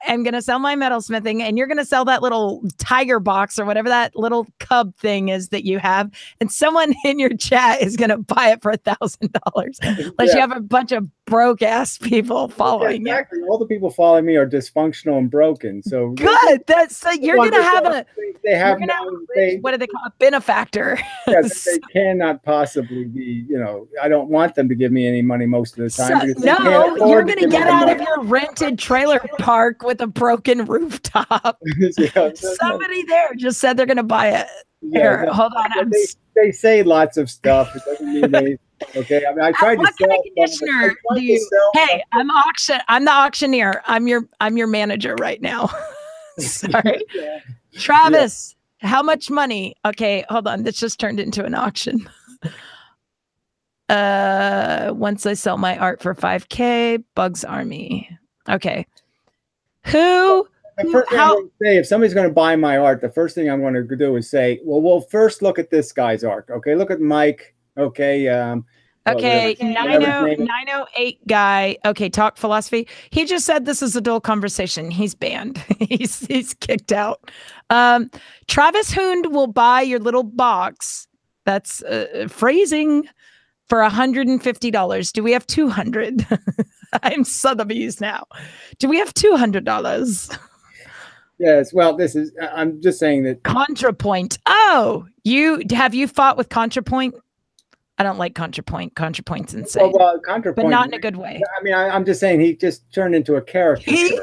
am going to sell my metalsmithing, and you're going to sell that little tiger box or whatever that little cub thing is that you have. And someone in your chat is going to buy it for $1,000 unless you have a bunch of broke ass people following you. All the people following me are dysfunctional and broken. So good. You're going to have what do they call a benefactor? Yes, they cannot possibly be, I don't want them to give me any money most of the time. You're going to get out of your rented trailer park with a broken rooftop. Somebody there just said they're going to buy it. Here, hold on. They say lots of stuff. It doesn't mean anything. Okay, I mean, I tried to sell. What conditioner do you? Hey, I'm the auctioneer. I'm your manager right now. Sorry, Travis. Yeah. How much money? Okay, hold on. This just turned into an auction. Once I sell my art for $5,000, Bugs Army. Okay. The first thing I'm going to say, if somebody's going to buy my art, the first thing I'm going to do is say, well, we'll first look at this guy's art. Okay, look at Mike. Okay. 908 guy. Okay, talk philosophy. He just said this is a dull conversation. He's banned. he's kicked out. Travis Hoond will buy your little box. That's phrasing for $150. Do we have 200? I'm Sotheby's now. Do we have $200? Yes. Well, I'm just saying that ContraPoint. Oh, have you fought with ContraPoint? I don't like ContraPoint. ContraPoint's insane. Well, ContraPoint, but not in a good way. I mean, I'm just saying he just turned into a character. Isn't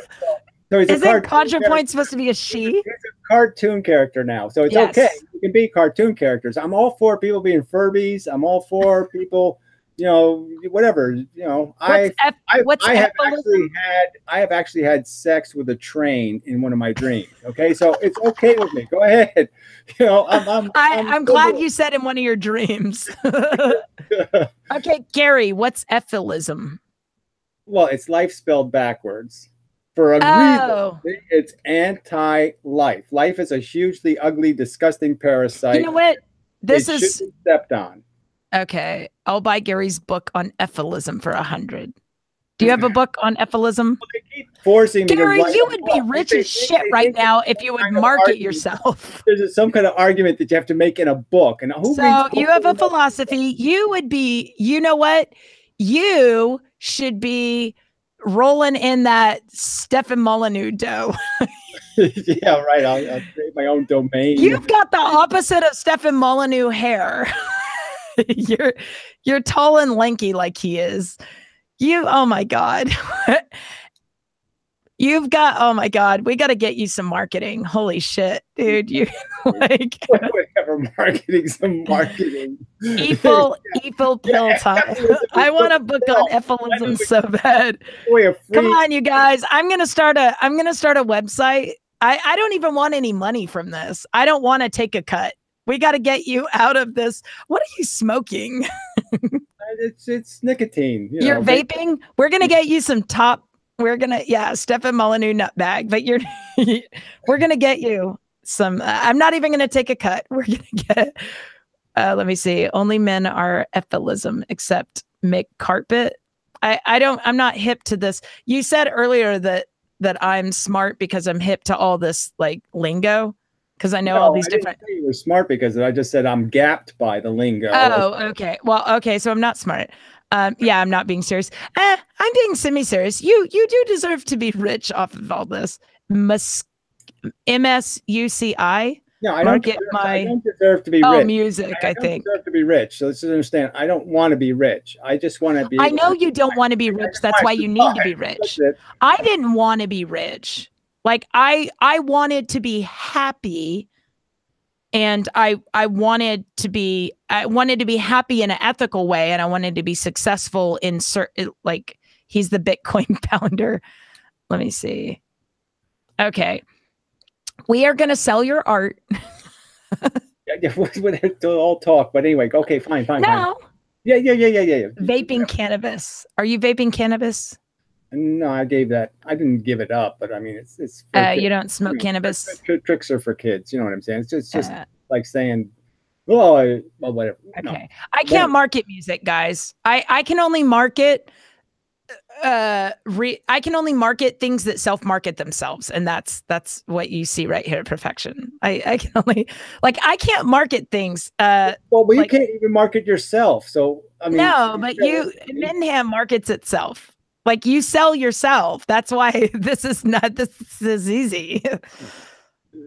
ContraPoint supposed to be a she? He's a cartoon character now, so it's okay. You can be cartoon characters. I'm all for people being Furbies. I'm all for people, whatever. I have actually had sex with a train in one of my dreams. Okay, so it's okay with me. Go ahead. I'm glad you said in one of your dreams. Okay, Gary, what's ephilism? Well, it's life spelled backwards. For a reason, it's anti-life. Life is a hugely ugly, disgusting parasite. You know what? This is stepped on. Okay, I'll buy Gary's book on ephilism for $100. Do you have a book on ephilism? Well, they keep forcing me Gary, you would be rich as shit right now if you would market yourself. There's some kind of argument that you have to make in a book, and so you have a philosophy. You would be. You know what? You should be rolling in that Stefan Molyneux dough. Yeah, right. I'll create my own domain. You've got the opposite of Stefan Molyneux hair. You're tall and lanky like he is. Oh my God. You've got, oh my God, we got to get you some marketing. Holy shit, dude. You like whatever marketing, some marketing. Evil pill time. I want a book on ephilism so bad. Come on, you guys. I'm gonna start a website. I don't even want any money from this. I don't want to take a cut. We got to get you out of this. What are you smoking? It's nicotine. You're vaping? We're gonna get you some top. We're gonna, Stefan Molyneux nutbag, but we're gonna get you some. I'm not even gonna take a cut. We're gonna get. Let me see. Only men are ephilism except make carpet. I'm not hip to this. You said earlier that I'm smart because I'm hip to all this like lingo. Because I know all these different. Didn't say you were smart because I just said I'm gapped by the lingo. Oh, okay. Well, okay. So I'm not smart. Yeah, I'm not being serious. I'm being semi-serious. You do deserve to be rich off of all this. MSUCI. No, I don't deserve to be rich. Oh, music, I think. Deserve to be rich. So let's understand. I don't want to be rich. I just want to be. I know you don't want to be rich. That's why you need to be rich. I didn't want to be rich. Like I wanted to be happy, and I wanted to be happy in an ethical way, and I wanted to be successful in certain, like he's the Bitcoin founder. Let me see. Okay. We are going to sell your art. Yeah, we'll all talk, but anyway, okay, fine. No, Yeah. Vaping cannabis. Are you vaping cannabis? No, I didn't give it up, but I mean, it's for kids. You don't smoke You know, cannabis? tricks are for kids. You know what I'm saying? It's just Uh, like saying, well, whatever. No, okay. I can't man, market music, guys. I can only market I can only market things that self-market themselves, and that's what you see right here at Perfection. I can only, like, I can't market things well, you like, can't even market yourself. So I mean, no, but you, Inmendham markets itself. Like, you sell yourself. That's why this is easy.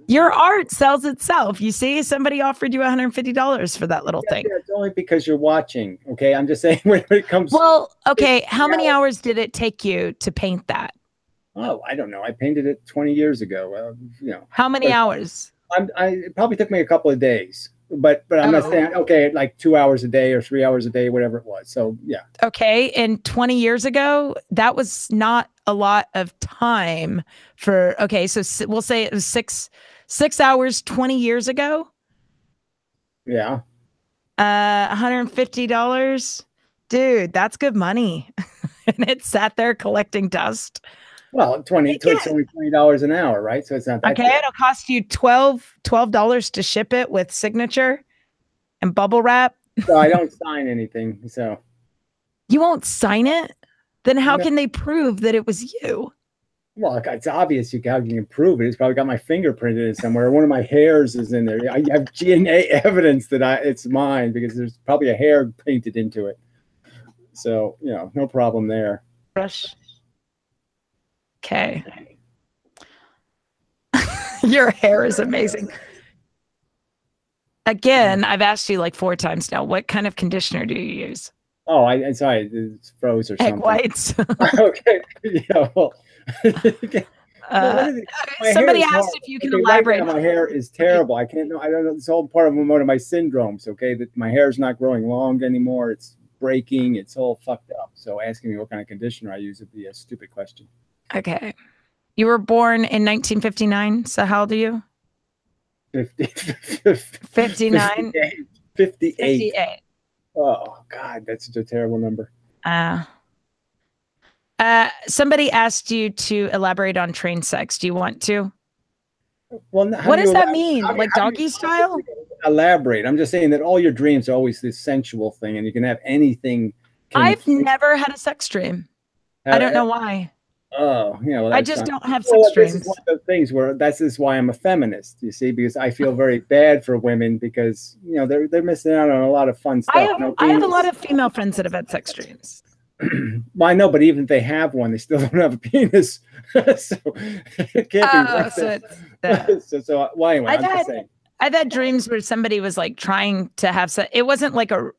Your art sells itself. You see, somebody offered you $150 for that little thing. yeah, it's only because you're watching. Okay, I'm just saying when it comes. Well, okay, how many hours did it take you to paint that? Oh, I don't know. I painted it 20 years ago. How many hours? It probably took me a couple of days, but I'm not saying okay, like 2 hours a day or 3 hours a day, whatever it was. So yeah. Okay, and 20 years ago, that was not a lot of time for. Okay, so we'll say it was 6 hours 20 years ago. Yeah. $150, dude. That's good money, and it sat there collecting dust. Well, it's only $20 an hour, right? So it's not that. Okay, good. It'll cost you $12 to ship it with signature and bubble wrap. So I don't sign anything. So you won't sign it? Then how can they prove that it was you? Well, it's obvious how you can prove it. It's probably got my fingerprint in it somewhere. One of my hairs is in there. I have DNA evidence that it's mine because there's probably a hair painted into it. So, no problem there. Brush. Okay. Your hair is amazing. Again, I've asked you like 4 times now. What kind of conditioner do you use? Oh, I'm sorry. It's froze or something. Egg whites. Okay. Yeah. Well, somebody asked if you can elaborate. Right now, my hair is terrible. I don't know. It's all part of one of my syndromes. Okay, that my hair is not growing long anymore. It's breaking. It's all fucked up. So asking me what kind of conditioner I use would be a stupid question. Okay. You were born in 1959. So how old are you? 59. 58. Oh God, that's such a terrible number. Somebody asked you to elaborate on train sex. Do you want to? Well, what does that mean? Like doggy style? Elaborate. I'm just saying that all your dreams are always this sensual thing, and you can have anything. I've never had a sex dream. I don't know why. Oh, well, I just don't have sex dreams. This is one of the things where this is why I'm a feminist. You see, because I feel very bad for women because they're missing out on a lot of fun stuff. I have a lot of female friends that have had sex dreams. Well, I know, but even if they have one, they still don't have a penis. So it can't be. So why? Anyway, I've had dreams where somebody was like trying to have sex. It wasn't like a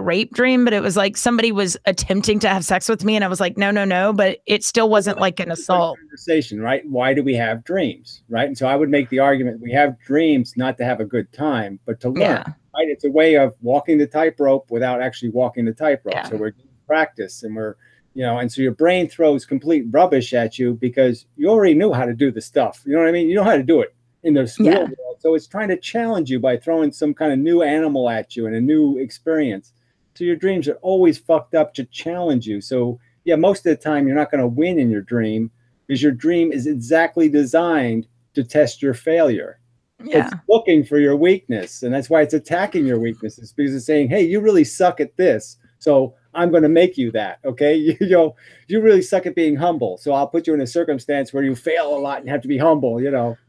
rape dream, but it was like somebody was attempting to have sex with me, and I was like, no, but it still wasn't like an assault. Conversation, right? Why do we have dreams, right? And so I would make the argument: we have dreams not to have a good time, but to learn. Yeah. Right? It's a way of walking the tightrope without actually walking the tightrope. Yeah. So we're doing practice, and and so your brain throws complete rubbish at you because you already knew how to do the stuff. You know what I mean? You know how to do it in the school world. So it's trying to challenge you by throwing some kind of new animal at you and a new experience. So your dreams are always fucked up to challenge you. So yeah, most of the time you're not going to win in your dream because your dream is exactly designed to test your failure. Yeah. It's looking for your weakness, and that's why it's attacking your weaknesses, because it's saying, hey, you really suck at this, so I'm going to make you that. Okay, you really suck at being humble, so I'll put you in a circumstance where you fail a lot and have to be humble,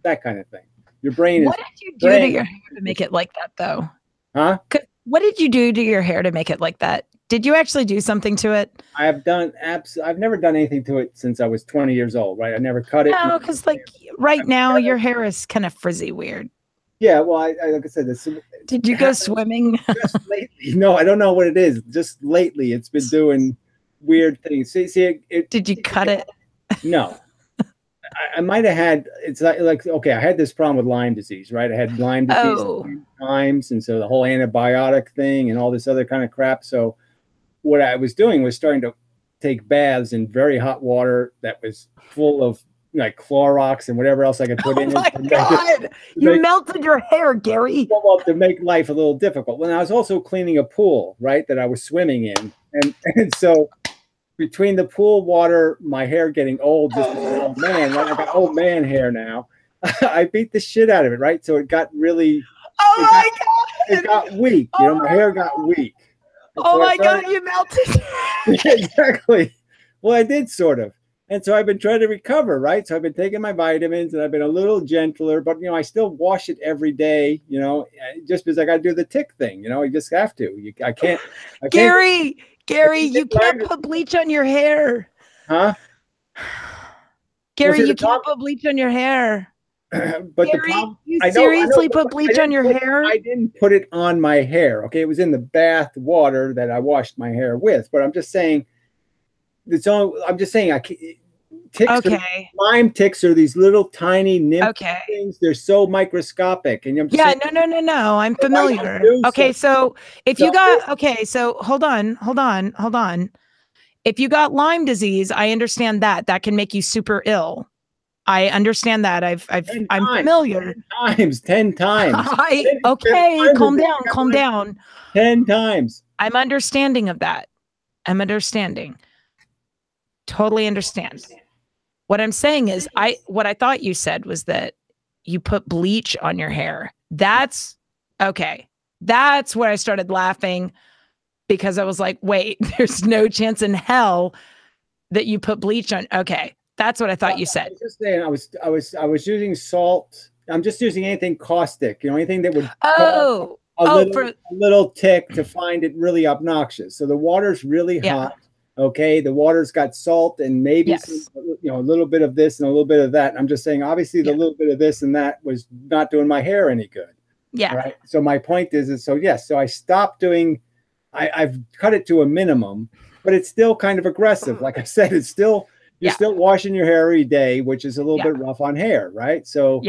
that kind of thing. Your brain what did you do to your hair to make it like that, though? Huh? What did you do to your hair to make it like that? Did you actually do something to it? I've never done anything to it since I was 20 years old, right? I never cut it. No, because like right now your hair is kind of frizzy weird. Yeah, well, like I said, did you go swimming? Just lately. No, I don't know what it is. Just lately, it's been doing weird things. See, did you cut it? No. I might have had, it's like, okay, I had this problem with Lyme disease, right? I had Lyme disease times, and so the whole antibiotic thing and all this other kind of crap. So what I was doing was starting to take baths in very hot water that was full of like Clorox and whatever else I could put Oh in my it God. You melted your hair, Gary. well, to make life a little difficult. When I was also cleaning a pool, right, that I was swimming in. And so between the pool water, my hair getting old, just as an old man, right? I got old man hair now. I beat the shit out of it, right? So it got really, oh my God. It got weak. You know, my hair got weak. And oh so my God, you melted. Exactly. Well, I did sort of. And so I've been trying to recover, right? So I've been taking my vitamins and I've been a little gentler, but, you know, I still wash it every day, you know, just because I got to do the tick thing, you know, you just have to. I can't. Gary, you can't put bleach on your hair. Huh? Gary, you can't put bleach on your hair. But Gary, the problem, you seriously put bleach on your hair? I didn't put it on my hair. Okay, it was in the bath water that I washed my hair with. But I'm just saying, I'm just saying, ticks. Okay. Lyme ticks are these little tiny nymph things. They're so microscopic, and I'm just saying, no. I'm familiar. Okay, so if you got so hold on. If you got Lyme disease, I understand that can make you super ill. I understand that. I'm familiar. 10 times. Calm down. 10 times. I'm understanding of that. I'm understanding. Totally understand. What I'm saying is what I thought you said was that you put bleach on your hair. That's okay. That's where I started laughing, because I was like, wait, there's no chance in hell that you put bleach on. Okay. That's what I thought you said. I was just saying, I was using salt. I'm just using anything caustic, you know, anything that would cause a little tick to find it really obnoxious. So the water's really hot. Okay, the water's got salt and maybe some, you know, a little bit of this and a little bit of that. And I'm just saying, obviously, the little bit of this and that was not doing my hair any good. Yeah. Right. So my point is so yes. So I stopped doing. I've cut it to a minimum, but it's still kind of aggressive. Like I said, it's still. You're still washing your hair every day, which is a little bit rough on hair, right? So,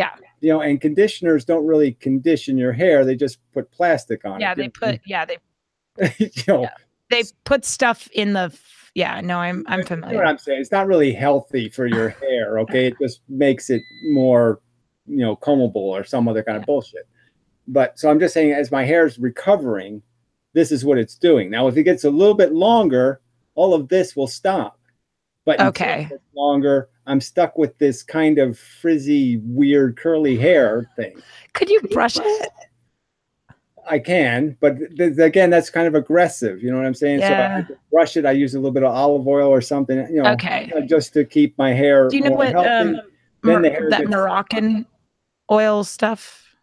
you know, and conditioners don't really condition your hair. They just put plastic on it. They put stuff in the, I'm familiar. You know what I'm saying? It's not really healthy for your hair, okay? It just makes it more, you know, combable or some other kind of bullshit. But so I'm just saying, as my hair is recovering, this is what it's doing. Now, if it gets a little bit longer, all of this will stop. But longer, I'm stuck with this kind of frizzy, weird, curly hair thing. Could you brush it? I can, but again, that's kind of aggressive. You know what I'm saying? Yeah. So I brush it. I use a little bit of olive oil or something, you know, just to keep my hair. Do you know what that Moroccan oil stuff?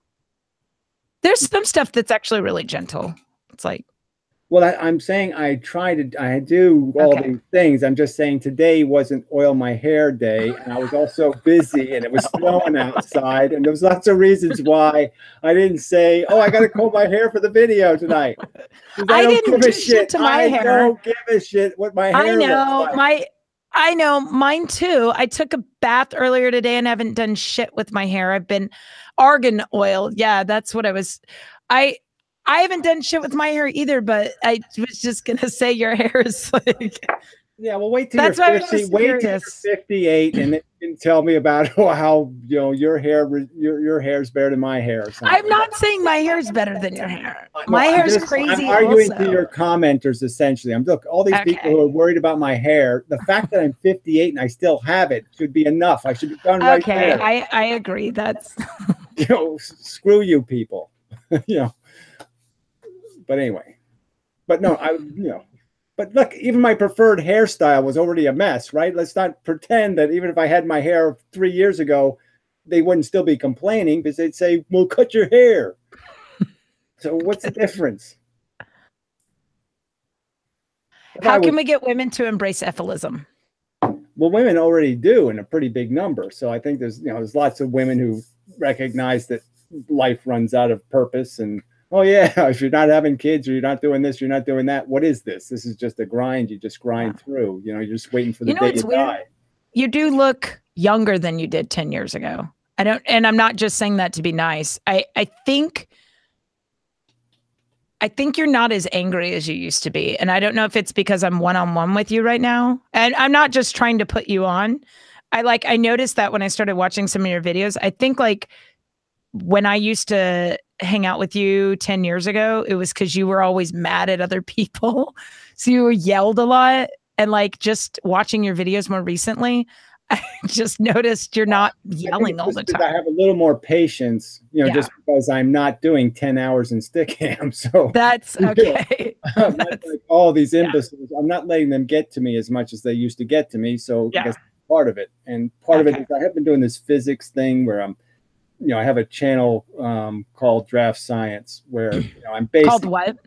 There's some stuff that's actually really gentle. It's like. Well, I'm saying I do all these things. I'm just saying today wasn't oil my hair day. And I was also busy and it was snowing outside. And there was lots of reasons why I didn't say, oh, I got to comb my hair for the video tonight. I didn't do shit to my hair. I don't give a shit what my hair looks like. I know, mine too. I took a bath earlier today and haven't done shit with my hair. I've been argan oil. Yeah, that's what I was. I haven't done shit with my hair either, but I was just gonna say your hair is like. Yeah, well, wait till you're 50. Wait till you're 58, and then you can tell me about how you know your hair's better than my hair. Or something. I'm not saying my hair is better than your hair. My hair's crazy. I'm arguing to your commenters essentially. Look, all these people who are worried about my hair. The fact that I'm 58 and I still have it should be enough. I should be done right there. I agree. That's. You know, screw you people. You know. But anyway, but no, but look, even my preferred hairstyle was already a mess, right? Let's not pretend that even if I had my hair 3 years ago, they wouldn't still be complaining because they'd say, well, cut your hair. So what's the difference? How can we get women to embrace ephilism? Well, women already do in a pretty big number. So I think there's lots of women who recognize that life runs out of purpose and, oh, yeah, if you're not having kids or you're not doing this, you're not doing that. What is this? This is just a grind. You just grind through. You know, you're just waiting for the day to die. You do look younger than you did 10 years ago. And I'm not just saying that to be nice. I think you're not as angry as you used to be. And I don't know if it's because I'm one-on-one with you right now. And I'm not just trying to put you on. I noticed that when I started watching some of your videos. I think like when I used to hang out with you 10 years ago, it was because you were always mad at other people. So you yelled a lot. And like just watching your videos more recently, I just noticed you're not yelling all the time. I have a little more patience, just because I'm not doing 10 hours in Stickam. So that's okay. I'm not like all these imbeciles. I'm not letting them get to me as much as they used to get to me. So I guess part of it. And part of it is I have been doing this physics thing where I have a channel called Draft Science where I'm basically called what?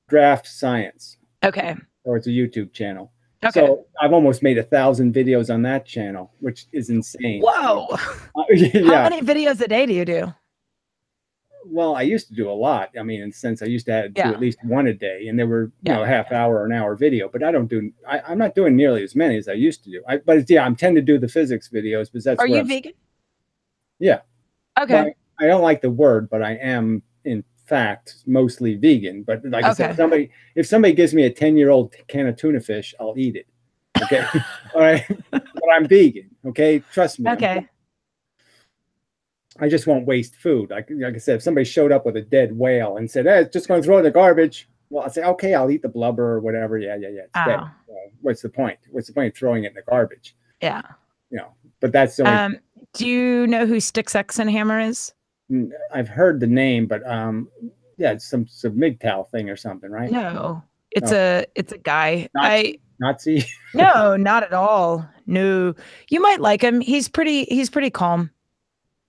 Draft Science. Okay. Or it's a YouTube channel. Okay. So I've almost made 1,000 videos on that channel, which is insane. Whoa. How many videos a day do you do? Well, I used to do a lot. I mean, in the sense I used to do at least one a day, and they were a half hour or an hour video. But I'm not doing nearly as many as I used to do. I'm tend to do the physics videos because that's. Are you vegan? Yeah. Okay. Well, I don't like the word, but I am in fact mostly vegan. But like I said, if somebody gives me a 10-year-old can of tuna fish, I'll eat it. Okay. All right. But I'm vegan. Okay. Trust me. Okay. I just won't waste food. Like I said, if somebody showed up with a dead whale and said, "Hey, it's just going to throw it in the garbage," well, I'll say, "Okay, I'll eat the blubber or whatever." Yeah. It's dead. What's the point? What's the point of throwing it in the garbage? Yeah. But that's the only. Do you know who Sticks X and Hammer is? I've heard the name, but it's some MGTOW thing or something, right? No, it's a guy. Nazi? No, not at all. No, you might like him. He's pretty calm.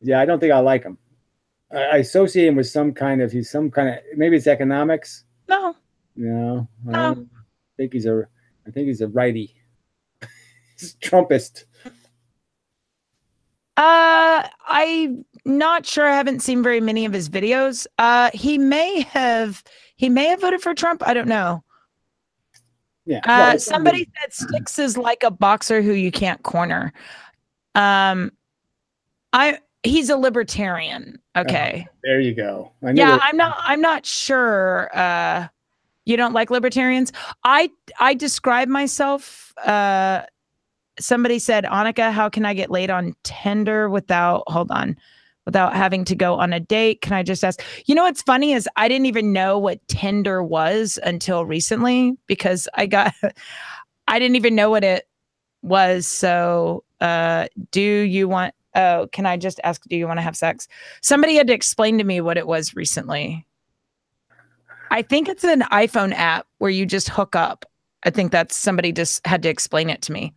Yeah, I don't think I like him. I associate him with maybe it's economics. No. I think he's a righty. He's a Trumpist. I'm not sure. I haven't seen very many of his videos. He may have voted for Trump. I don't know. Yeah. Somebody said Sticks is like a boxer who you can't corner. He's a libertarian. Okay. There you go. I'm not sure. You don't like libertarians? I describe myself. Somebody said, Annika, how can I get laid on Tinder without having to go on a date? Can I just ask? What's funny is I didn't even know what Tinder was until recently because I didn't even know what it was. So, can I just ask, do you want to have sex? Somebody had to explain to me what it was recently. I think it's an iPhone app where you just hook up. I think that's somebody just had to explain it to me.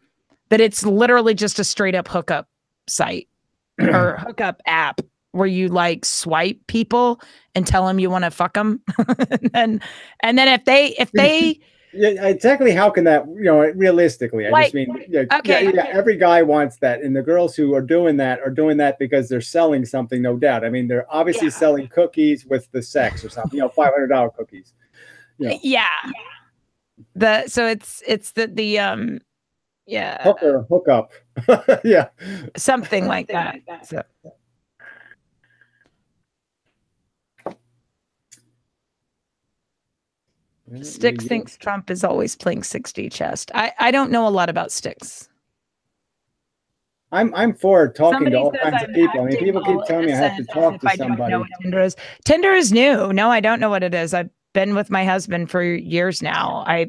That it's literally just a straight up hookup site or hookup app where you like swipe people and tell them you want to fuck them. and then if they yeah, exactly. How can that, realistically, I just mean, every guy wants that. And the girls who are doing that because they're selling something, no doubt. I mean, they're obviously selling cookies with the sex or something, $500 cookies. Yeah. So it's the hook up. Yeah. Something like that. So. Sticks thinks Trump is always playing 6D chess. I don't know a lot about Sticks. I'm for talking to all kinds of people. I mean, people keep telling me I have to talk to somebody. I don't know what Tinder is. Tinder is new. No, I don't know what it is. I've been with my husband for years now. I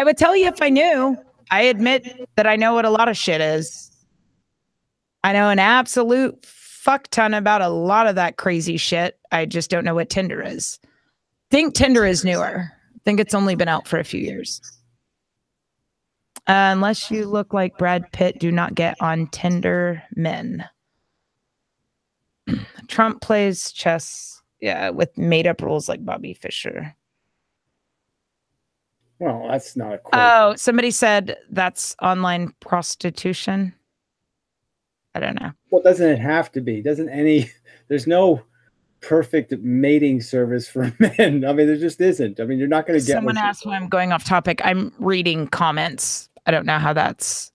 would tell you if I knew. I admit that I know what a lot of shit is. I know an absolute fuck ton about a lot of that crazy shit. I just don't know what Tinder is. Think Tinder is newer. I think it's only been out for a few years. Unless you look like Brad Pitt, do not get on Tinder, men. Trump plays chess, with made-up rules like Bobby Fischer. Well, that's not a quote. Oh, somebody said that's online prostitution. I don't know. Well, doesn't it have to be? There's no perfect mating service for men. I mean, there just isn't. I mean, you're not going to get. Someone asked why I'm going off topic. I'm reading comments. I don't know how that's.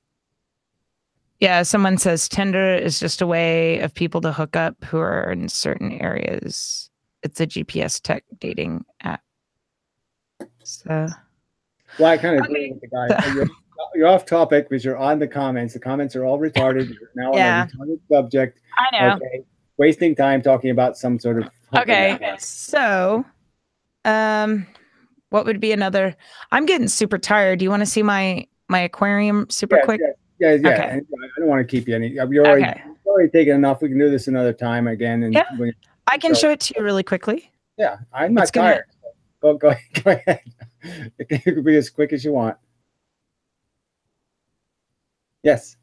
Yeah, someone says Tinder is just a way of people to hook up who are in certain areas. It's a GPS tech dating app. So. Well, I kind of agree with the guy. you're off topic because you're on the comments. The comments are all retarded. You're now on a retarded subject. I know. Okay. Wasting time talking about some sort of. Okay. So, what would be another? I'm getting super tired. Do you want to see my aquarium super quick? Yeah. Okay. I don't want to keep you any. You're already taking enough. We can do this another time again. And I can show it to you really quickly. Yeah, I'm not tired. Go ahead. It can be as quick as you want. Yes.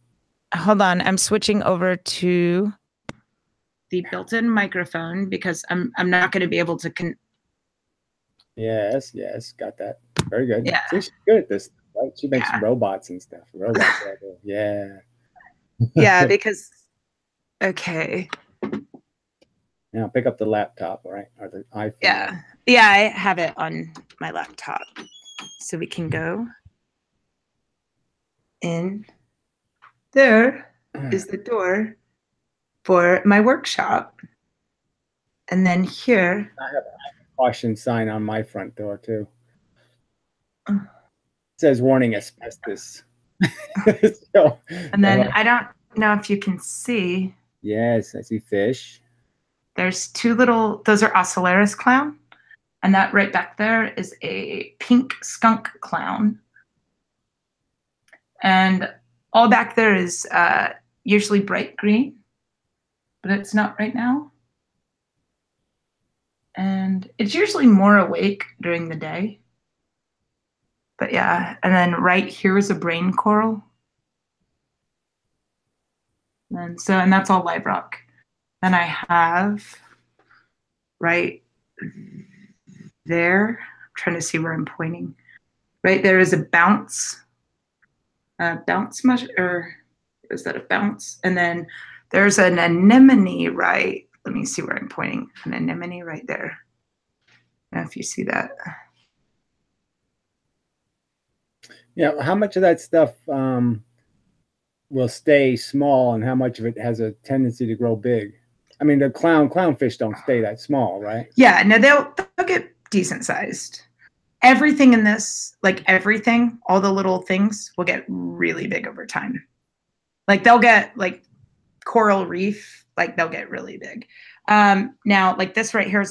Hold on. I'm switching over to the built-in microphone because I'm not going to be able to. Yes. Got that. Very good. Yeah. See, she's good at this. Right? She makes robots and stuff. Yeah. Yeah, because. Okay. Now pick up the laptop, right? Or the iPhone. Yeah, I have it on my laptop. So we can go in. There is the door for my workshop. And then here. I have a caution sign on my front door too. It says warning asbestos. So, and then I don't know if you can see. Yes, I see fish. There's two little, those are Ocellaris clown. And that right back there is a pink skunk clown. And all back there is usually bright green, but it's not right now. And it's usually more awake during the day. But yeah, and then right here is a brain coral. And that's all live rock. Then I have right there, I'm trying to see where I'm pointing. Right there is a bounce mushroom, or is that a bounce? And then there's an anemone right. Let me see where I'm pointing. An anemone right there. I don't know if you see that. Yeah, how much of that stuff will stay small, and how much of it has a tendency to grow big? I mean, the clownfish don't stay that small, right? Yeah, no, they'll get decent sized. Everything in this, like everything, all the little things will get really big over time. Like they'll get like coral reef, like they'll get really big. Now, like this right here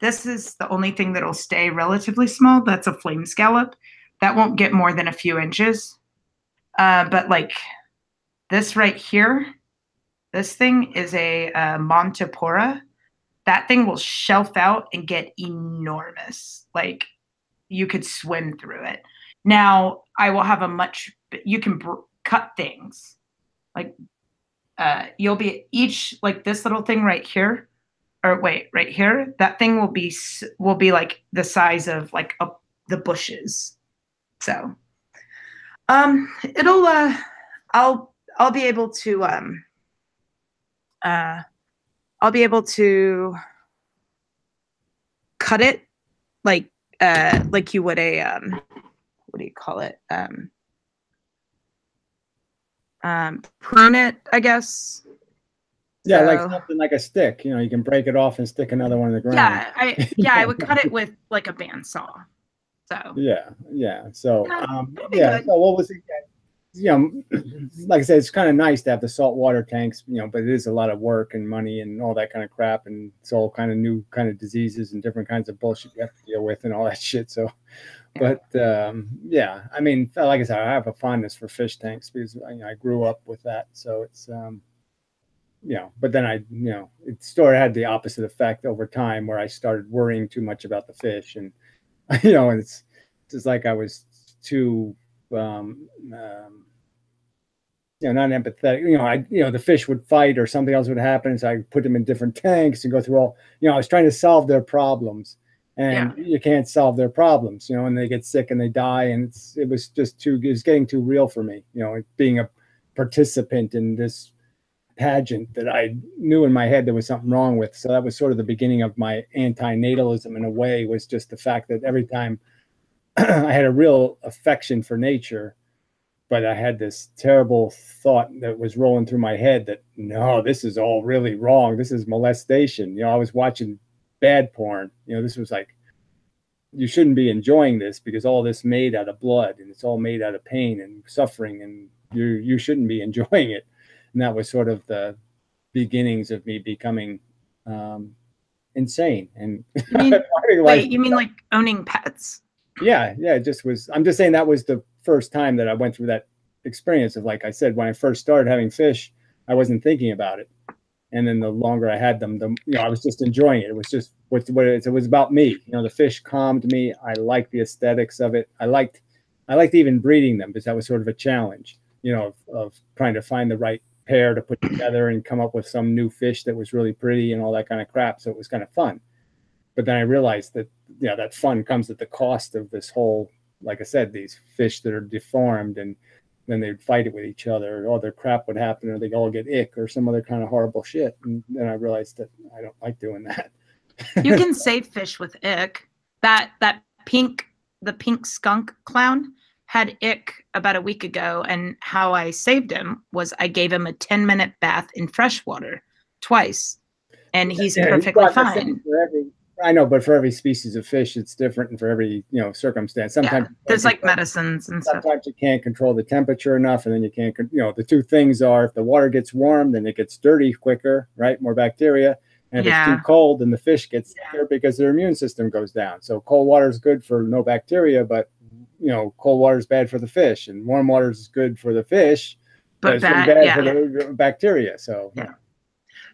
this is the only thing that'll stay relatively small. That's a flame scallop. That won't get more than a few inches. But like this right here, this thing is a Montipora. That thing will shelf out and get enormous. Like you could swim through it. Now I will have you can cut things. Like you'll be each, like this little thing right here, or wait, right here, that thing will be like the size of like the bushes. So it'll I'll be able to cut it like you would a what do you call it? Prune it, I guess. Yeah, like something like a stick. You know, you can break it off and stick another one in the ground. Yeah, I would cut it with like a bandsaw. So yeah. So So what was it? You know, like I said, it's kind of nice to have the saltwater tanks. You know, but it is a lot of work and money and all that kind of crap, and it's all kind of new kind of diseases and different kinds of bullshit you have to deal with and all that shit. So, but yeah, I mean, like I said, I have a fondness for fish tanks because I grew up with that. So it's you know, but then it sort of had the opposite effect over time where I started worrying too much about the fish, and you know, and it's just like I was too you know, not empathetic. You know, the fish would fight or something else would happen, so I put them in different tanks and go through all. You know, I was trying to solve their problems, and you can't solve their problems. You know, and they get sick and they die, and it was getting too real for me. You know, being a participant in this pageant that I knew in my head there was something wrong with. So that was sort of the beginning of my anti-natalism in a way, was just the fact that every time I had a real affection for nature, but I had this terrible thought that was rolling through my head that, no, this is all really wrong. This is molestation. You know, I was watching bad porn. You know, this was like you shouldn't be enjoying this because all this made out of blood and it's all made out of pain and suffering, and you shouldn't be enjoying it. And that was sort of the beginnings of me becoming insane. And wait, you mean like owning pets? Yeah, it just was. I'm just saying that was the first time that I went through that experience of, like I said, when I first started having fish, I wasn't thinking about it. And then the longer I had them, I was just enjoying it. It was just what it was about me. The fish calmed me. I liked the aesthetics of it. I liked even breeding them because that was sort of a challenge, of trying to find the right pair to put together and come up with some new fish that was really pretty and all that kind of crap. So it was kind of fun. But then I realized that, that fun comes at the cost of this whole, like I said, these fish that are deformed, and then they'd fight it with each other, or all their crap would happen, or they'd all get ick or some other kind of horrible shit. And then I realized that I don't like doing that. You can save fish with ick. The pink skunk clown had ick about a week ago, and how I saved him was I gave him a 10-minute bath in fresh water twice, and he's perfectly fine. I know, but for every species of fish, it's different, and for every circumstance. Sometimes there's like medicines and stuff. Sometimes you can't control the temperature enough, and then you can't. The two things are, if the water gets warm, then it gets dirty quicker, right? More bacteria. And if it's too cold, then the fish gets sicker because their immune system goes down. So cold water is good for no bacteria, but cold water is bad for the fish, and warm water is good for the fish, but it's bad for the bacteria. So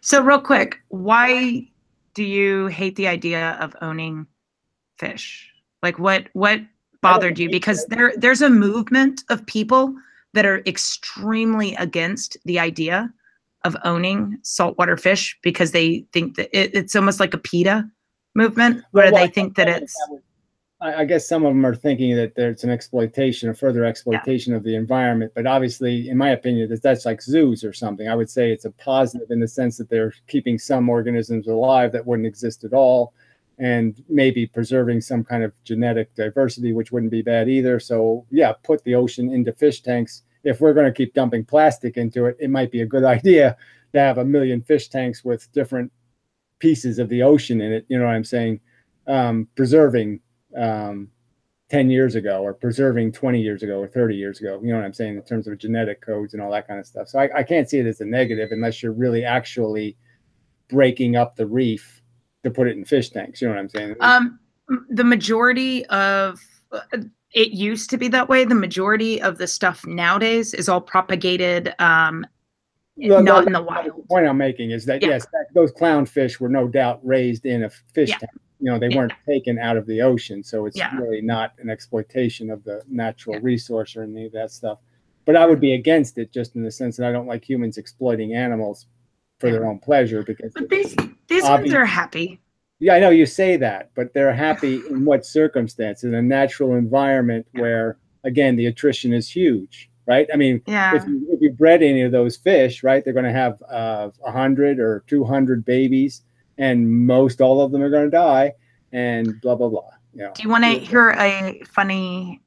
So real quick, why do you hate the idea of owning fish? Like what bothered you? Because there's a movement of people that are extremely against the idea of owning saltwater fish because they think that it's almost like a PETA movement, where they think that it's... I guess some of them are thinking that there's an exploitation, a further exploitation of the environment. But obviously, in my opinion, that's like zoos or something. I would say it's a positive in the sense that they're keeping some organisms alive that wouldn't exist at all, and maybe preserving some kind of genetic diversity, which wouldn't be bad either. So yeah, put the ocean into fish tanks. If we're going to keep dumping plastic into it, it might be a good idea to have 1 million fish tanks with different pieces of the ocean in it. You know what I'm saying? Preserving 10 years ago, or preserving 20 years ago, or 30 years ago, you know what I'm saying, in terms of genetic codes and all that kind of stuff. So I can't see it as a negative unless you're really actually breaking up the reef to put it in fish tanks. You know what I'm saying? The majority of it used to be that way. The majority of the stuff nowadays is all propagated, not in the wild. The point I'm making is that yes, those clownfish were no doubt raised in a fish tank. They weren't taken out of the ocean, so it's really not an exploitation of the natural resource or any of that stuff. But I would be against it, just in the sense that I don't like humans exploiting animals for their own pleasure. Because these ones are happy. Yeah, I know you say that, but they're happy in what circumstances? In a natural environment where, again, the attrition is huge, right? I mean, if you bred any of those fish, right, they're going to have 100 or 200 babies, and most all of them are going to die, and blah, blah, blah. Do you want to hear a funny,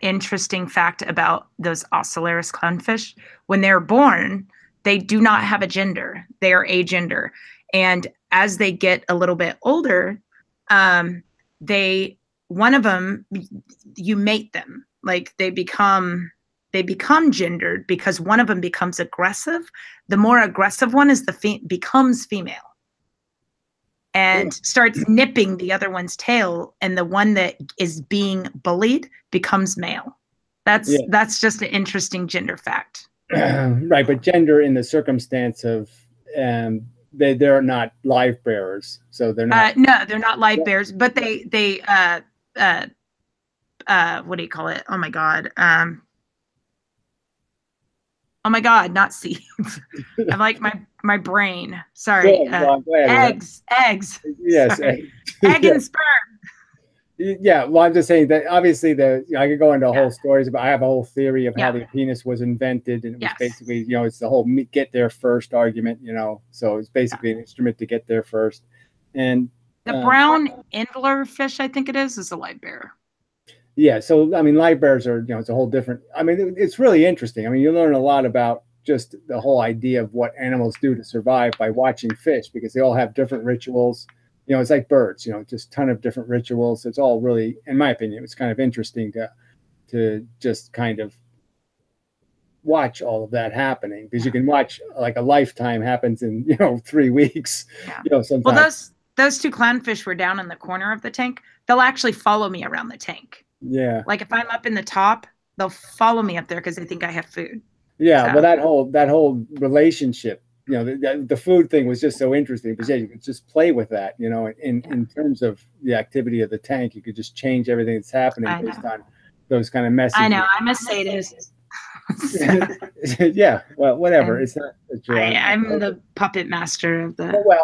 interesting fact about those Ocellaris clownfish? When they're born, they do not have a gender. They are agender. And as they get a little bit older, one of them, you mate them. Like they become gendered because one of them becomes aggressive. The more aggressive one is becomes female and starts nipping the other one's tail, and the one that is being bullied becomes male. That's just an interesting gender fact. Right, but gender in the circumstance of they're not live bearers, so they're not. No, they're not live bearers, but they what do you call it? Oh my god, not seeds. I'm like my brain. Sorry, eggs. Yes, egg and sperm. Yeah, well, I'm just saying that obviously I could go into whole stories, but I have a whole theory of how the penis was invented, and it was basically, it's the whole get there first argument, so it's basically an instrument to get there first. And the brown angler fish, I think it is a live bearer. Yeah, so I mean, live bears are, it's a whole different. I mean, it's really interesting. I mean, you learn a lot about just the whole idea of what animals do to survive by watching fish, because they all have different rituals. You know, it's like birds, you know, just a ton of different rituals. It's all really, in my opinion, it's kind of interesting to just kind of watch all of that happening, because you can watch like a lifetime happens in, you know, 3 weeks. Yeah. You know, sometimes. Well, those two clownfish were down in the corner of the tank. They'll actually follow me around the tank. Yeah. Like if I'm up in the top, they'll follow me up there because they think I have food. Yeah. So. Well, that whole relationship, you know, the food thing was just so interesting, because yeah, you could just play with that, you know, in terms of the activity of the tank, you could just change everything that's happening based on those kind of messages. I know. I'm a sadist. Yeah, well, whatever. It's not. I'm the puppet master of the. Well,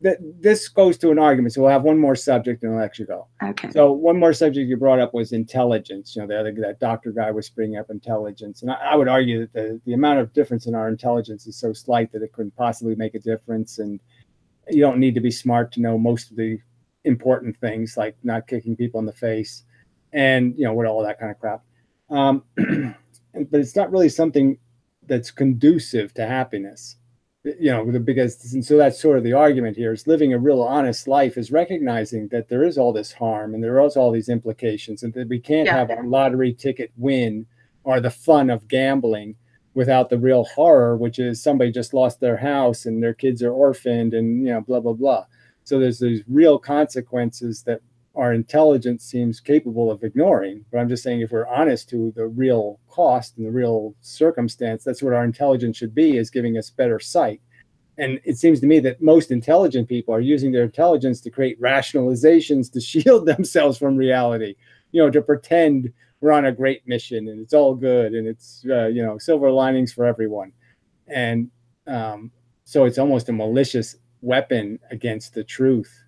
this goes to an argument. So we'll have one more subject and I'll let you go. Okay. So one more subject you brought up was intelligence. You know, that doctor guy was bringing up intelligence, and I would argue that the amount of difference in our intelligence is so slight that it couldn't possibly make a difference, and you don't need to be smart to know most of the important things, like not kicking people in the face, and you know, what all that kind of crap. But it's not really something that's conducive to happiness, you know, because, and so that's sort of the argument here, is living a real honest life is recognizing that there is all this harm and there is all these implications, and that we can't have a lottery ticket win or the fun of gambling without the real horror, which is somebody just lost their house and their kids are orphaned and, you know, blah, blah, blah. So there's these real consequences that our intelligence seems capable of ignoring. But I'm just saying, if we're honest to the real cost and the real circumstance, that's what our intelligence should be, is giving us better sight. And it seems to me that most intelligent people are using their intelligence to create rationalizations to shield themselves from reality, you know, to pretend we're on a great mission and it's all good and it's, you know, silver linings for everyone. And so it's almost a malicious weapon against the truth.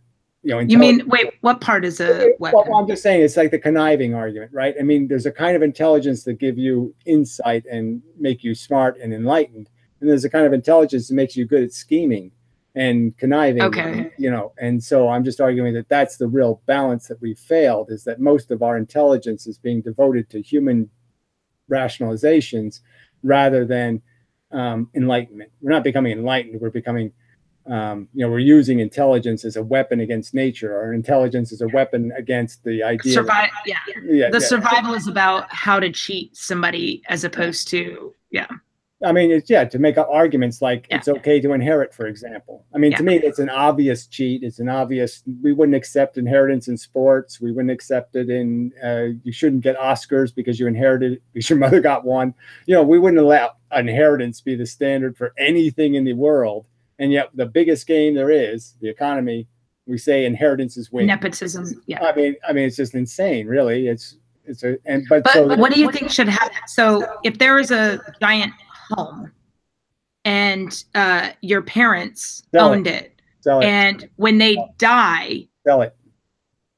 You know, you mean, wait, what part is a weapon? Well, I'm just saying, it's like the conniving argument, right? I mean, there's a kind of intelligence that give you insight and make you smart and enlightened. And there's a kind of intelligence that makes you good at scheming and conniving. Okay. You know, and so I'm just arguing that that's the real balance that we've failed, is that most of our intelligence is being devoted to human rationalizations rather than enlightenment. We're not becoming enlightened. We're becoming you know, we're using intelligence as a weapon against nature, or intelligence as a weapon against the idea. The survival is about how to cheat somebody, as opposed to, I mean, it's, to make up arguments like it's okay to inherit, for example. I mean, to me, it's an obvious cheat. It's an obvious, we wouldn't accept inheritance in sports. We wouldn't accept it in, you shouldn't get Oscars because you inherited it, because your mother got one. You know, we wouldn't allow inheritance be the standard for anything in the world. And yet the biggest game there is, the economy, we say inheritance is winning. Nepotism. Yeah. I mean, it's just insane, really. But what do you think should happen? So if there is a giant home and your parents owned it, and when they die,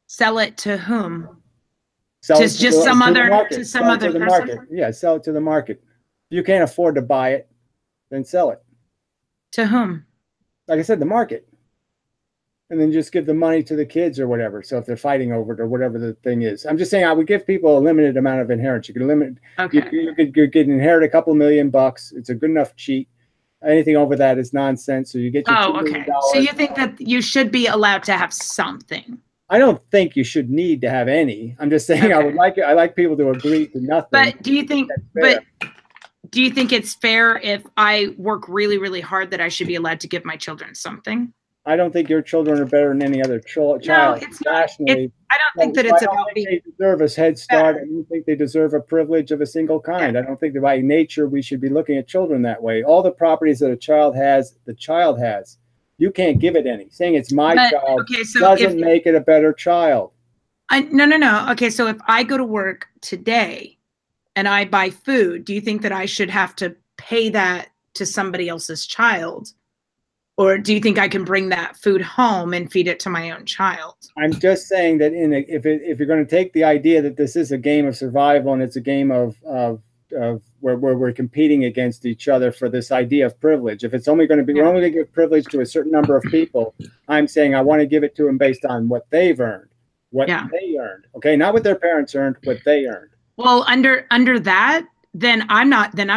sell it to whom? To some other person? Yeah, sell it to the market. If you can't afford to buy it, then sell it. To whom? Like I said, the market. And then just give the money to the kids or whatever. So if they're fighting over it or whatever the thing is. I'm just saying, I would give people a limited amount of inheritance. You could limit, you could inherit a couple $1,000,000. It's a good enough cheat. Anything over that is nonsense. So you get your $2 million. So you think that you should be allowed to have something? I don't think you should need to have any. I'm just saying, I like people to agree to nothing. But do you think, do you think it's fair if I work really, really hard that I should be allowed to give my children something? I don't think your children are better than any other child. No, it's not. I don't think that it's about being. They deserve a head start. I don't think they deserve a privilege of a single kind. I don't think that by nature we should be looking at children that way. All the properties that a child has, the child has. You can't give it any. Saying it's my child doesn't make it a better child. No. Okay, so if I go to work today and I buy food, do you think that I should have to pay that to somebody else's child? Or do you think I can bring that food home and feed it to my own child? I'm just saying that if you're going to take the idea that this is a game of survival and it's a game of where we're competing against each other for this idea of privilege, if it's only going to be, we're only going to give privilege to a certain number of people, I'm saying I want to give it to them based on what they've earned, they earned. Okay, not what their parents earned, what they earned. Well, under that, then I'm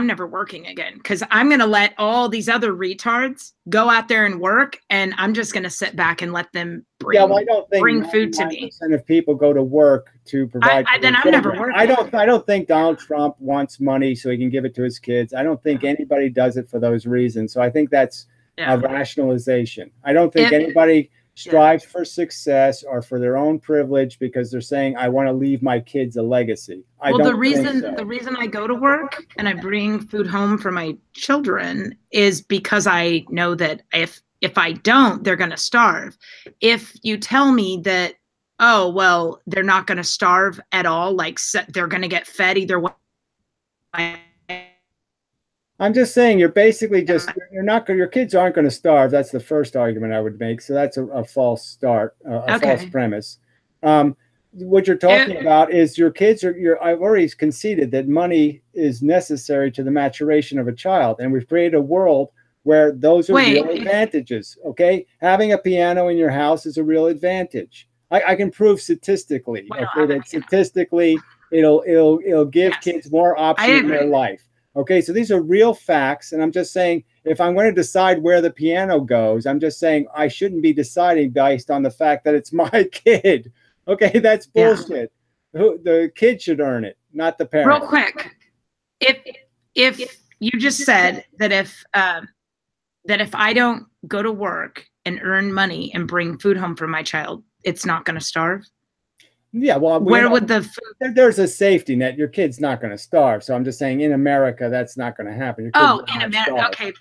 never working again, because I'm going to let all these other retards go out there and work, and I'm just going to sit back and let them bring, well, I don't think bring food to me. Of people go to work to provide. Then I'm never working. I don't think Donald Trump wants money so he can give it to his kids. I don't think anybody does it for those reasons. So I think that's a rationalization. I don't think anybody strives for success or for their own privilege because they're saying, I want to leave my kids a legacy. The reason I go to work and I bring food home for my children is because I know that if I don't, they're going to starve. If you tell me that, oh, well, they're not going to starve at all, like they're going to get fed either way. I'm just saying your kids aren't going to starve. That's the first argument I would make. So that's a false start, false premise. What you're talking about is your kids I've already conceded that money is necessary to the maturation of a child. And we've created a world where those are real advantages. Okay. Having a piano in your house is a real advantage. I can prove statistically, that statistically it'll give kids more options in their life. Okay, so these are real facts, and I'm just saying, if I'm going to decide where the piano goes, I'm just saying I shouldn't be deciding based on the fact that it's my kid. Okay, that's bullshit. The kid should earn it, not the parent. Real quick, if you just said that if I don't go to work and earn money and bring food home for my child, it's not going to starve. Yeah, well, where would the food? There's a safety net. Your kid's not going to starve. So I'm just saying, in America, that's not going to happen. In America, okay,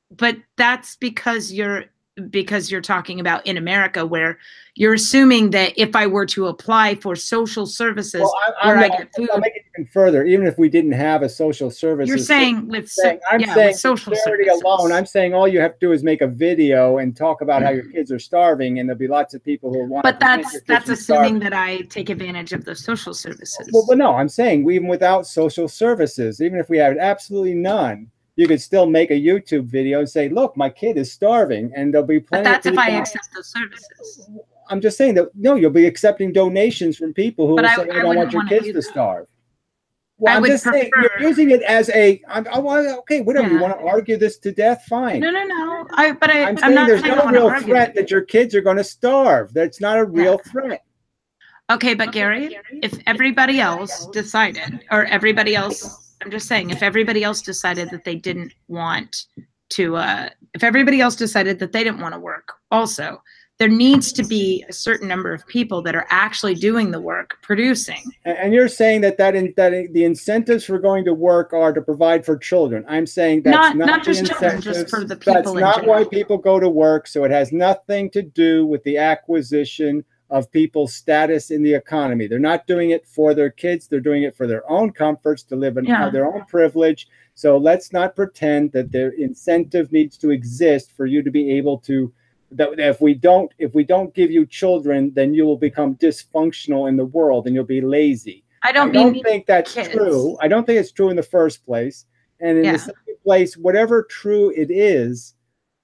but that's because you're talking about in America, where you're assuming that if I were to apply for social services, I get food. I'll make it even further. Even if we didn't have a social service, you're saying with social charity services alone. I'm saying all you have to do is make a video and talk about how your kids are starving, and there'll be lots of people who want. But that's assuming that I take advantage of the social services. Well, no, I'm saying even without social services, even if we had absolutely none, you could still make a YouTube video and say, look, my kid is starving, and there'll be plenty of people. But that's if I accept those services. I'm just saying that, no, you'll be accepting donations from people who will say, I don't want your kids to starve. Well, I'm just saying, you're using it as okay, whatever. You want to argue this to death, fine. No. I'm saying there's no real threat that your kids are going to starve. That's not a real threat. Okay, but Gary, if everybody else decided, I'm just saying, if everybody else decided that they didn't want to, if everybody else decided that they didn't want to work also, there needs to be a certain number of people that are actually doing the work, producing. And you're saying that the incentives for going to work are to provide for children. I'm saying that's not just children, just for the people. That's not why people go to work. So it has nothing to do with the acquisition of people's status in the economy. They're not doing it for their kids. They're doing it for their own comforts, to live in their own privilege. So let's not pretend that their incentive needs to exist for you to be able to, that if we don't give you children, then you will become dysfunctional in the world and you'll be lazy. I don't think that's true. I don't think it's true in the first place. And in the second place, whatever true it is,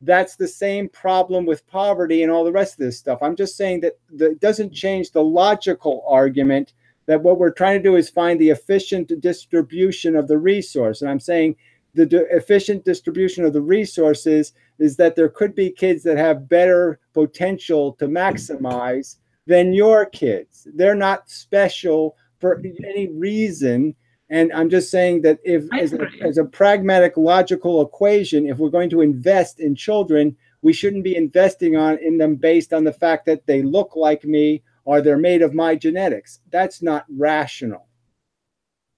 that's the same problem with poverty and all the rest of this stuff. I'm just saying that it doesn't change the logical argument that what we're trying to do is find the efficient distribution of the resource. And I'm saying the efficient distribution of the resources is that there could be kids that have better potential to maximize than your kids. They're not special for any reason. And I'm just saying that as a pragmatic, logical equation, if we're going to invest in children, we shouldn't be investing in them based on the fact that they look like me or they're made of my genetics. That's not rational.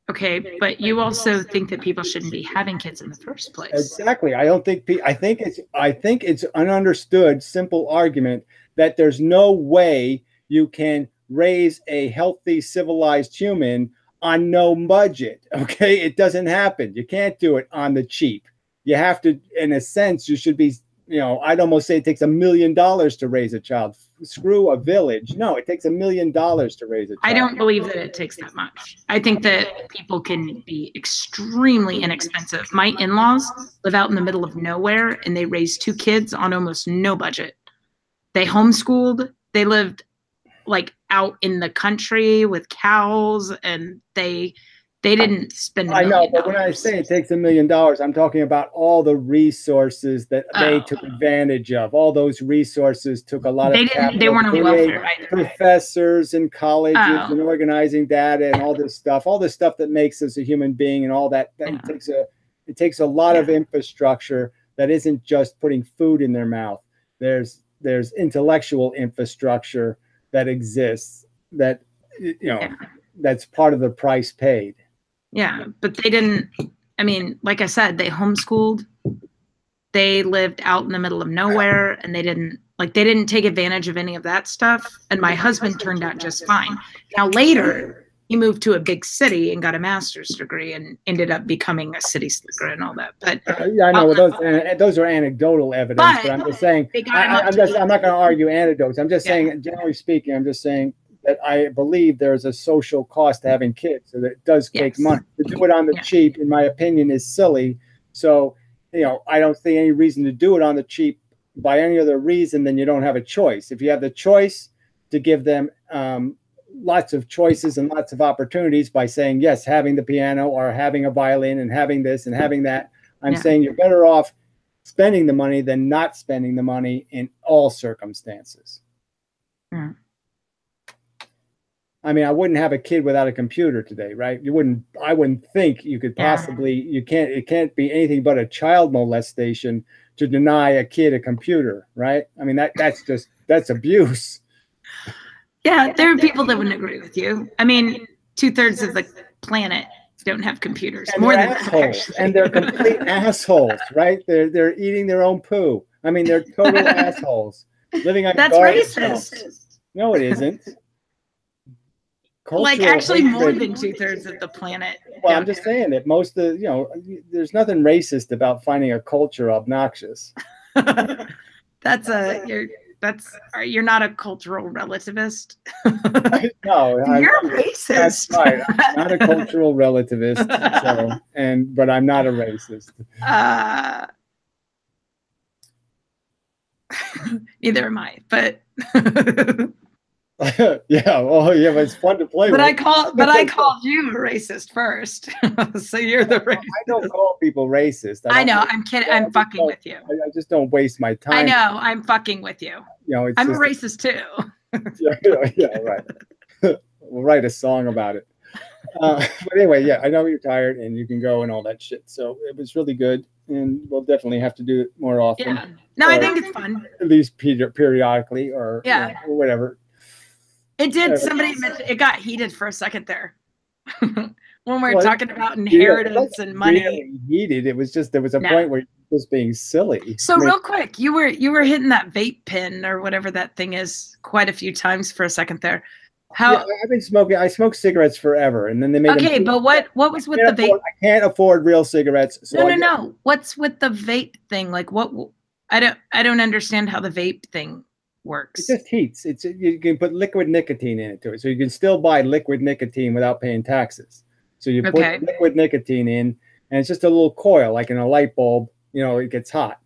Okay, but you also think that people shouldn't be having kids in the first place. Exactly. I think it's an understood, simple argument that there's no way you can raise a healthy, civilized human on no budget. Okay, it doesn't happen. You can't do it on the cheap. You have to, in a sense, you should be, I'd almost say it takes $1 million to raise a child. Screw a village. No, it takes $1 million to raise a child. I don't believe that it takes that much. I think that people can be extremely inexpensive. My in-laws live out in the middle of nowhere and they raised 2 kids on almost no budget. They homeschooled. They lived like out in the country with cows, and they They didn't spend $1 I know, million. but when I say it takes $1 million, I'm talking about all the resources that they took advantage of. All those resources took a lot of capital. They weren't on welfare either. Professors and colleges and organizing data and all this stuff that makes us a human being and all that. It takes a lot of infrastructure that isn't just putting food in their mouth. There's intellectual infrastructure that exists that that's part of the price paid. Yeah, but they didn't, I mean, like I said, they homeschooled. They lived out in the middle of nowhere, and they didn't take advantage of any of that stuff. And my husband turned out just fine. Now later, he moved to a big city and got a master's degree and ended up becoming a city slicker and all that. But yeah, I know those are anecdotal evidence. But I'm just saying, I'm not going to argue anecdotes. I'm just saying, generally speaking, I'm just saying that I believe there's a social cost to having kids, so that it does take money. To do it on the cheap, in my opinion, is silly. So, I don't see any reason to do it on the cheap by any other reason than you don't have a choice. If you have the choice to give them lots of choices and lots of opportunities by saying, yes, having the piano or having a violin and having this and having that, I'm saying you're better off spending the money than not spending the money in all circumstances. Yeah. I mean, I wouldn't have a kid without a computer today, right? I wouldn't think you could possibly, it can't be anything but a child molestation to deny a kid a computer, right? I mean, that's abuse. Yeah, there are people that wouldn't agree with you. I mean, 2/3 of the planet don't have computers. And more than assholes, and they're complete assholes, right? They're eating their own poo. I mean, they're total assholes. Living on that's racist. No, it isn't. Like actually more than 2/3 of the planet. Well, I'm just saying that most of there's nothing racist about finding a culture obnoxious. You're not a cultural relativist. No, you're racist. That's right. I'm not a cultural relativist. But I'm not a racist. Neither am I, but but it's fun to play with. I called you a racist first. So you're the racist. I don't call people racist. I know, I'm kidding. I'm fucking with you. I just don't waste my time. I know, I'm fucking with you. I'm a racist too. yeah, right. We'll write a song about it. But anyway, I know you're tired and you can go and all that shit. So it was really good, and we'll definitely have to do it more often. Yeah. No, I think it's fun. At least periodically, or or whatever. It did. Somebody mentioned it got heated for a second there. When we were talking about inheritance and money. Really heated. It was just there was a point where you were just being silly. So real quick, you were hitting that vape pen or whatever that thing is quite a few times for a second there. I've been smoking. I smoked cigarets forever, and then they made. Okay, but what was with the vape? I can't afford real cigarettes. So No. What's with the vape thing? Like what? I don't understand how the vape thing works. It just heats. You can put liquid nicotine into it, so you can still buy liquid nicotine without paying taxes. So you put liquid nicotine in, and it's just a little coil, like in a light bulb. It gets hot.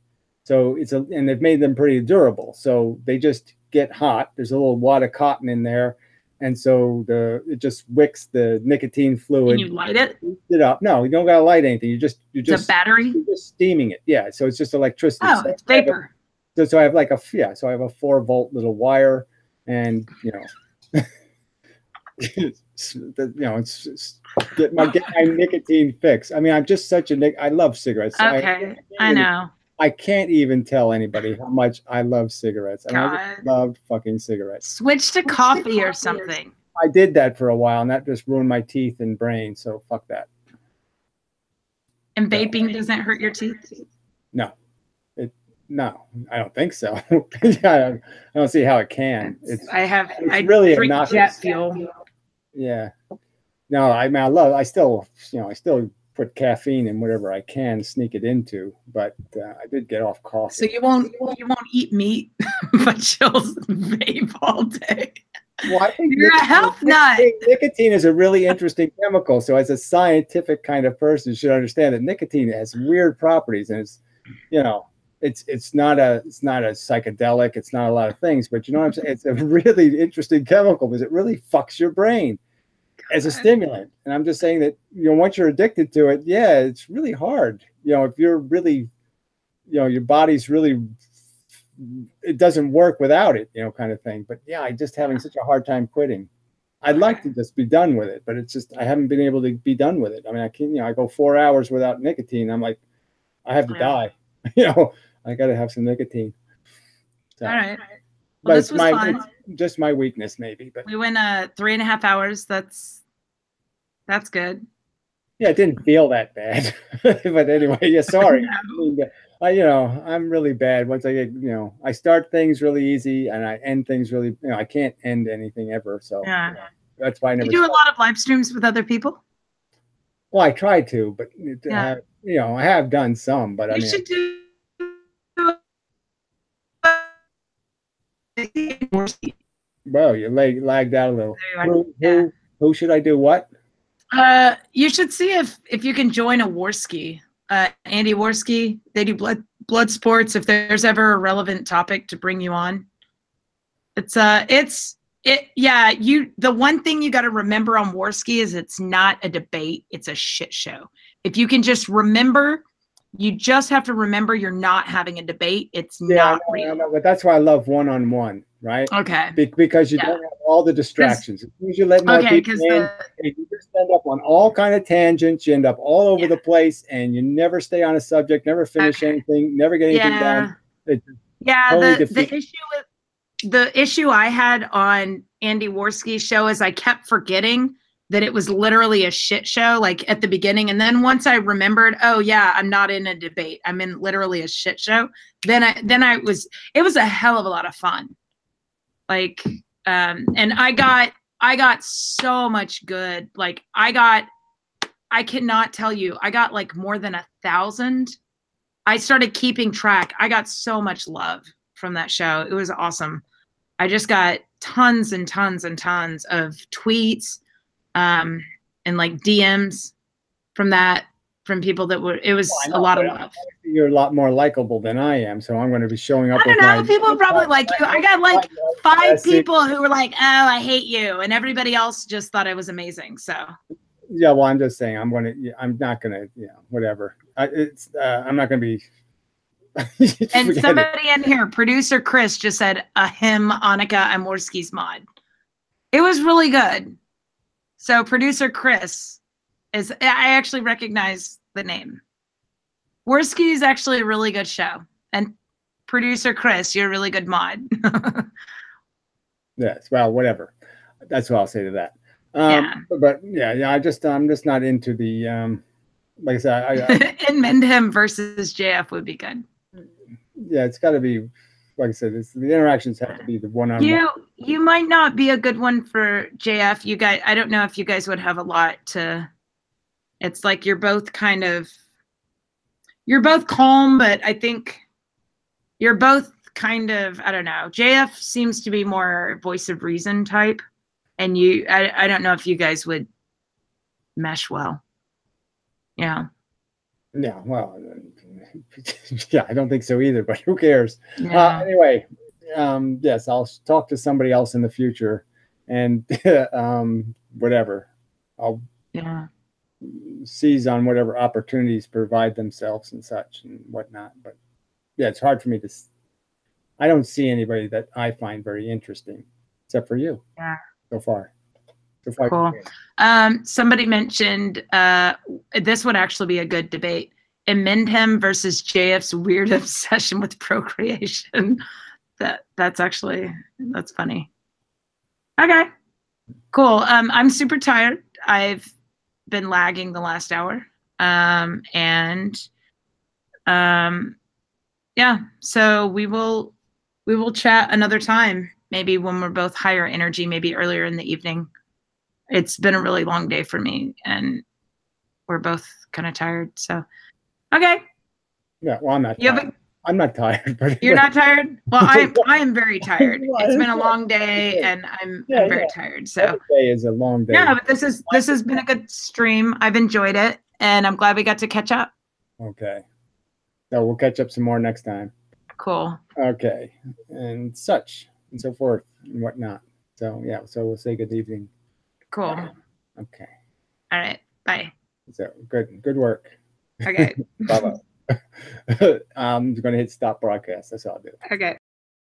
So and they've made them pretty durable. So they just get hot. There's a little wad of cotton in there, and so it just wicks the nicotine fluid. Can you light it? It up. No, you don't gotta light anything. It's a battery. You're just steaming it. Yeah. So it's just electricity. Oh, it's vapor. So I have a 4-volt little wire, and it's get my nicotine fix. I mean, I'm just such I love cigarettes. Okay, I know. I can't even tell anybody how much I love cigarettes. I just loved fucking cigarettes. Switch to coffee or something. I did that for a while, and that just ruined my teeth and brain. So fuck that. And vaping doesn't hurt your teeth? No. No, I don't think so. I don't see how it can. I really drink obnoxious. Jet fuel. Yeah. No, I still put caffeine in whatever I can, sneak it into, but I did get off coffee. So you won't eat meat, but you'll vape all day. Well, I think you're a health nut. Nicotine is a really interesting chemical. So as a scientific kind of person, you should understand that nicotine has weird properties, and it's not a psychedelic. It's not a lot of things, but you know what I'm saying? It's a really interesting chemical because it really fucks your brain. as a stimulant. And I'm just saying that, once you're addicted to it, yeah, it's really hard. If you're really, your body's really, it doesn't work without it, kind of thing. But yeah, I just having such a hard time quitting. I'd like to just be done with it, but it's just, I haven't been able to be done with it. I mean, I can, I go 4 hours without nicotine. I'm like, I have to die. I got to have some nicotine. So, all right. Well, but this was fun. It's just my weakness, maybe. But we went 3.5 hours. That's good. Yeah, it didn't feel that bad. But anyway, yeah, sorry. I'm really bad. Once I get, I start things really easy and I end things really, I can't end anything ever. So that's why I never. You do a lot of live streams with other people? Well, I try to, but I have done some. But you should do. Well, you lagged out a little. Who should I do what? You should see if you can join a Warski. Andy Warski. They do blood sports. If there's ever a relevant topic to bring you on, the one thing you got to remember on Warski is it's not a debate. It's a shit show. If you can just remember. You just have to remember you're not having a debate. It's not real. I know, but that's why I love one-on-one, right? Okay. Because you don't have all the distractions. As soon as you let more people in, you just end up on all kind of tangents. You end up all over the place, and you never stay on a subject, never finish anything, never get anything done. The issue I had on Andy Warski's show is I kept forgetting that it was literally a shit show, like at the beginning. And then once I remembered, oh yeah, I'm not in a debate. I'm in literally a shit show. It was a hell of a lot of fun. Like, and I got so much good. Like I cannot tell you, I got like more than 1,000. I started keeping track. I got so much love from that show. It was awesome. I just got tons and tons and tons of tweets, and like DMs from people that were, it was a lot of love. You're a lot more likable than I am, so I'm going to be showing up. I don't know. People probably like you. I got like 5 people who were like, "Oh, I hate you," and everybody else just thought I was amazing. So. Yeah, well, I'm just saying, I'm not going to, whatever. I'm not going to be. And somebody in here, producer Chris, just said, Annika Obrien's mod. It was really good. So producer Chris I actually recognize the name. Worski is actually a really good show. And producer Chris, you're a really good mod. Yes, well, whatever. That's what I'll say to that. But I'm just not into the, like I said, inmendham versus JF would be good. Yeah, it's got to be, like I said, the interactions have to be the one-on-one. You might not be a good one for JF. You guys, I don't know if you guys would have a lot to. It's like you're both calm, but I think you're both kind of, I don't know. JF seems to be more voice of reason type, and I don't know if you guys would mesh well. Yeah. Yeah, well, yeah, I don't think so either, but who cares? Yeah. Anyway, yes, I'll talk to somebody else in the future, and whatever. I'll seize on whatever opportunities provide themselves and such and whatnot. But yeah, it's hard for me to. I don't see anybody that I find very interesting, except for you. Yeah. So far. Cool. Somebody mentioned this would actually be a good debate. Inmendham versus JF's weird obsession with procreation. That's funny. Okay. Cool. I'm super tired. I've been lagging the last hour. So we will chat another time, maybe when we're both higher energy, maybe earlier in the evening. It's been a really long day for me, and we're both kind of tired. So, okay. Yeah, well, I'm not tired. I'm not tired. But you're not tired? Well, I am very tired. It's been a long day, and I'm very tired. So every day is a long day. Yeah, but this has been a good stream. I've enjoyed it, and I'm glad we got to catch up. Okay. So we'll catch up some more next time. Cool. Okay, and such and so forth and whatnot. So yeah, so we'll say good evening. Cool. Okay. All right. Bye. So good work. Okay. Bye-bye. I'm going to hit stop broadcast. That's all I'll do. Okay.